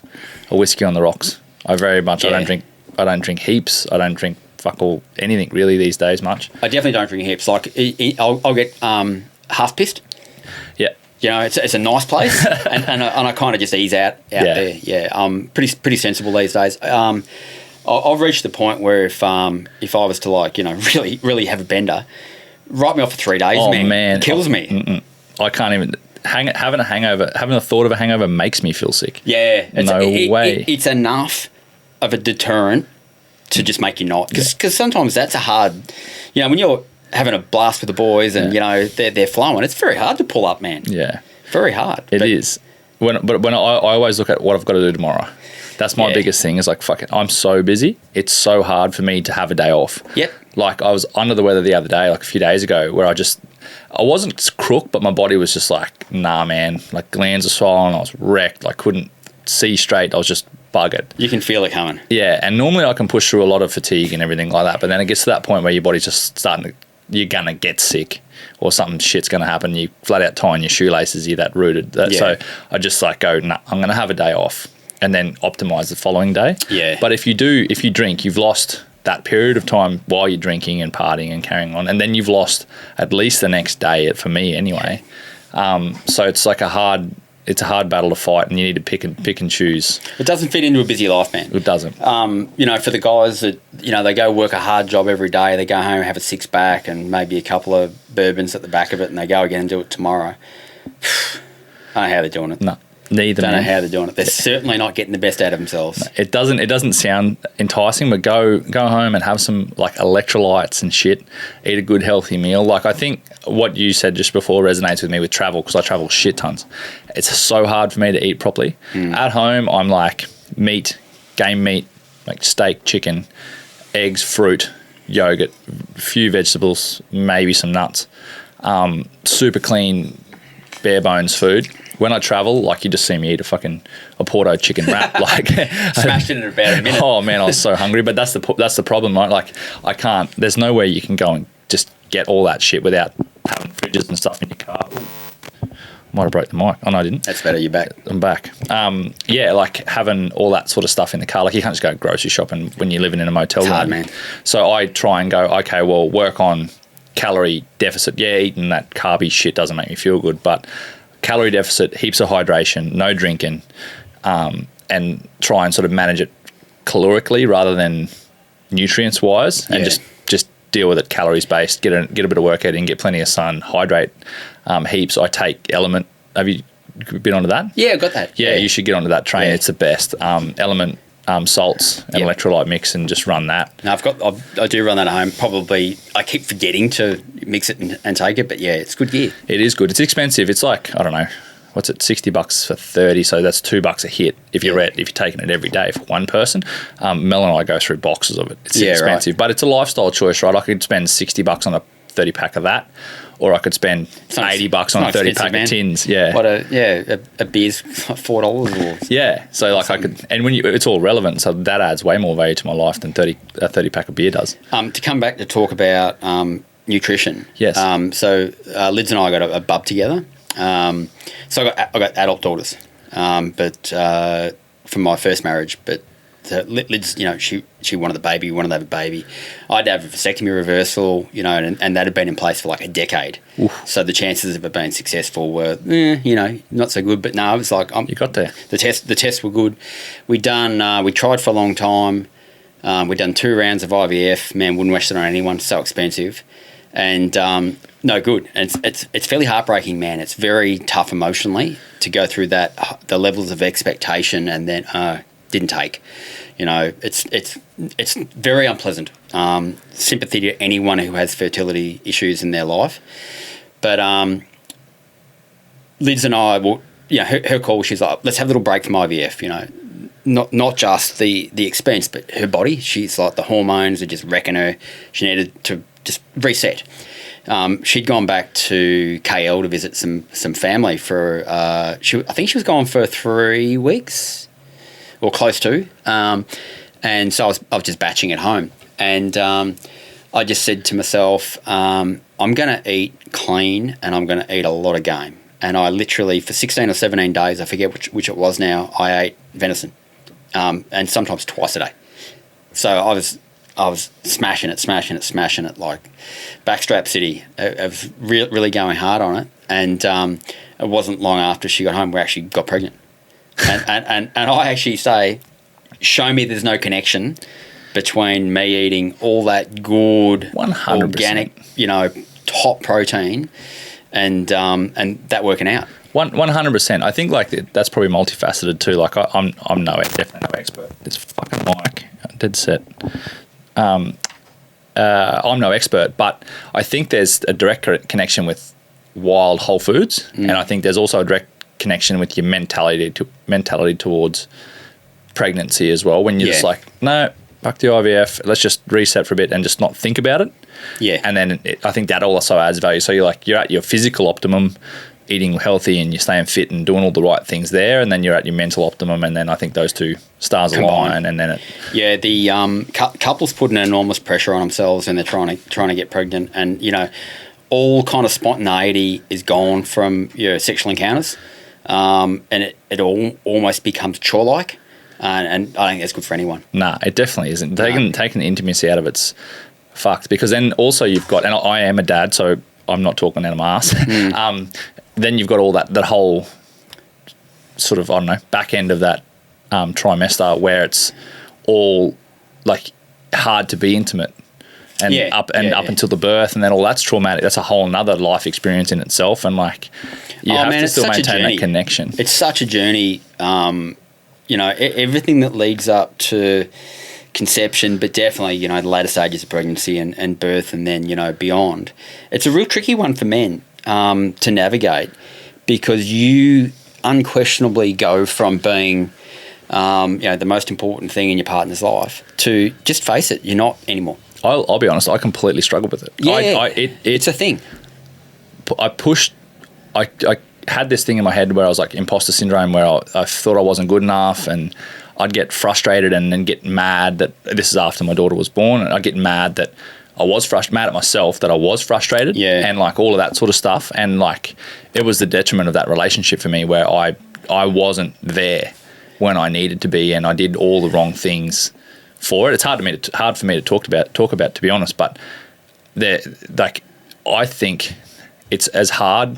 a whiskey on the rocks. I don't drink heaps. I don't drink fuck all anything really these days much. I definitely don't drink heaps. Like I'll get half pissed. Yeah. You know, it's a nice place, and I kind of just ease out there. Yeah, I'm pretty sensible these days. I've reached the point where if I was to really really have a bender, write me off for 3 days. Oh man, it kills me. I can't even having a hangover. Having the thought of a hangover makes me feel sick. Yeah, no way. It's enough of a deterrent to just make you not, because sometimes that's a hard. When you're having a blast with the boys and they're flowing, it's very hard to pull up, man. Yeah, very hard. It is. When I always look at what I've got to do tomorrow. That's my biggest thing is like, fuck it, I'm so busy. It's so hard for me to have a day off. Yep. Like I was under the weather the other day, like a few days ago, where I wasn't crook, but my body was just like, nah, man. Like glands are swollen. I was wrecked. I couldn't see straight. I was just buggered. You can feel it coming. Yeah. And normally I can push through a lot of fatigue and everything like that. But then it gets to that point where your body's just you're going to get sick or something shit's going to happen. You flat out tying your shoelaces. You're that rooted. So I just go, nah, I'm going to have a day off. And then optimize the following day. Yeah. But if you drink, you've lost that period of time while you're drinking and partying and carrying on, and then you've lost at least the next day. For me, anyway. So it's like a hard battle to fight, and you need to pick and choose. It doesn't fit into a busy life, man. It doesn't. For the guys that they go work a hard job every day, they go home, have a six-pack and maybe a couple of bourbons at the back of it, and they go again and do it tomorrow. I don't know how they're doing it. No. Neither. Don't know how they're doing it. They're certainly not getting the best out of themselves. No, it doesn't sound enticing, but go home and have some like electrolytes and shit. Eat a good healthy meal. Like I think what you said just before resonates with me with travel, because I travel shit tons. It's so hard for me to eat properly. At home, I'm like meat, game meat, like steak, chicken, eggs, fruit, yogurt, a few vegetables, maybe some nuts. Super clean, bare bones food. When I travel, like you just see me eat a Porto chicken wrap, like smashed it in about a minute. Oh man, I was so hungry. But that's the problem, right? Like I can't. There's no way you can go and just get all that shit without having fridges and stuff in your car. Might have broke the mic. Oh, no, I didn't. That's better. You're back. I'm back. Yeah, like having all that sort of stuff in the car. Like you can't just go grocery shopping when you're living in a motel room. Hard, man. So I try and go, okay, well, work on calorie deficit. Yeah, eating that carby shit doesn't make me feel good, but calorie deficit, heaps of hydration, no drinking, and try and sort of manage it calorically rather than nutrients wise, and just deal with it calories based. Get a bit of workout in, get plenty of sun, hydrate heaps. I take Element. Have you been onto that? Yeah, I've got that. Yeah, you should get onto that train. Yeah. It's the best. Element salts and electrolyte mix, and just run that. No, I do run that at home. Probably I keep forgetting to mix it and take it, but yeah, it's good gear. It is good. It's expensive. It's like, I don't know, what's it, $60 for 30, so that's $2 a hit if you're taking it every day for one person. Mel and I go through boxes of it. It's expensive, but it's a lifestyle choice, right? I could spend $60 on a 30 pack of that, or I could spend $80 on a 30 pack of tins. Yeah, what a beer's $4 or yeah. So like something. I could, and when it's all relevant, so that adds way more value to my life than a 30 pack of beer does. To come back to talk about nutrition. Yes. So Lids and I got a bub together. So I got adult daughters, but from my first marriage. But Lids, she wanted the baby, wanted to have a baby. I'd have a vasectomy reversal, and that had been in place for like a decade. Oof. So the chances of it being successful were, not so good. But no, it was like you got there. The tests were good. We tried for a long time. We'd done 2 rounds of IVF. Man, wouldn't wish it on anyone. So expensive. And no good. And it's fairly heartbreaking, man. It's very tough emotionally to go through the levels of expectation, and then didn't take. It's very unpleasant. Sympathy to anyone who has fertility issues in their life. But Liz and I, her call, she's like, let's have a little break from IVF. Not just the expense, but her body. She's like, the hormones are just wrecking her. She needed to just reset. She'd gone back to Cahill to visit some family for. I think she was gone for 3 weeks, or close to. And so I was just batching at home, and I just said to myself, I'm going to eat clean, and I'm going to eat a lot of game. And I literally, for 16 or 17 days, I forget which it was now, I ate venison, and sometimes twice a day. So I was smashing it like backstrap city. I was really going hard on it, and it wasn't long after she got home we actually got pregnant. And I actually say, show me there's no connection between me eating all that good 100%. Organic, top protein, and that working out. 100%. I think like that's probably multifaceted too. Like I'm definitely no expert. It's fucking mic dead set. I'm no expert, but I think there's a direct connection with wild whole foods, and I think there's also a direct connection with your mentality towards pregnancy as well. When you're just like, no, fuck the IVF, let's just reset for a bit and just not think about it. Yeah. And then I think that also adds value. So you're at your physical optimum, eating healthy and you're staying fit and doing all the right things there, and then you're at your mental optimum, and then I think those two stars align, and then it. Yeah, the couples putting enormous pressure on themselves when they're trying to get pregnant, and all kind of spontaneity is gone from your sexual encounters, and it all almost becomes chore-like, and I think that's good for anyone. Nah, it definitely isn't. Taking the intimacy out of it's fucked, because then also you've got, and I am a dad, so I'm not talking out of my ass. Then you've got all that whole sort of, I don't know, back end of that trimester where it's all like hard to be intimate, and up until the birth, and then all that's traumatic. That's a whole nother life experience in itself, and like you have to still maintain that connection. It's such a journey. Everything that leads up to conception, but definitely, the later stages of pregnancy and birth, and then, beyond. It's a real tricky one for men to navigate, because you unquestionably go from being, the most important thing in your partner's life to, just face it, you're not anymore. I'll be honest, I completely struggled with it. Yeah, it's a thing. I had this thing in my head where I was like imposter syndrome, where I thought I wasn't good enough, and I'd get frustrated and then get mad that, this is after my daughter was born, and I'd get mad that I was mad at myself that I was frustrated, and like all of that sort of stuff. And like it was the detriment of that relationship for me, where I wasn't there when I needed to be, and I did all the wrong things for it. It's hard for me to talk about, to be honest. But I think it's as hard.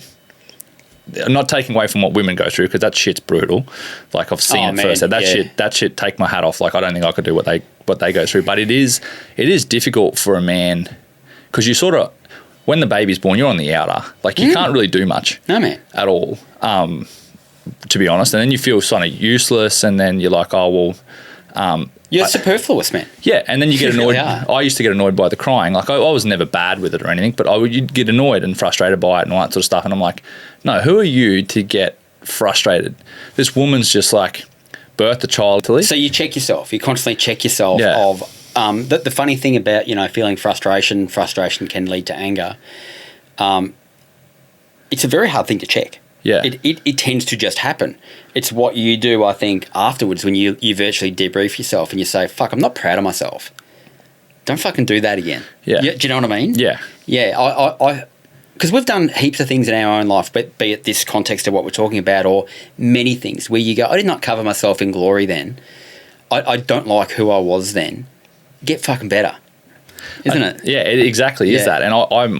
I'm not taking away from what women go through, because that shit's brutal. Like, I've seen it first. That shit, take my hat off. Like, I don't think I could do what they go through. But it is difficult for a man, because you sort of, when the baby's born, you're on the outer. Like, you can't really do much. No, man. At all. To be honest. And then you feel sort of useless, and then you're like, oh, well. You're superfluous, man. Yeah, and then you get annoyed. Really are. I used to get annoyed by the crying. Like, I was never bad with it or anything, but you'd get annoyed and frustrated by it and all that sort of stuff. And I'm like, no, who are you to get frustrated? This woman's just like birthed a child. So you check yourself. You constantly check yourself of the funny thing about, feeling frustration can lead to anger. It's a very hard thing to check. Yeah. It tends to just happen. It's what you do, I think, afterwards, when you virtually debrief yourself and you say, fuck, I'm not proud of myself. Don't fucking do that again. Yeah. Do you know what I mean? Yeah. Yeah. Because we've done heaps of things in our own life, but be it this context of what we're talking about, or many things where you go, I did not cover myself in glory then. I don't like who I was then. Get fucking better. Isn't it? Yeah, it exactly is that. And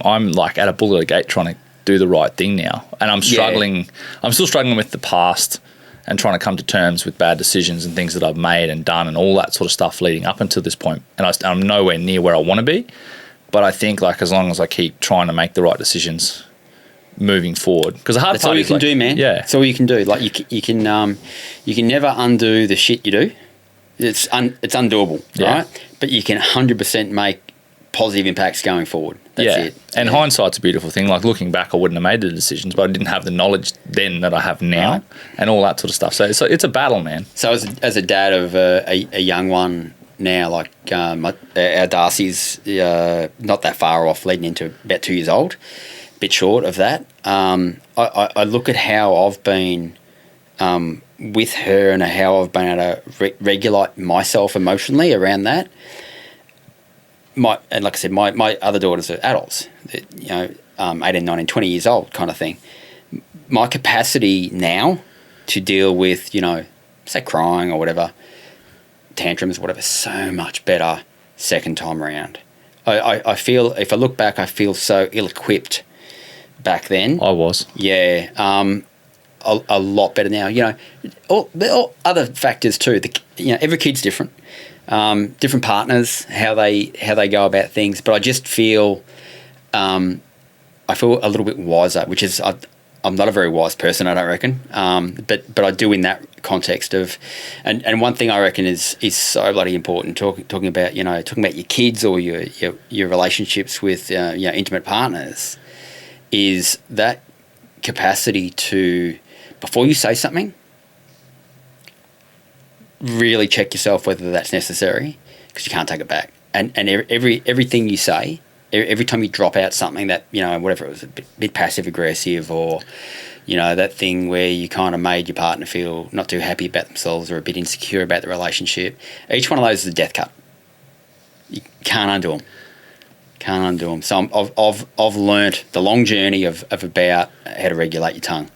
I'm like at a bull at a gate trying to do the right thing now, and I'm struggling. Yeah. I'm still struggling with the past and trying to come to terms with bad decisions and things that I've made and done and all that sort of stuff leading up until this point. And I'm nowhere near where I want to be, but I think, like, as long as I keep trying to make the right decisions moving forward, because the hard That's part all you is, can like, do, man. Yeah, that's all you can do. Like, you can never undo the shit you do. It's undoable, right? But you can 100% make positive impacts going forward. That's it. And hindsight's a beautiful thing. Like, looking back, I wouldn't have made the decisions, but I didn't have the knowledge then that I have now, and all that sort of stuff. So it's a battle, man. So as a dad of a young one now, like, our Darcy's not that far off, leading into about 2 years old, a bit short of that. I look at how I've been with her and how I've been able to regulate myself emotionally around that. And like I said, my other daughters are adults, 18, 19, 20 years old kind of thing. My capacity now to deal with, say crying or whatever, tantrums, whatever, so much better second time around. I feel, if I look back, I feel so ill-equipped back then. I was. Yeah. A lot better now. All other factors too. Every kid's different. Different partners, how they go about things, but I just feel, I feel a little bit wiser, which is, I'm not a very wise person, I don't reckon, but I do in that context of, and one thing I reckon is so bloody important, talking about your kids or your relationships with intimate partners, is that capacity to, before you say something, really check yourself whether that's necessary, because you can't take it back. And everything you say, every time you drop out something that, whatever, it was a bit passive aggressive, or, that thing where you kind of made your partner feel not too happy about themselves or a bit insecure about the relationship, each one of those is a death cut. You can't undo them. So I've learnt the long journey of about how to regulate your tongue.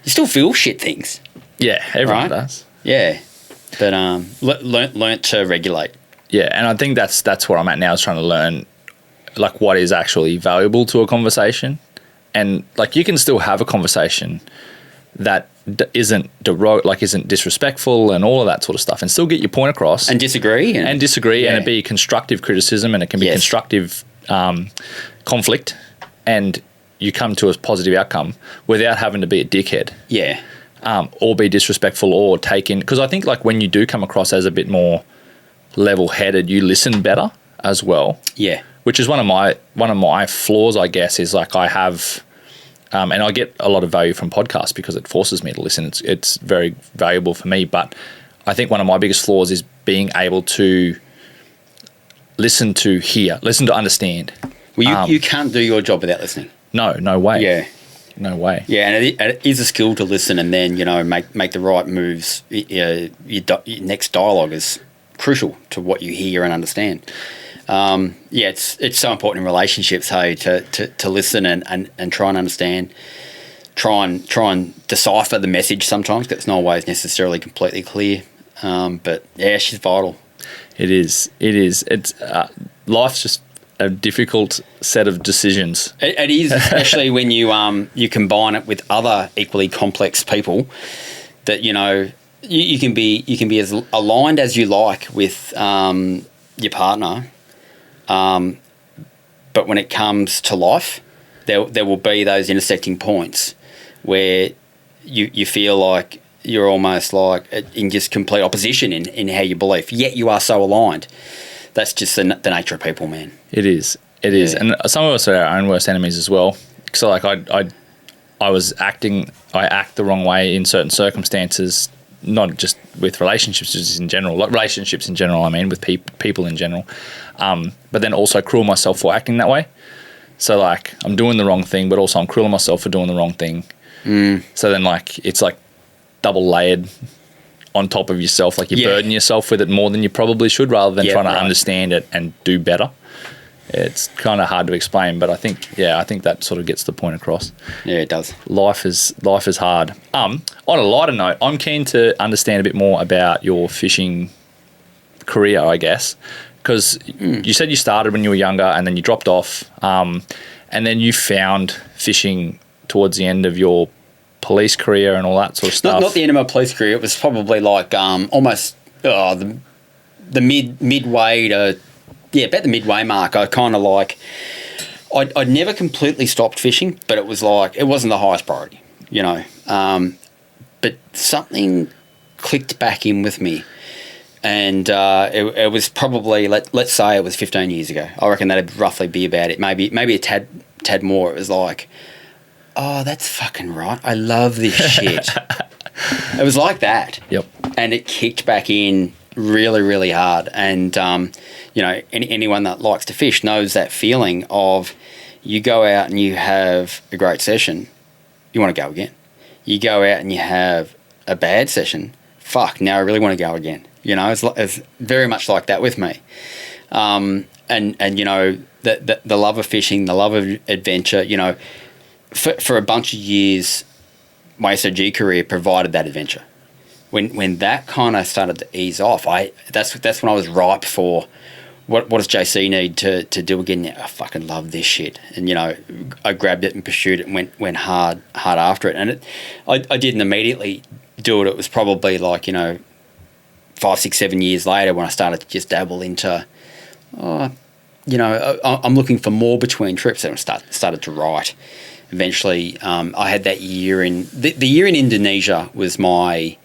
You still feel shit things. Yeah, everyone does. Yeah. But learnt to regulate. Yeah, and I think that's where I'm at now, is trying to learn, like, what is actually valuable to a conversation. And, like, you can still have a conversation that isn't disrespectful and all of that sort of stuff, and still get your point across. And disagree. And it be constructive criticism, and it can be constructive conflict, and you come to a positive outcome without having to be a dickhead. Yeah. Or be disrespectful, or take in, because I think, like, when you do come across as a bit more level-headed, you listen better as well. Yeah. Which is one of my flaws, I guess, is, like, I have, and I get a lot of value from podcasts because it forces me to listen. It's very valuable for me, but I think one of my biggest flaws is being able to listen to hear, listen to understand. Well, you can't do your job without listening. No way. Yeah. No way. Yeah, and it is a skill to listen and then, make the right moves. Your next dialogue is crucial to what you hear and understand. It's so important in relationships, hey, to listen and try and understand try and decipher the message sometimes, because it's not always necessarily completely clear. But yeah, she's vital. It is. It's life's just a difficult set of decisions. It is, especially when you combine it with other equally complex people. That you can be as aligned as you like with your partner, but when it comes to life, there will be those intersecting points where you feel like you're almost like in just complete opposition in how you believe, yet you are so aligned. That's just the nature of people, man. It is. And some of us are our own worst enemies as well. So like I act the wrong way in certain circumstances, not just with relationships, just in general. Like relationships in general, I mean, with people in general. But then also cruel myself for acting that way. So like I'm doing the wrong thing, but also I'm cruel myself for doing the wrong thing. So then like it's like double layered on top of yourself. Like you burden yourself with it more than you probably should, rather than trying to understand it and do better. It's kind of hard to explain, but I think that sort of gets the point across. Yeah, it does. Life is hard. On a lighter note, I'm keen to understand a bit more about your fishing career, I guess, because you said you started when you were younger and then you dropped off, and then you found fishing towards the end of your police career and all that sort of stuff. Not the end of my police career. It was probably like almost the midway to. Yeah, about the midway mark, I kind of like... I'd never completely stopped fishing, but it was like... It wasn't the highest priority, but something clicked back in with me. And it was probably... Let's say it was 15 years ago. I reckon that'd roughly be about it. Maybe a tad more. It was like, oh, that's fucking right. I love this shit. It was like that. Yep. And it kicked back in really, really hard. And... anyone that likes to fish knows that feeling of you go out and you have a great session, you want to go again. You go out and you have a bad session, fuck, now I really want to go again. It's very much like that with me. And the love of fishing, the love of adventure, for a bunch of years, my SOG career provided that adventure. When that kind of started to ease off, that's when I was ripe for what does JC need to do again? I fucking love this shit, and I grabbed it and pursued it and went hard after it, and I didn't immediately do it. It was probably like 5, 6, 7 years later when I started to just dabble into, I'm looking for more between trips, and I started to write. Eventually, I had that year the year in Indonesia was the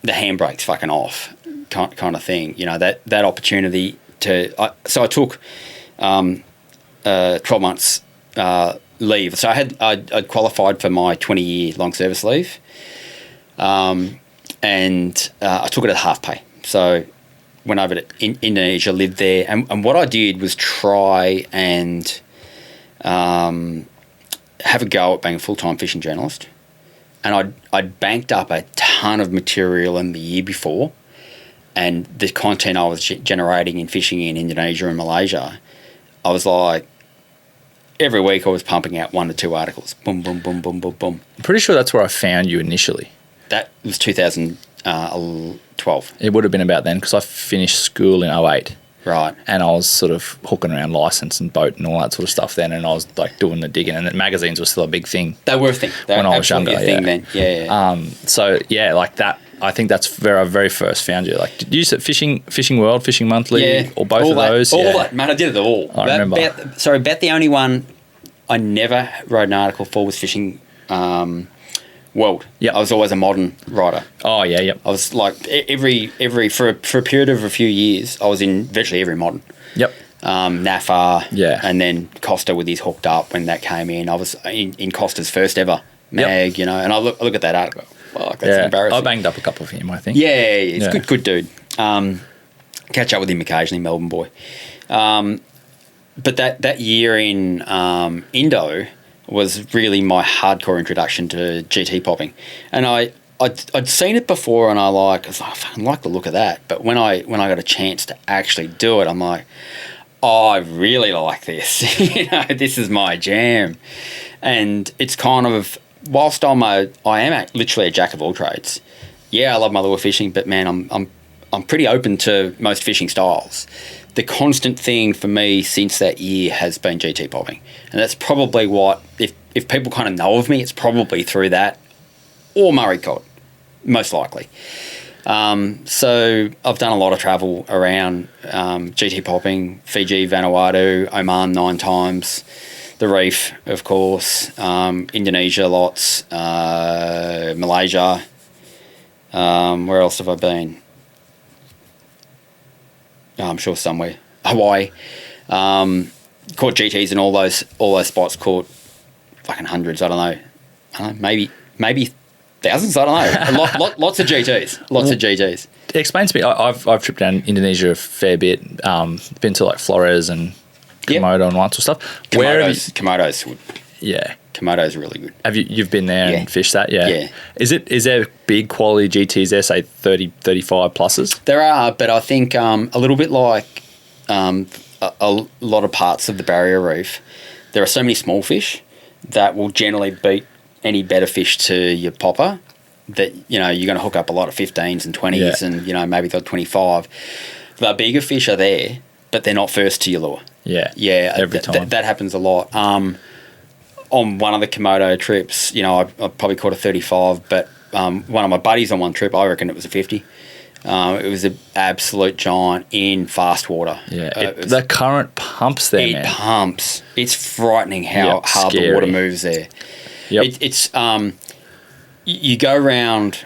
handbrake's fucking off kind of thing. That opportunity so I took 12 months leave. So I'd qualified for my 20-year long service leave, and I took it at half pay. So went over to Indonesia, lived there, and what I did was try and have a go at being a full-time fishing journalist. And I'd banked up a ton of material in the year before, and the content I was generating in fishing in Indonesia and Malaysia, I was like, every week I was pumping out 1 to 2 articles. Boom, boom, boom, boom, boom, boom. I'm pretty sure that's where I found you initially. That was 2012. It would have been about then, because I finished school in 2008. Right. And I was sort of hooking around license and boat and all that sort of stuff then, and I was like doing the digging, and the magazines were still a big thing. They were a thing. When I was younger, then. Yeah. So yeah, like that. I think that's where I very first found you. Like, did you use it Fishing World, Fishing Monthly, or both of those? All that, man. I did it all. I remember. About the only one I never wrote an article for was Fishing World. Yeah, I was always a modern writer. Oh yeah, yep. I was like every for a period of a few years, I was in virtually every modern. Yep. NAFA. Yeah. And then Costa with his Hooked Up when that came in. I was in Costa's first ever mag, and I look at that article. Fuck, that's embarrassing. I banged up a couple of him, I think. Yeah, he's good dude. Catch up with him occasionally, Melbourne boy. But that year in Indo was really my hardcore introduction to GT popping, and I'd seen it before, and I was like, I fucking like the look of that. But when I got a chance to actually do it, I'm like, oh, I really like this. This is my jam, and it's kind of whilst I am literally a jack of all trades. Yeah, I love my lure fishing, but man, I'm pretty open to most fishing styles. The constant thing for me since that year has been GT popping, and that's probably what, if people kind of know of me, it's probably through that or Murray cod, most likely. So I've done a lot of travel around GT popping, Fiji, Vanuatu, Oman 9 times, the Reef, of course, Indonesia lots, Malaysia. Where else have I been? I'm sure somewhere. Hawaii. Caught GTs in all those spots. Caught fucking hundreds. I don't know. Maybe thousands. I don't know. Lots of GTs. Lots of GTs. Explain to me. I've tripped down Indonesia a fair bit. Been to like Flores and Komodo and all that sort of stuff. Komodo's good. Yeah. Komodo's really good. You've been there and fished that? Yeah. Yeah. Is there big quality GTs there, say 30, 35 pluses? There are, but I think a little bit like a lot of parts of the barrier reef, there are so many small fish that will generally beat any better fish to your popper, that, you're going to hook up a lot of 15s and 20s and, maybe the 25. The bigger fish are there, but they're not first to your lure. Yeah. Yeah. Every time. That happens a lot. On one of the Komodo trips, I probably caught a 35, but one of my buddies on one trip, I reckon it was a 50. It was an absolute giant in fast water. Yeah, the current pumps there, man. It pumps. It's frightening how hard the water moves there. Yep. It's you go around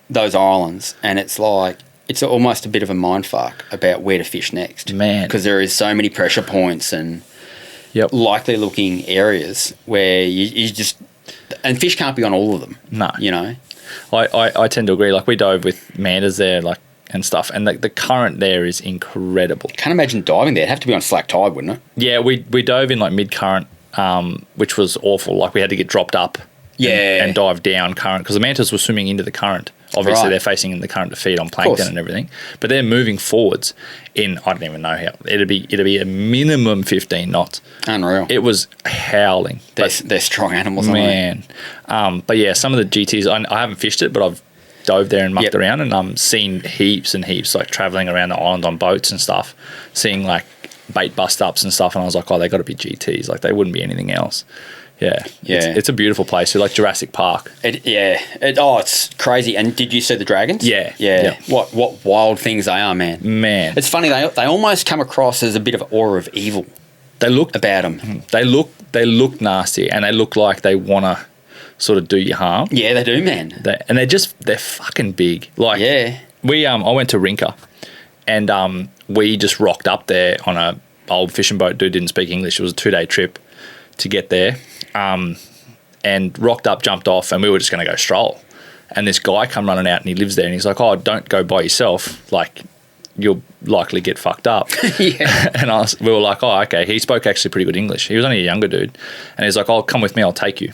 those islands and it's like, it's almost a bit of a mindfuck about where to fish next. Man. Because there is so many pressure points and likely looking areas where you just, and fish can't be on all of them. No. I tend to agree. Like, we dove with mandas there, like, and stuff, and the current there is incredible. Can't imagine diving there. It'd have to be on slack tide, wouldn't it? Yeah, we dove in like mid current, which was awful. Like, we had to get dropped up and dive down current, because the mantas were swimming into the current. Obviously, they're facing in the current to feed on plankton and everything, but they're moving forwards in, I don't even know how, it'd be a minimum 15 knots. Unreal. It was howling. They're strong animals, man. But yeah, some of the GTs, I haven't fished it, but I've dove there and mucked around, and seen heaps and heaps, like traveling around the island on boats and stuff, seeing like bait bust ups and stuff, and I was like, oh, they got to be GTs, like they wouldn't be anything else. Yeah. It's a beautiful place. It's like Jurassic Park. It's crazy. And did you see the dragons? Yeah. What wild things they are, man. It's funny, they almost come across as a bit of aura of evil. They look about them. They look nasty, and they look like they want to sort of do you harm. Yeah, they do, man. They're fucking big. Like, we I went to Rinka, and we just rocked up there on a old fishing boat. Dude didn't speak English. It was a 2-day trip to get there. And rocked up, jumped off, and we were just going to go stroll. And this guy come running out, and he lives there, and he's like, oh, don't go by yourself. Like, you'll likely get fucked up. And we were like, oh, okay. He spoke actually pretty good English. He was only a younger dude. And he's like, oh, come with me, I'll take you.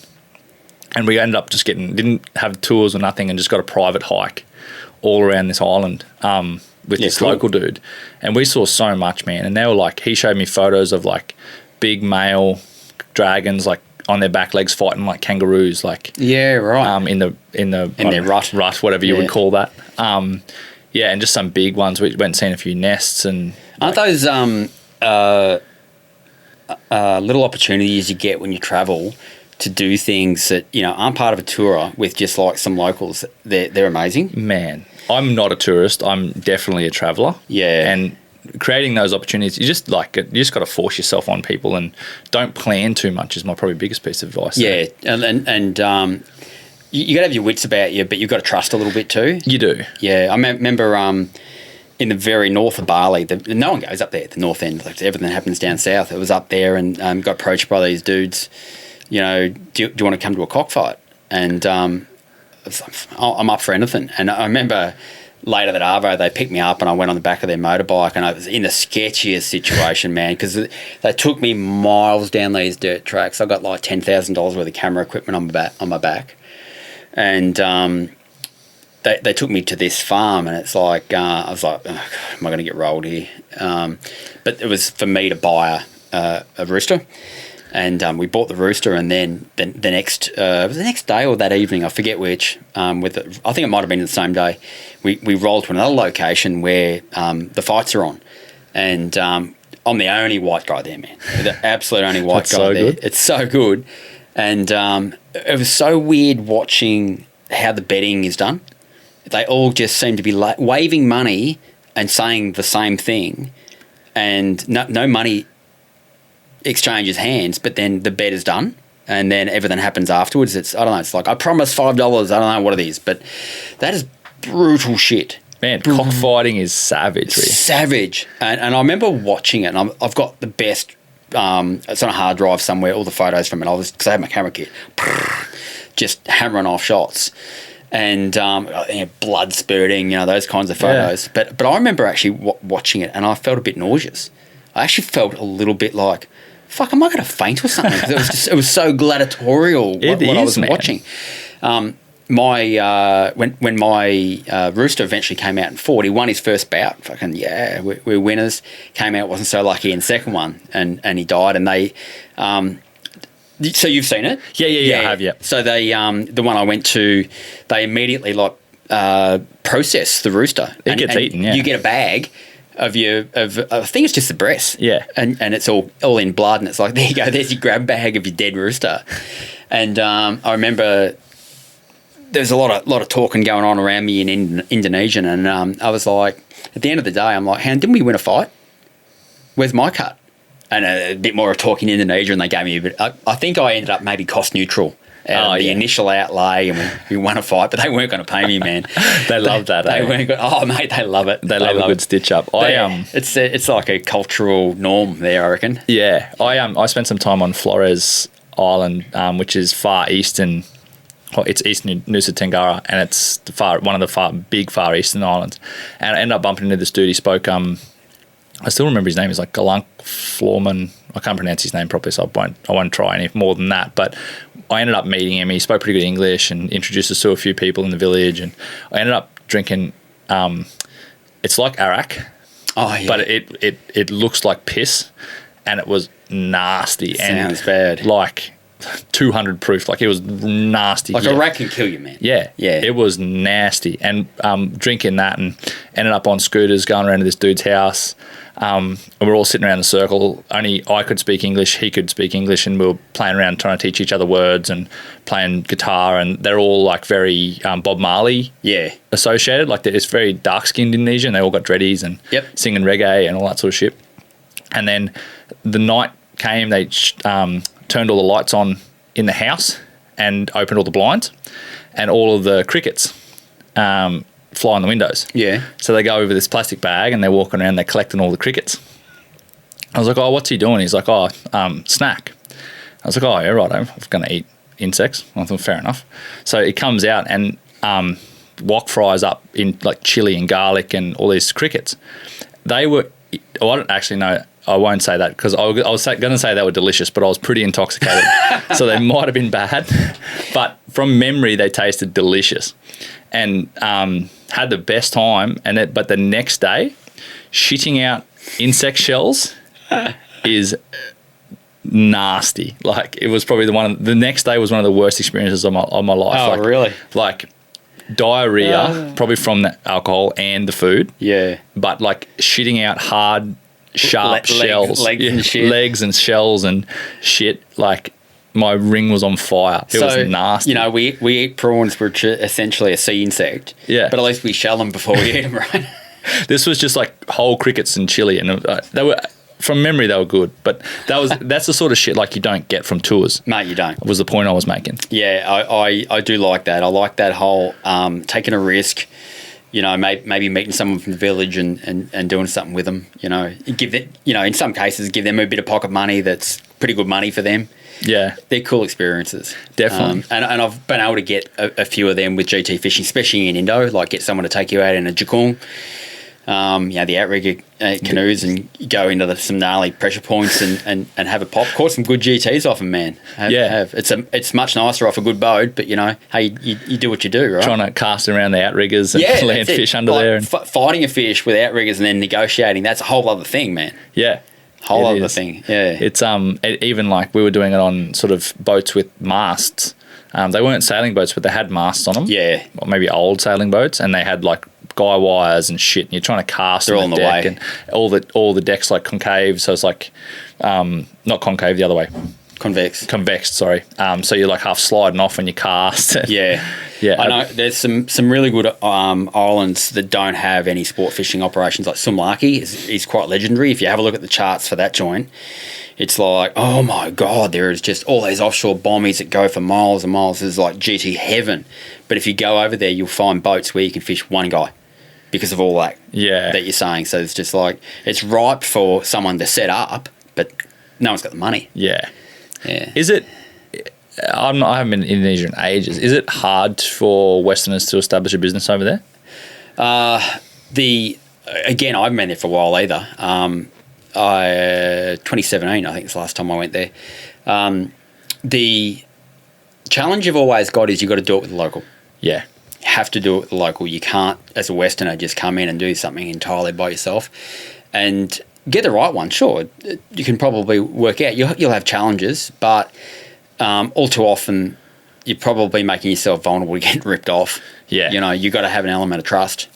And we ended up just didn't have tours or nothing, and just got a private hike all around this island with this local dude. And we saw so much, man. And they were like, he showed me photos of like big male dragons, like on their back legs fighting like kangaroos, like in their rut, whatever you would call that. And just some big ones. We went and seen a few nests, and aren't those little opportunities you get when you travel to do things that aren't part of a tour with just like some locals? They're amazing, man. I'm not a tourist. I'm definitely a traveller. Yeah, and creating those opportunities, you just got to force yourself on people, and don't plan too much is my probably biggest piece of advice. Yeah, and you got to have your wits about you, but you've got to trust a little bit too. You do. Yeah, I remember in the very north of Bali, no one goes up there at the north end. Like, everything happens down south. It was up there, and got approached by these dudes. Do you want to come to a cockfight? And I'm up for anything. And I remember later that Arvo, they picked me up, and I went on the back of their motorbike, and I was in the sketchiest situation, man, because they took me miles down these dirt tracks. I got like $10,000 worth of camera equipment on my back, and they took me to this farm, and it's like I was like, oh, God, am I going to get rolled here? But it was for me to buy a rooster, And we bought the rooster, and then the next was the next day or that evening, I forget which. I think it might have been the same day. We rolled to another location where the fights are on, and I'm the only white guy there, man. The absolute only white guy so there. good. It's so good, and it was so weird watching how the betting is done. They all just seem to be waving money and saying the same thing, and no money exchanges hands, but then the bet is done, and then everything happens afterwards. It's like, I promise $5. I don't know what it is, but that is brutal shit. Man, cockfighting is savage. Really. Savage. And I remember watching it, and I've got the best. It's on a hard drive somewhere. All the photos from it. Because I had my camera kit, just hammering off shots, and blood spurting. Those kinds of photos. Yeah. But I remember actually watching it, and I felt a bit nauseous. I actually felt a little bit like, fuck, am I going to faint or something? Because it was so gladiatorial what I was watching. When my rooster eventually came out in 40, he won his first bout. Fucking yeah, we're winners. Came out, wasn't so lucky in the second one, and he died. And they, so you've seen it? Yeah, I have. Yeah. So they, the one I went to, they immediately process the rooster. It gets eaten. Yeah. You get a bag of I think it's just the breast. Yeah. And it's all in blood, and it's like, there you go, there's your grab bag of your dead rooster. And I remember there's a lot of talking going on around me in Indonesian, and I was like, at the end of the day, I'm like, didn't we win a fight? Where's my cut? And a bit more of talking Indonesian, and they gave me a bit. I think I ended up maybe cost neutral. The initial outlay, and we won a fight, but they weren't going to pay me, man. They love that. They weren't going. Oh, mate, they love it. They love a good stitch up. It's like a cultural norm there, I reckon. Yeah, I spent some time on Flores Island, which is far eastern. It's eastern Nusa Tenggara, and it's one of the big far eastern islands. And I ended up bumping into this dude. He spoke. I still remember his name. He's like Galunk Florman. I can't pronounce his name properly, so I won't try any more than that. But I ended up meeting him. He spoke pretty good English and introduced us to a few people in the village. And I ended up drinking. It's like arak, but it looks like piss, and it was nasty. Sounds bad. Like 200 proof. Like, it was nasty. Like, arak can kill you, man. Yeah. It was nasty. And drinking that, and ended up on scooters going around to this dude's house. And we're all sitting around in a circle. Only I could speak English, he could speak English, and we were playing around trying to teach each other words and playing guitar. And they're all like very Bob Marley associated. Like, it's very dark-skinned Indonesian. They all got dreadies and singing reggae and all that sort of shit. And then the night came, they turned all the lights on in the house and opened all the blinds, and all of the crickets fly in the windows. Yeah. So they go over this plastic bag, and they're walking around, they're collecting all the crickets. I was like, oh, what's he doing? He's like, snack. I was like, oh, yeah, right, I'm going to eat insects. I thought, fair enough. So it comes out, and wok fries up in like chili and garlic and all these crickets. They were, I don't actually know, I won't say that, because I was going to say they were delicious, but I was pretty intoxicated. So they might have been bad. But from memory, they tasted delicious. And had the best time. But the next day, shitting out insect shells is nasty. Like, it was probably the next day was one of the worst experiences of my life. Oh, like, really? Like, diarrhea, probably from the alcohol and the food. Yeah. But like, shitting out hard, sharp shells. Legs and shells and shit. Like, my ring was on fire. It was nasty. We eat prawns, which are essentially a sea insect. Yeah. But at least we shell them before we eat them, right? This was just like whole crickets and chili, and they were, from memory, they were good. But that's the sort of shit like you don't get from tours. Mate, you don't. Was the point I was making. Yeah, I do like that. I like that whole taking a risk. Maybe meeting someone from the village and doing something with them. Give it. In some cases, give them a bit of pocket money that's pretty good money for them. Yeah, they're cool experiences. Definitely. And I've been able to get a few of them with GT fishing, especially in Indo. Like, get someone to take you out in a jakung. The outrigger canoes, and go into some gnarly pressure points and have a pop. Caught some good GTs off them, man. It's much nicer off a good boat, but hey, you do what you do, right? Trying to cast around the outriggers and land fish under there. Fighting a fish with outriggers and then negotiating, that's a whole other thing, man. Yeah. Whole It other is. thing. Yeah. It's even like we were doing it on sort of boats with masts. They weren't sailing boats, but they had masts on them. Yeah. Or maybe old sailing boats, and they had like guy wires and shit. And you're trying to cast. They're on all in the deck, way. and all the decks like concave, so it's like not concave, the other way. Convex, sorry. So you're like half sliding off when you cast. Yeah. Yeah. I know there's some really good islands that don't have any sport fishing operations. Like Sumlaki is quite legendary. If you have a look at the charts for that joint, it's like, oh my God, there is just all these offshore bombies that go for miles and miles. It's like GT heaven. But if you go over there, you'll find boats where you can fish one guy because of all that that you're saying. So it's just like, it's ripe for someone to set up, but no one's got the money. Yeah. Yeah. Is it? I haven't been in Indonesia in ages. Is it hard for Westerners to establish a business over there? Again, I haven't been there for a while either. 2017, I think, is the last time I went there. The challenge you've always got is you've got to do it with the local. Yeah. You have to do it with the local. You can't, as a Westerner, just come in and do something entirely by yourself. And get the right one, sure. You can probably work out. You'll have challenges, but all too often you're probably making yourself vulnerable to getting ripped off. Yeah. You know, you've got to have an element of trust.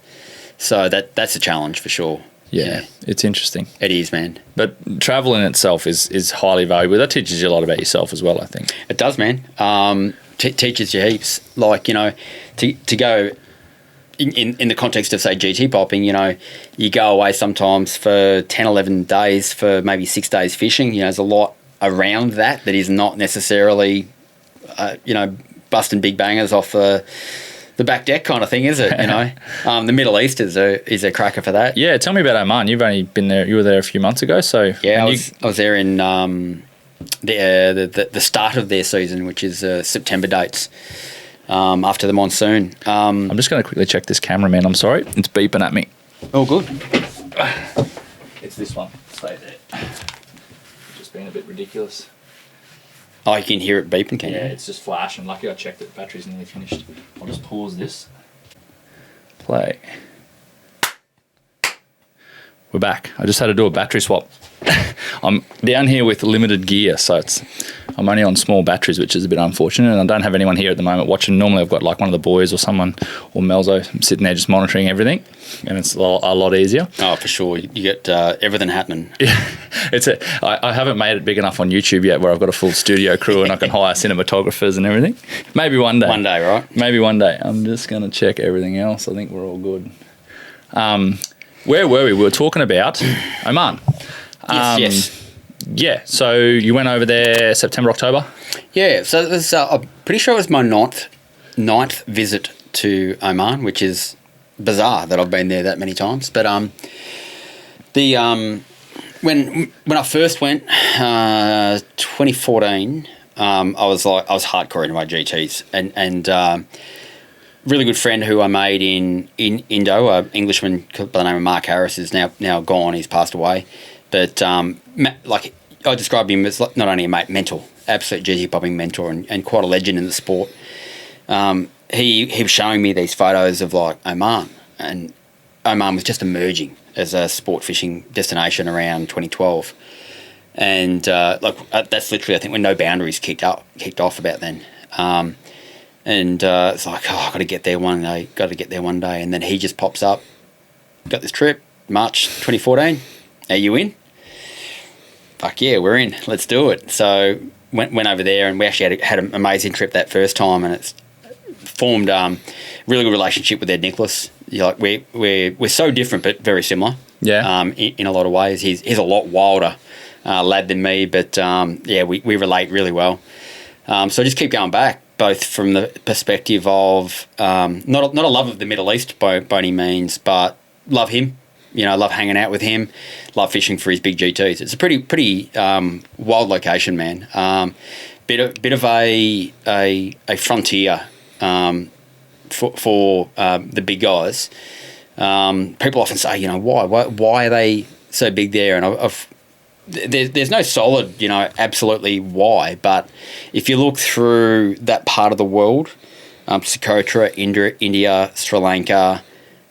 So that's a challenge for sure. Yeah. It's interesting. It is, man. But travel in itself is highly valuable. That teaches you a lot about yourself as well, I think. It does, man. Teaches you heaps. Like, you know, to go in the context of, say, GT popping, you know, you go away sometimes for 10, 11 days for maybe 6 days fishing. You know, there's a lot around that is not necessarily, you know, busting big bangers off the back deck kind of thing, is it? You know, the Middle East is a cracker for that. Yeah, tell me about Oman. You've only been there. You were there a few months ago, so yeah, I was there in the start of their season, which is September dates, after the monsoon. I'm just going to quickly check this cameraman. I'm sorry, it's beeping at me. Oh, good. It's this one. Stay there. Just being a bit ridiculous. Oh, you can hear it beeping, can you? Yeah, it's just flashing. Lucky I checked that the battery's nearly finished. I'll just pause this. Play. We're back. I just had to do a battery swap. I'm down here with limited gear, so I'm only on small batteries, which is a bit unfortunate, and I don't have anyone here at the moment watching. Normally I've got like one of the boys or someone, or Melzo, sitting there just monitoring everything, and it's a lot easier. Oh, for sure. You get everything happening. Yeah, I haven't made it big enough on YouTube yet where I've got a full studio crew and I can hire cinematographers and everything. Maybe one day. One day, right? Maybe one day. I'm just going to check everything else. I think we're all good. Where were we? We were talking about Oman. Yes. Yeah, so you went over there September, October? Yeah, so it was, I'm pretty sure it was my ninth visit to Oman, which is bizarre that I've been there that many times. But when I first went, 2014, I was hardcore into my GTs, and really good friend who I made in Indo, an Englishman by the name of Mark Harris, is now gone. He's passed away. But like I describe him as not only a mate, mentor, absolute GT popping mentor, and quite a legend in the sport. He was showing me these photos of like Oman, and Oman was just emerging as a sport fishing destination around 2012, and that's literally, I think, when No Boundaries kicked off about then. It's like, oh, I've got to get there one day, and then he just pops up, got this trip, March 2014. Are you in? Fuck yeah, we're in. Let's do it. So went over there, and we actually had an amazing trip that first time, and it's formed really good relationship with Ed Nicholas. Like we're so different but very similar. Yeah. In a lot of ways, he's a lot wilder lad than me, but yeah, we relate really well. So I just keep going back, both from the perspective of not a love of the Middle East by any means, but love him. You know, love hanging out with him, love fishing for his big GTs. It's a pretty wild location, man. Bit of a frontier for the big guys. People often say, you know, why are they so big there? And there's no solid, you know, absolutely why. But if you look through that part of the world, Socotra, India, Sri Lanka,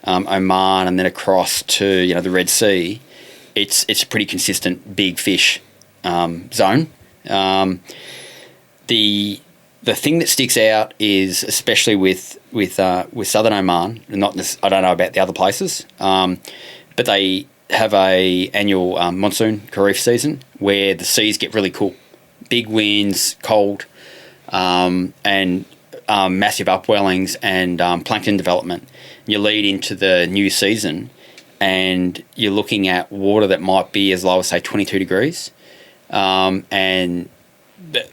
Oman, and then across to, you know, the Red Sea, it's a pretty consistent big fish zone. The thing that sticks out is, especially with Southern Oman, I don't know about the other places, but they have a annual monsoon kharif season where the seas get really cool, big winds, cold, and massive upwellings and plankton development. You lead into the new season, and you're looking at water that might be as low as, say, 22 degrees, and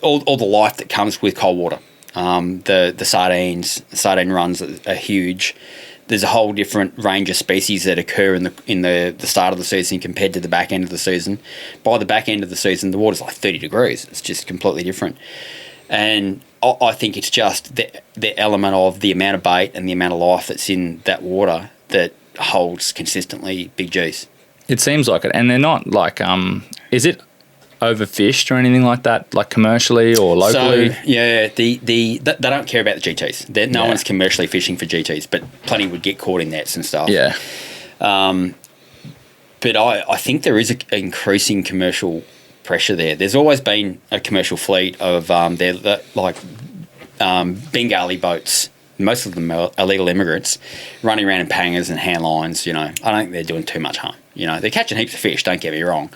all the life that comes with cold water. The sardine runs are huge. There's a whole different range of species that occur in the start of the season compared to the back end of the season. By the back end of the season, the water's like 30 degrees. It's just completely different. And I think it's just the element of the amount of bait and the amount of life that's in that water that holds consistently big G's. It seems like it. And they're not like, is it overfished or anything like that, like commercially or locally? So, yeah, they don't care about the GTs. No one's commercially fishing for GTs, but plenty would get caught in nets and stuff. Yeah. But I think there is an increasing commercial pressure there. There's always been a commercial fleet of Bengali boats. Most of them are illegal immigrants running around in pangers and hand lines. I don't think they're doing too much harm. They're catching heaps of fish, don't get me wrong.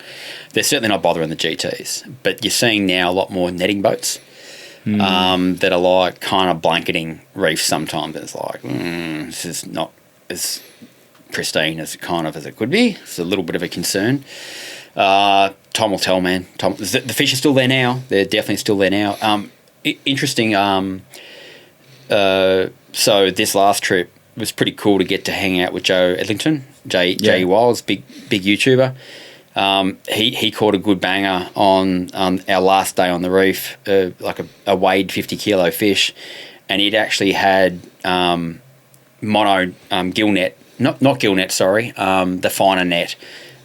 They're certainly not bothering the GTs. But you're seeing now a lot more netting boats that are like kind of blanketing reefs sometimes. It's like, this is not as pristine as it could be. It's a little bit of a concern. Time will tell, man. The fish are still there now. They're definitely still there now. Interesting. So this last trip was pretty cool to get to hang out with Joe Edlington, J.E. Wiles, big YouTuber. He caught a good banger on our last day on the reef, like a weighed 50 kilo fish, and it actually had mono gill net, not gill net, sorry, the finer net,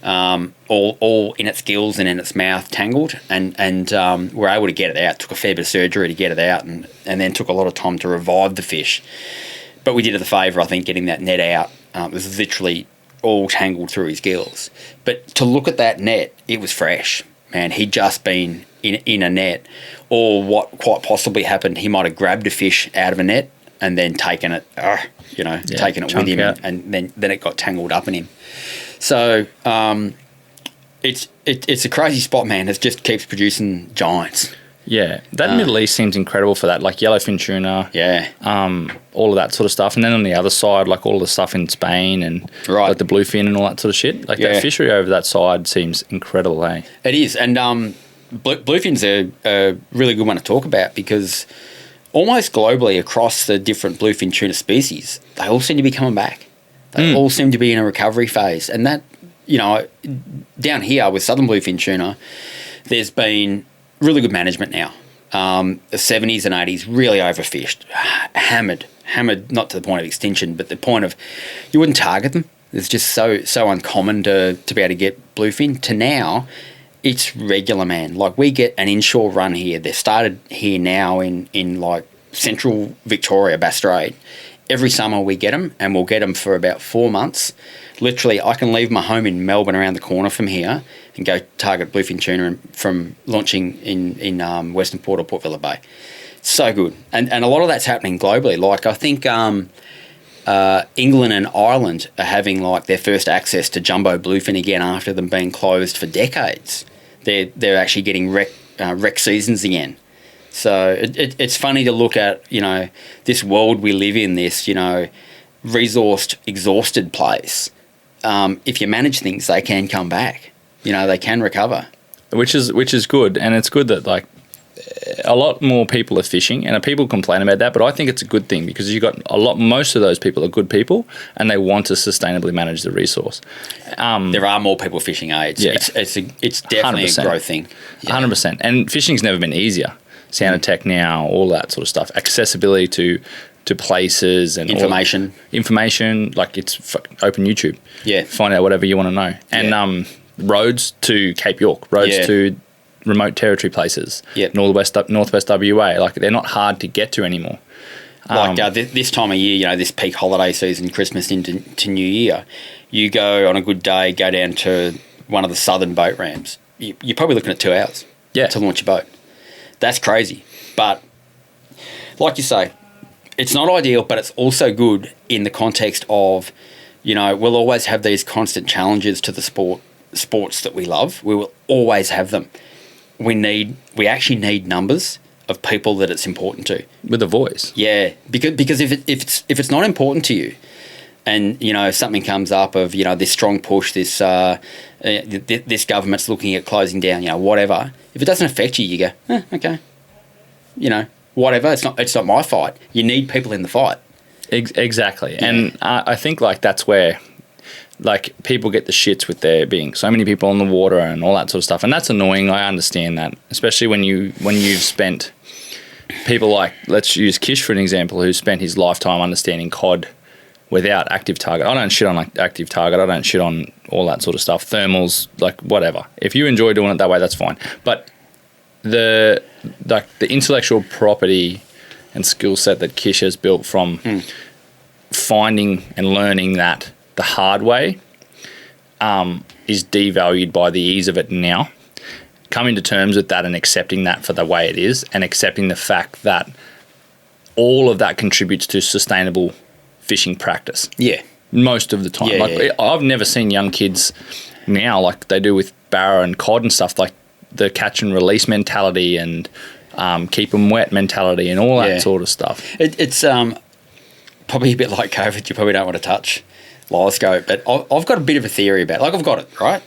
all in its gills and in its mouth tangled, and we're able to get it out. Took a fair bit of surgery to get it out, and then took a lot of time to revive the fish. But we did it the favour, I think, getting that net out. It was literally all tangled through his gills. But to look at that net, it was fresh. Man, he'd just been in a net. Or what quite possibly happened, he might have grabbed a fish out of a net and then taken it, taken it with him, and then it got tangled up in him. So it's a crazy spot, man. It just keeps producing giants. Yeah, that Middle East seems incredible for that, like yellowfin tuna. Yeah. All of that sort of stuff. And then on the other side, like all the stuff in Spain and like the bluefin and all that sort of shit. Like that fishery over that side seems incredible, eh? It is. And bluefin's a really good one to talk about because almost globally across the different bluefin tuna species, they all seem to be coming back. They all seem to be in a recovery phase. And that, down here with southern bluefin tuna, there's been really good management now. The 70s and 80s really overfished, hammered, not to the point of extinction, but the point of you wouldn't target them. It's just so uncommon to be able to get bluefin. To now, it's regular, man. Like we get an inshore run here. They started here now in like central Victoria, Bass Strait. Every summer we get them, and we'll get them for about 4 months. Literally, I can leave my home in Melbourne around the corner from here and go target bluefin tuna from launching in Western Port or Port Phillip Bay. So good. And a lot of that's happening globally. Like I think England and Ireland are having like their first access to jumbo bluefin again after them being closed for decades. They're actually getting rec seasons again. So it's funny to look at, this world we live in, this, resourced, exhausted place. If you manage things, they can come back. They can recover. Which is good, and it's good that like a lot more people are fishing, and people complain about that, but I think it's a good thing because you got most of those people are good people, and they want to sustainably manage the resource. There are more people fishing, eh? It's definitely 100%. A growth thing. 100%. And fishing's never been easier. Sound and tech now, all that sort of stuff. Accessibility to places and information. Like it's open YouTube. Yeah. Find out whatever you want to know. And roads to Cape York, roads to remote territory places. Yep. Northwest WA. Like they're not hard to get to anymore. This time of year, this peak holiday season, Christmas into New Year, you go on a good day, go down to one of the southern boat ramps, you're probably looking at 2 hours to launch a boat. That's crazy. But like you say, it's not ideal, but it's also good in the context of, we'll always have these constant challenges to the sports that we love. We will always have them. We actually need numbers of people that it's important to. With a voice. Yeah, because if it's not important to you, and if something comes up of this strong push, this government's looking at closing down, whatever. If it doesn't affect you, you go, okay, whatever. It's not my fight. You need people in the fight. Exactly, yeah. And I think that's where people get the shits with there being so many people on the water and all that sort of stuff, and that's annoying. I understand that, especially when you've spent people like, let's use Kish for an example, who spent his lifetime understanding cod without active target. I don't shit on active target. I don't shit on all that sort of stuff. Thermals, whatever. If you enjoy doing it that way, that's fine. But the intellectual property and skill set that Kish has built from finding and learning that the hard way is devalued by the ease of it now. Coming to terms with that and accepting that for the way it is, and accepting the fact that all of that contributes to sustainable fishing practice. Yeah. Most of the time. I've never seen young kids now, like they do with barra and cod and stuff, like the catch and release mentality and keep them wet mentality and all that sort of stuff. It's probably a bit like COVID. You probably don't want to touch Liloscope, but I've got a bit of a theory about it. I've got it, right?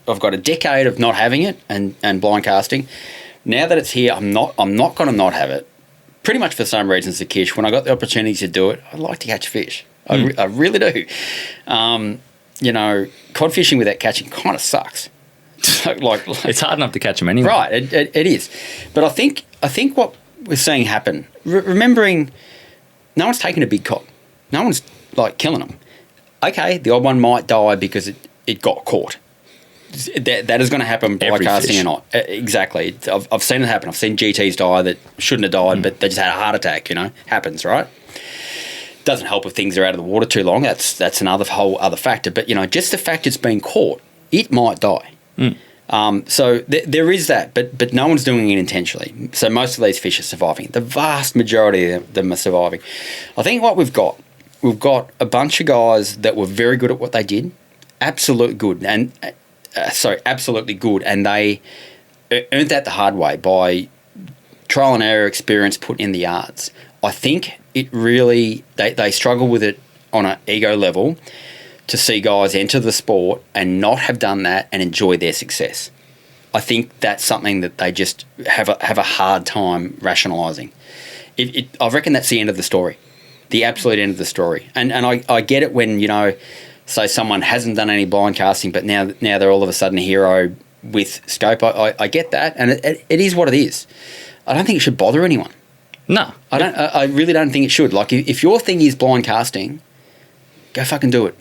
I've got a decade of not having it and blind casting. Now that it's here, I'm not going to not have it. Pretty much for the same reasons as Kish. When I got the opportunity to do it, I like to catch fish. I really do. Cod fishing without catching kind of sucks. It's hard enough to catch them anyway. Right, it is. But I think what we're seeing happen, remembering no one's taking a big cod. No one's killing them. Okay, the odd one might die because it got caught. That is going to happen by casting or not. Exactly. I've seen it happen. I've seen GTs die that shouldn't have died, but they just had a heart attack, Happens, right? Doesn't help if things are out of the water too long. That's another whole other factor. But, just the fact it's being caught, it might die. So there is that, but no one's doing it intentionally. So most of these fish are surviving. The vast majority of them are surviving. I think what we've got a bunch of guys that were very good at what they did, absolutely good, and they earned that the hard way by trial and error experience put in the yards. I think it really, they struggle with it on an ego level to see guys enter the sport and not have done that and enjoy their success. I think that's something that they just have a hard time rationalising. I reckon that's the end of the story, the absolute end of the story. And I get it when, say someone hasn't done any blind casting, but now they're all of a sudden a hero with scope. I get that, and it is what it is. I don't think it should bother anyone. No. I really don't think it should. If your thing is blind casting, go fucking do it.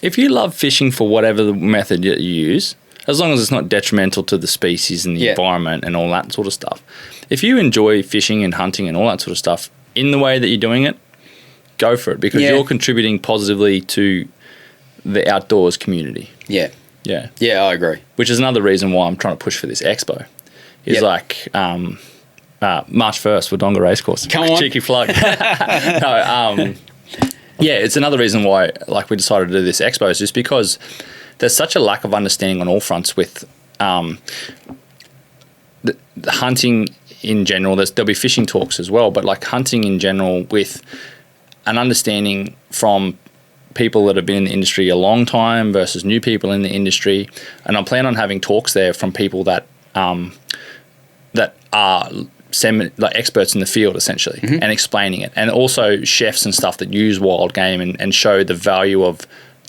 If you love fishing for whatever the method you use, as long as it's not detrimental to the species and the environment and all that sort of stuff. If you enjoy fishing and hunting and all that sort of stuff in the way that you're doing it, go for it, because you're contributing positively to the outdoors community. Yeah, I agree. Which is another reason why I'm trying to push for this expo. Is March 1st, Wodonga Racecourse. Come on. Cheeky plug. It's another reason why we decided to do this expo, is just because there's such a lack of understanding on all fronts with the hunting in general. There'll be fishing talks as well, but hunting in general, with an understanding from people that have been in the industry a long time versus new people in the industry. And I plan on having talks there from people that are experts in the field, essentially, and explaining it. And also chefs and stuff that use wild game and show the value of,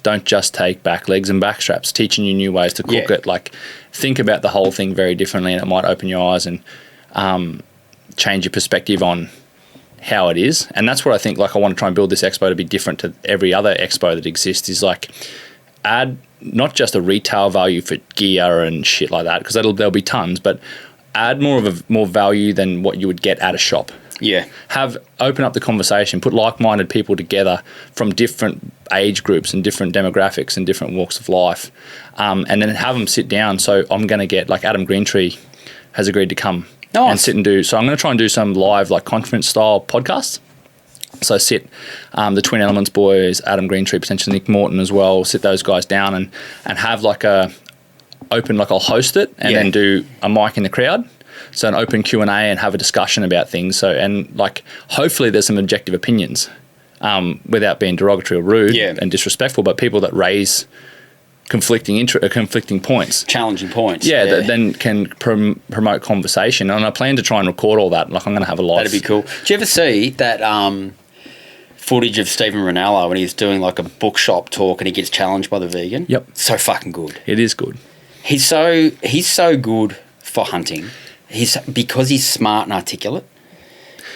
don't just take back legs and back straps, teaching you new ways to cook it. Think about the whole thing very differently, and it might open your eyes and change your perspective on how it is. And that's what I think, I want to try and build this expo to be different to every other expo that exists, is add not just a retail value for gear and shit like that, because there'll be tons, but add more value than what you would get at a shop. Yeah. Open up the conversation, put like-minded people together from different age groups and different demographics and different walks of life, and then have them sit down. So I'm going to get, like, Adam Greentree has agreed to come and sit and do. So I'm going to try and do some live, like, conference style podcasts. So sit the Twin Elements boys, Adam Greentree, potentially Nick Morton as well. Sit those guys down and have like a open, like I'll host it and then do a mic in the crowd. So an open Q&A and have a discussion about things. So, and like, hopefully there's some objective opinions without being derogatory or rude and disrespectful, but people that raise conflicting points. Challenging points. Yeah, that then can promote conversation. And I plan to try and record all that. Like, I'm going to have a lot. That'd be cool. Do you ever see that footage of Stephen Ranella when he's doing like a bookshop talk and he gets challenged by the vegan? Yep. So fucking good. It is good. He's so good for hunting. Because he's smart and articulate.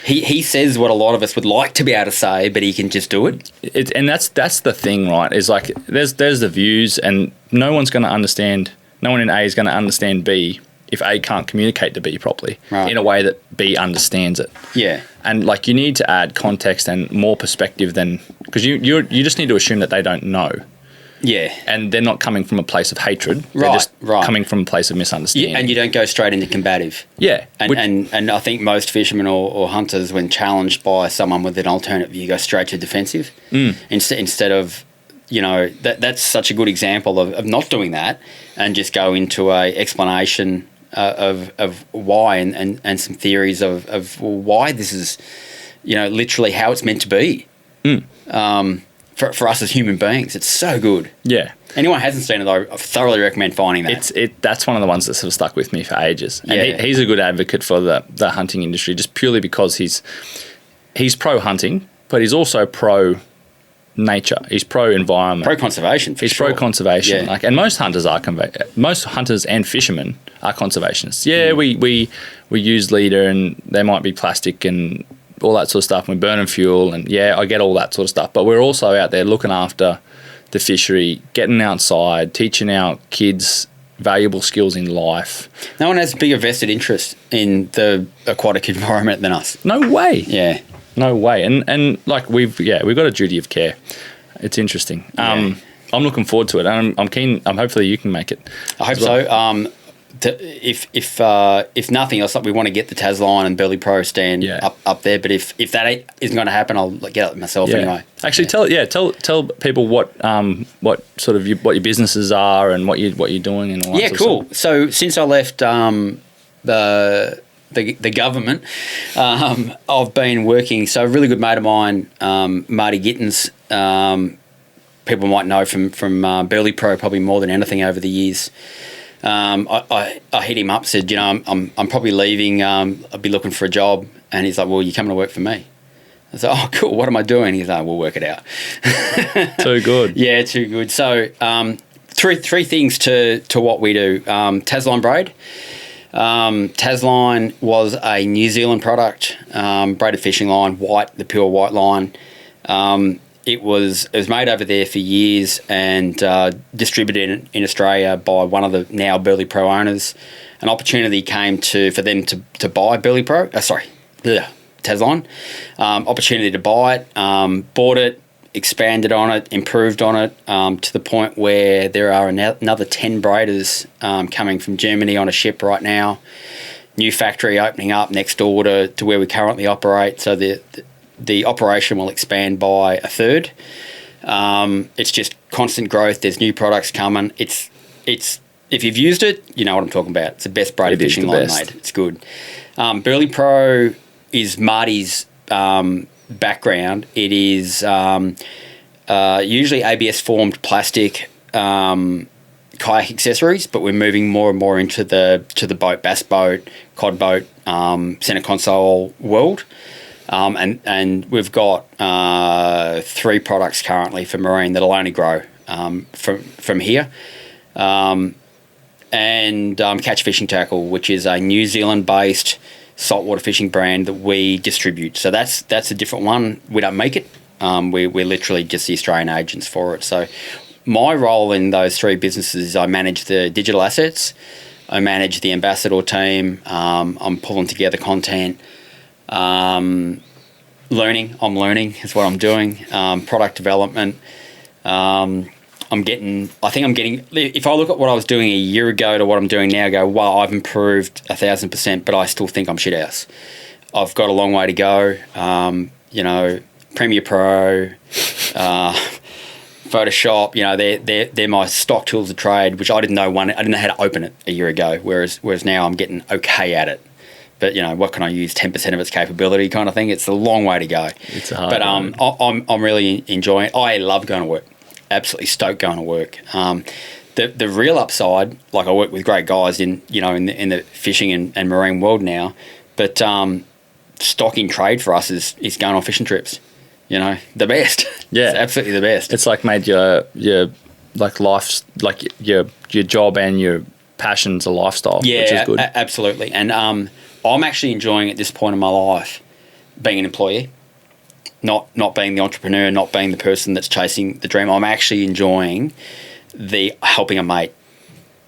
He says what a lot of us would like to be able to say, but he can just do it. And that's the thing, right? Is like there's the views, and no one's going to understand. No one in A is going to understand B if A can't communicate to B properly in a way that B understands it. Yeah. And like, you need to add context and more perspective than, because you just need to assume that they don't know. Yeah. And they're not coming from a place of hatred. They're just coming from a place of misunderstanding. Yeah, and you don't go straight into combative. Yeah. And I think most fishermen or hunters, when challenged by someone with an alternate view, go straight to defensive. Instead of, that's such a good example of not doing that and just go into a explanation of why and some theories of why this is, literally how it's meant to be. For us as human beings, it's so good. Yeah. Anyone who hasn't seen it, though, I thoroughly recommend finding that. That's one of the ones that sort of stuck with me for ages. And he's a good advocate for the hunting industry, just purely because he's pro hunting, but he's also pro nature. He's pro environment. Pro conservation. He's pro conservation. Yeah. And most hunters and fishermen are conservationists. Yeah, we use leader, and there might be plastic and all that sort of stuff, and we're burning fuel, and I get all that sort of stuff, but we're also out there looking after the fishery, getting outside, teaching our kids valuable skills in life. No one has a bigger vested interest in the aquatic environment than us. No way. Yeah. No way. And like, we've got a duty of care. It's interesting. I'm looking forward to it, and I'm keen. Hopefully you can make it. I hope so. If nothing else, we want to get the Tasline and Burley Pro stand up there. But if that isn't going to happen, I'll get it myself anyway. Actually, tell people what sort of what your businesses are and what you're doing and all that. Yeah, cool. So since I left the government, I've been working. So a really good mate of mine, Marty Gittins, people might know from Burley Pro probably more than anything over the years. I hit him up, said, I'm probably leaving. I'll be looking for a job. And he's like, well, you're coming to work for me. I said, oh, cool. What am I doing? He's like, we'll work it out. Too good. Yeah, too good. So three things to what we do. Tasline braid. Tasline was a New Zealand product, braided fishing line, the pure white line. It was made over there for years and distributed in Australia by one of the now Burley Pro owners. An opportunity came for them to buy Burley Pro. Tasline. Opportunity to buy it. Bought it, expanded on it, improved on it to the point where there are another 10 braiders coming from Germany on a ship right now. New factory opening up next door to where we currently operate. So the operation will expand by a third. It's just constant growth. There's new products coming. It's if you've used it, you know what I'm talking about. It's the best braided fishing line made. It's good. Burley Pro is Marty's background. It is usually ABS formed plastic kayak accessories, but we're moving more and more into the boat, bass boat, cod boat, center console world. And we've got 3 products currently for marine that'll only grow from here. And Catch Fishing Tackle, which is a New Zealand-based saltwater fishing brand that we distribute. So that's a different one. We don't make it. We're literally just the Australian agents for it. So my role in those 3 businesses is I manage the digital assets. I manage the ambassador team. I'm pulling together content. Learning. I'm learning is what I'm doing. Product development. If I look at what I was doing a year ago to what I'm doing now, I go, wow, I've improved 1,000%, but I still think I'm shit house. I've got a long way to go. Premiere Pro, Photoshop, they're my stock tools of trade, which I didn't know how to open it a year ago, whereas now I'm getting okay at it. But what can I use 10% of its capability kind of thing? It's a long way to go. It's a hard road. I'm really enjoying it. I love going to work. Absolutely stoked going to work. The real upside, like I work with great guys in the fishing and marine world now, but stock in trade for us is going on fishing trips. The best. Yeah, it's absolutely the best. It's like made your like life, like your job and your passion's a lifestyle. Yeah, which is good. Absolutely. And I'm actually enjoying at this point in my life being an employee, not being the entrepreneur, not being the person that's chasing the dream. I'm actually enjoying the helping a mate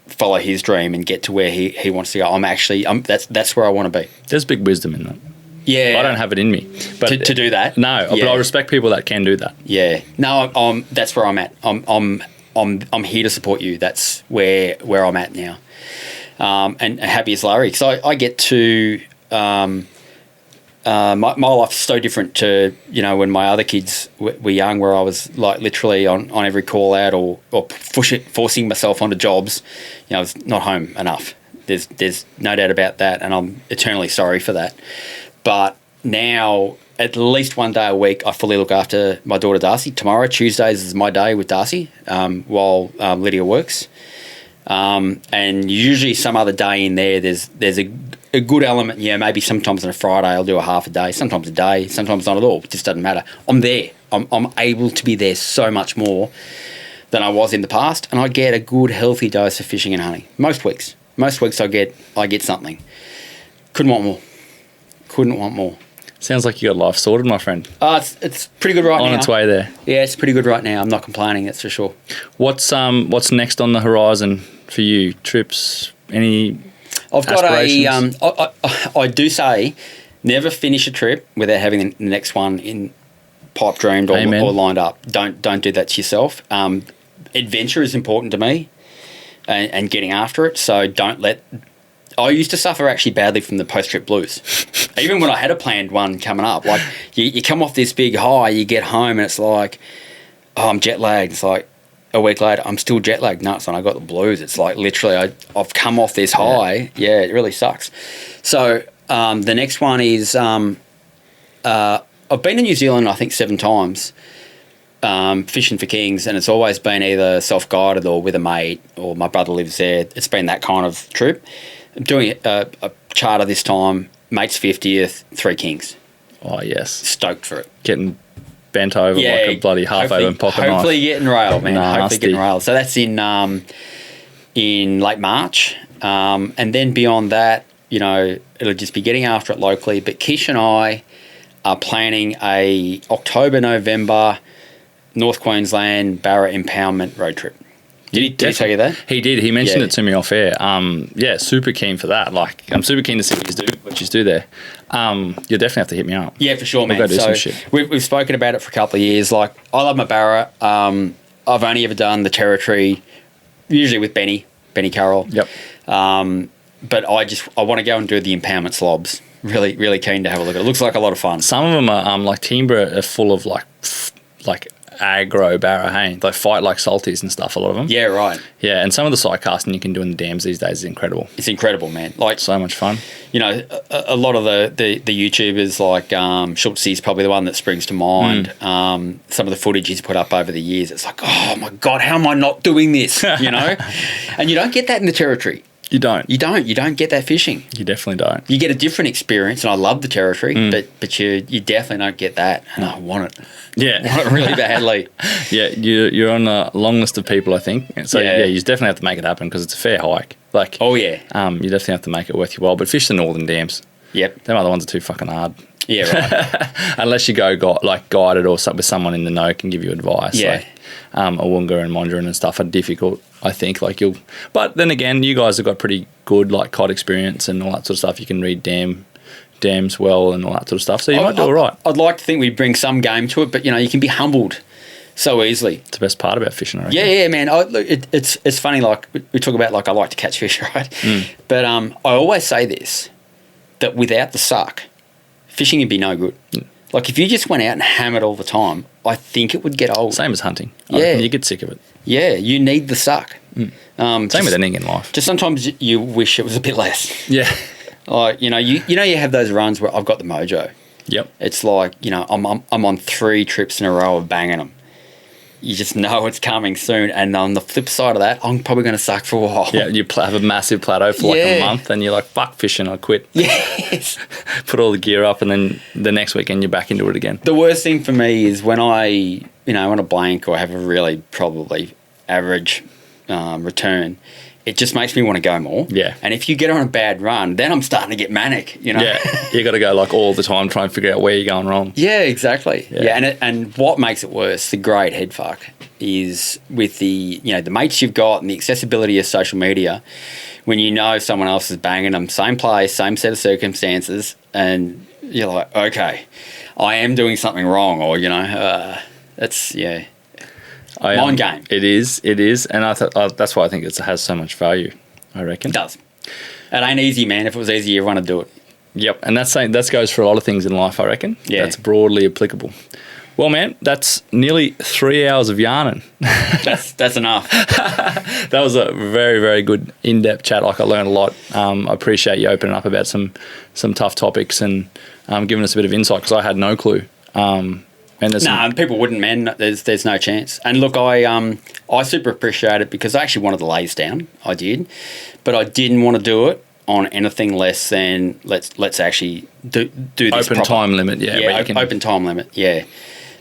follow his dream and get to where he wants to go. That's where I want to be. There's big wisdom in that. Yeah, I don't have it in me, but to do that. No, yeah. But I respect people that can do that. Yeah, no, that's where I'm at. I'm here to support you. That's where I'm at now, and happy as Larry because I get to. My life's so different to when my other kids were young, where I was like literally on every call out or forcing myself onto jobs. I was not home enough. There's no doubt about that, and I'm eternally sorry for that. But now, at least one day a week, I fully look after my daughter Darcy. Tomorrow, Tuesdays, is my day with Darcy while Lydia works. And usually some other day in there's a good element. Yeah, maybe sometimes on a Friday I'll do a half a day, sometimes a day, sometimes not at all. It just doesn't matter. I'm there. I'm able to be there so much more than I was in the past, and I get a good, healthy dose of fishing and hunting. Most weeks I get something. Couldn't want more. Sounds like you got life sorted, my friend. It's pretty good right now. On its way there. Yeah, it's pretty good right now. I'm not complaining, that's for sure. What's next on the horizon for you? Trips? Any I've aspirations? got I do say never finish a trip without having the next one in pipe dreamed or lined up. Don't do that to yourself. Adventure is important to me and getting after it, so don't let... I used to suffer actually badly from the post-trip blues. Even when I had a planned one coming up, like you come off this big high, you get home and it's like, oh, I'm jet lagged. It's like a week later, I'm still jet lagged nuts and I got the blues. It's like literally I've come off this high. Yeah, it really sucks. So the next one is I've been to New Zealand I think 7 times fishing for kings, and it's always been either self-guided or with a mate or my brother lives there. It's been that kind of trip. I'm doing a charter this time, mate's 50th, 3 kings. Oh, yes. Stoked for it. Getting bent over like a bloody half-open pocket knife. Hopefully getting railed, man. Nasty. Hopefully getting railed. So that's in late March. And then beyond that, it'll just be getting after it locally. But Kish and I are planning a October, November North Queensland Barra Impoundment road trip. Did he tell you that? He did. He mentioned it to me off air. Super keen for that. Like, I'm super keen to see what you do there. You'll definitely have to hit me up. Yeah, for sure, man. We'll go do some shit. We've spoken about it for a couple of years. Like, I love my Barra. I've only ever done the Territory, usually with Benny Carroll. Yep. But I want to go and do the impoundment slobs. Really, really keen to have a look at it. It looks like a lot of fun. Some of them are like Timbra are full of like aggro Barra, hey? They fight like salties and stuff, a lot of them. Yeah, right. Yeah, and some of the sight casting you can do in the dams these days is incredible. It's incredible, man. Like, so much fun. A lot of the YouTubers, like Schultzy's probably the one that springs to mind. Some of the footage he's put up over the years, it's like, oh my God, how am I not doing this? And you don't get that in the Territory. You don't. You don't get that fishing. You definitely don't. You get a different experience, and I love the Territory, but you definitely don't get that, and I want it. Yeah. I want it really badly. Yeah, you're on a long list of people, I think. So, yeah you definitely have to make it happen because it's a fair hike. Like, oh, yeah. You definitely have to make it worth your while. But fish the northern dams. Yep. Them other ones are too fucking hard. Yeah, right. Unless you go guided or with someone in the know can give you advice. Yeah. Like, Awunga and Mondrian and stuff are difficult, I think. But then again, you guys have got pretty good cod experience and all that sort of stuff. You can read dam dams well and all that sort of stuff. So you might do all right. I'd like to think we bring some game to it, but you can be humbled so easily. It's the best part about fishing, I reckon. Yeah, man. It's funny. Like we talk about, like I like to catch fish, right? But I always say this, that without the suck, fishing would be no good. Like if you just went out and hammered all the time, I think it would get old. Same as hunting. I reckon you get sick of it. Yeah, you need the suck. Same with anything in life. Just sometimes you wish it was a bit less. Yeah. Like you have those runs where I've got the mojo. Yep. It's like I'm on 3 trips in a row of banging them. You just know it's coming soon. And on the flip side of that, I'm probably going to suck for a while. Yeah, you have a massive plateau for like a month and you're like, fuck fishing, I quit. Yes. Put all the gear up and then the next weekend you're back into it again. The worst thing for me is when I blank or have a really probably average return, it just makes me want to go more. Yeah. And if you get on a bad run, then I'm starting to get manic, Yeah, you got to go like all the time, try and figure out where you're going wrong. Yeah, exactly. Yeah, and what makes it worse, the great head fuck, is with the the mates you've got and the accessibility of social media. When you know someone else is banging them, same place, same set of circumstances, and you're like, okay, I am doing something wrong, or that's mind game. It is, and that's why I think it has so much value. I reckon it does. It ain't easy, man. If it was easy, everyone would do it. Yep, and that goes for a lot of things in life. I reckon. Yeah, that's broadly applicable. Well, man, that's nearly 3 hours of yarning. That's enough. That was a very, very good in-depth chat. Like I learned a lot. I appreciate you opening up about some tough topics and giving us a bit of insight because I had no clue. And people wouldn't, man. There's no chance. And look, I super appreciate it because I actually wanted to lay this down. I did, but I didn't want to do it on anything less than let's actually do this open proper. Time limit. Yeah, open time limit. Yeah.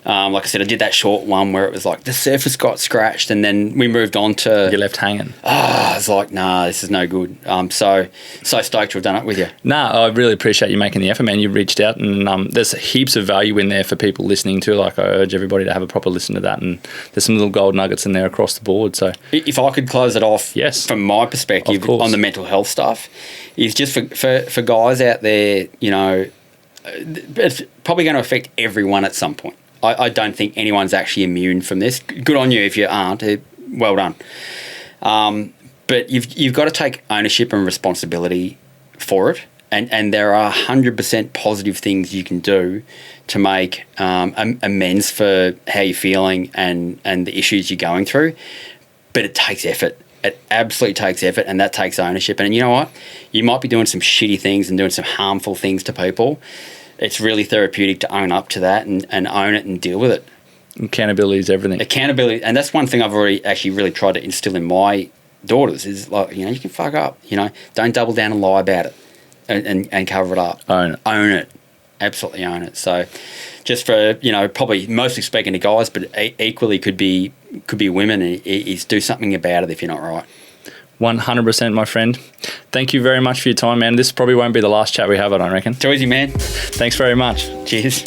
Like I said, I did that short one where it was like the surface got scratched and then we moved on to... You left hanging. I was like, nah, this is no good. So stoked to have done it with you. I really appreciate you making the effort, man. You reached out and there's heaps of value in there for people listening too. Like I urge everybody to have a proper listen to that, and there's some little gold nuggets in there across the board. So if I could close it off from my perspective on the mental health stuff, is just for guys out there, it's probably going to affect everyone at some point. I don't think anyone's actually immune from this. Good on you if you aren't. Well done. But you've got to take ownership and responsibility for it. And there are 100% positive things you can do to make amends for how you're feeling and the issues you're going through. But it takes effort. It absolutely takes effort, and that takes ownership. And you know what? You might be doing some shitty things and doing some harmful things to people. It's really therapeutic to own up to that and own it and deal with it. Accountability is everything. Accountability, and that's one thing I've already actually really tried to instill in my daughters is like, you can fuck up, don't double down and lie about it and cover it up. Own it. Absolutely own it. So just for, probably mostly speaking to guys, but equally could be women, is do something about it if you're not right. 100%, my friend. Thank you very much for your time, man. This probably won't be the last chat we have, I don't reckon. Too easy, man. Thanks very much. Cheers.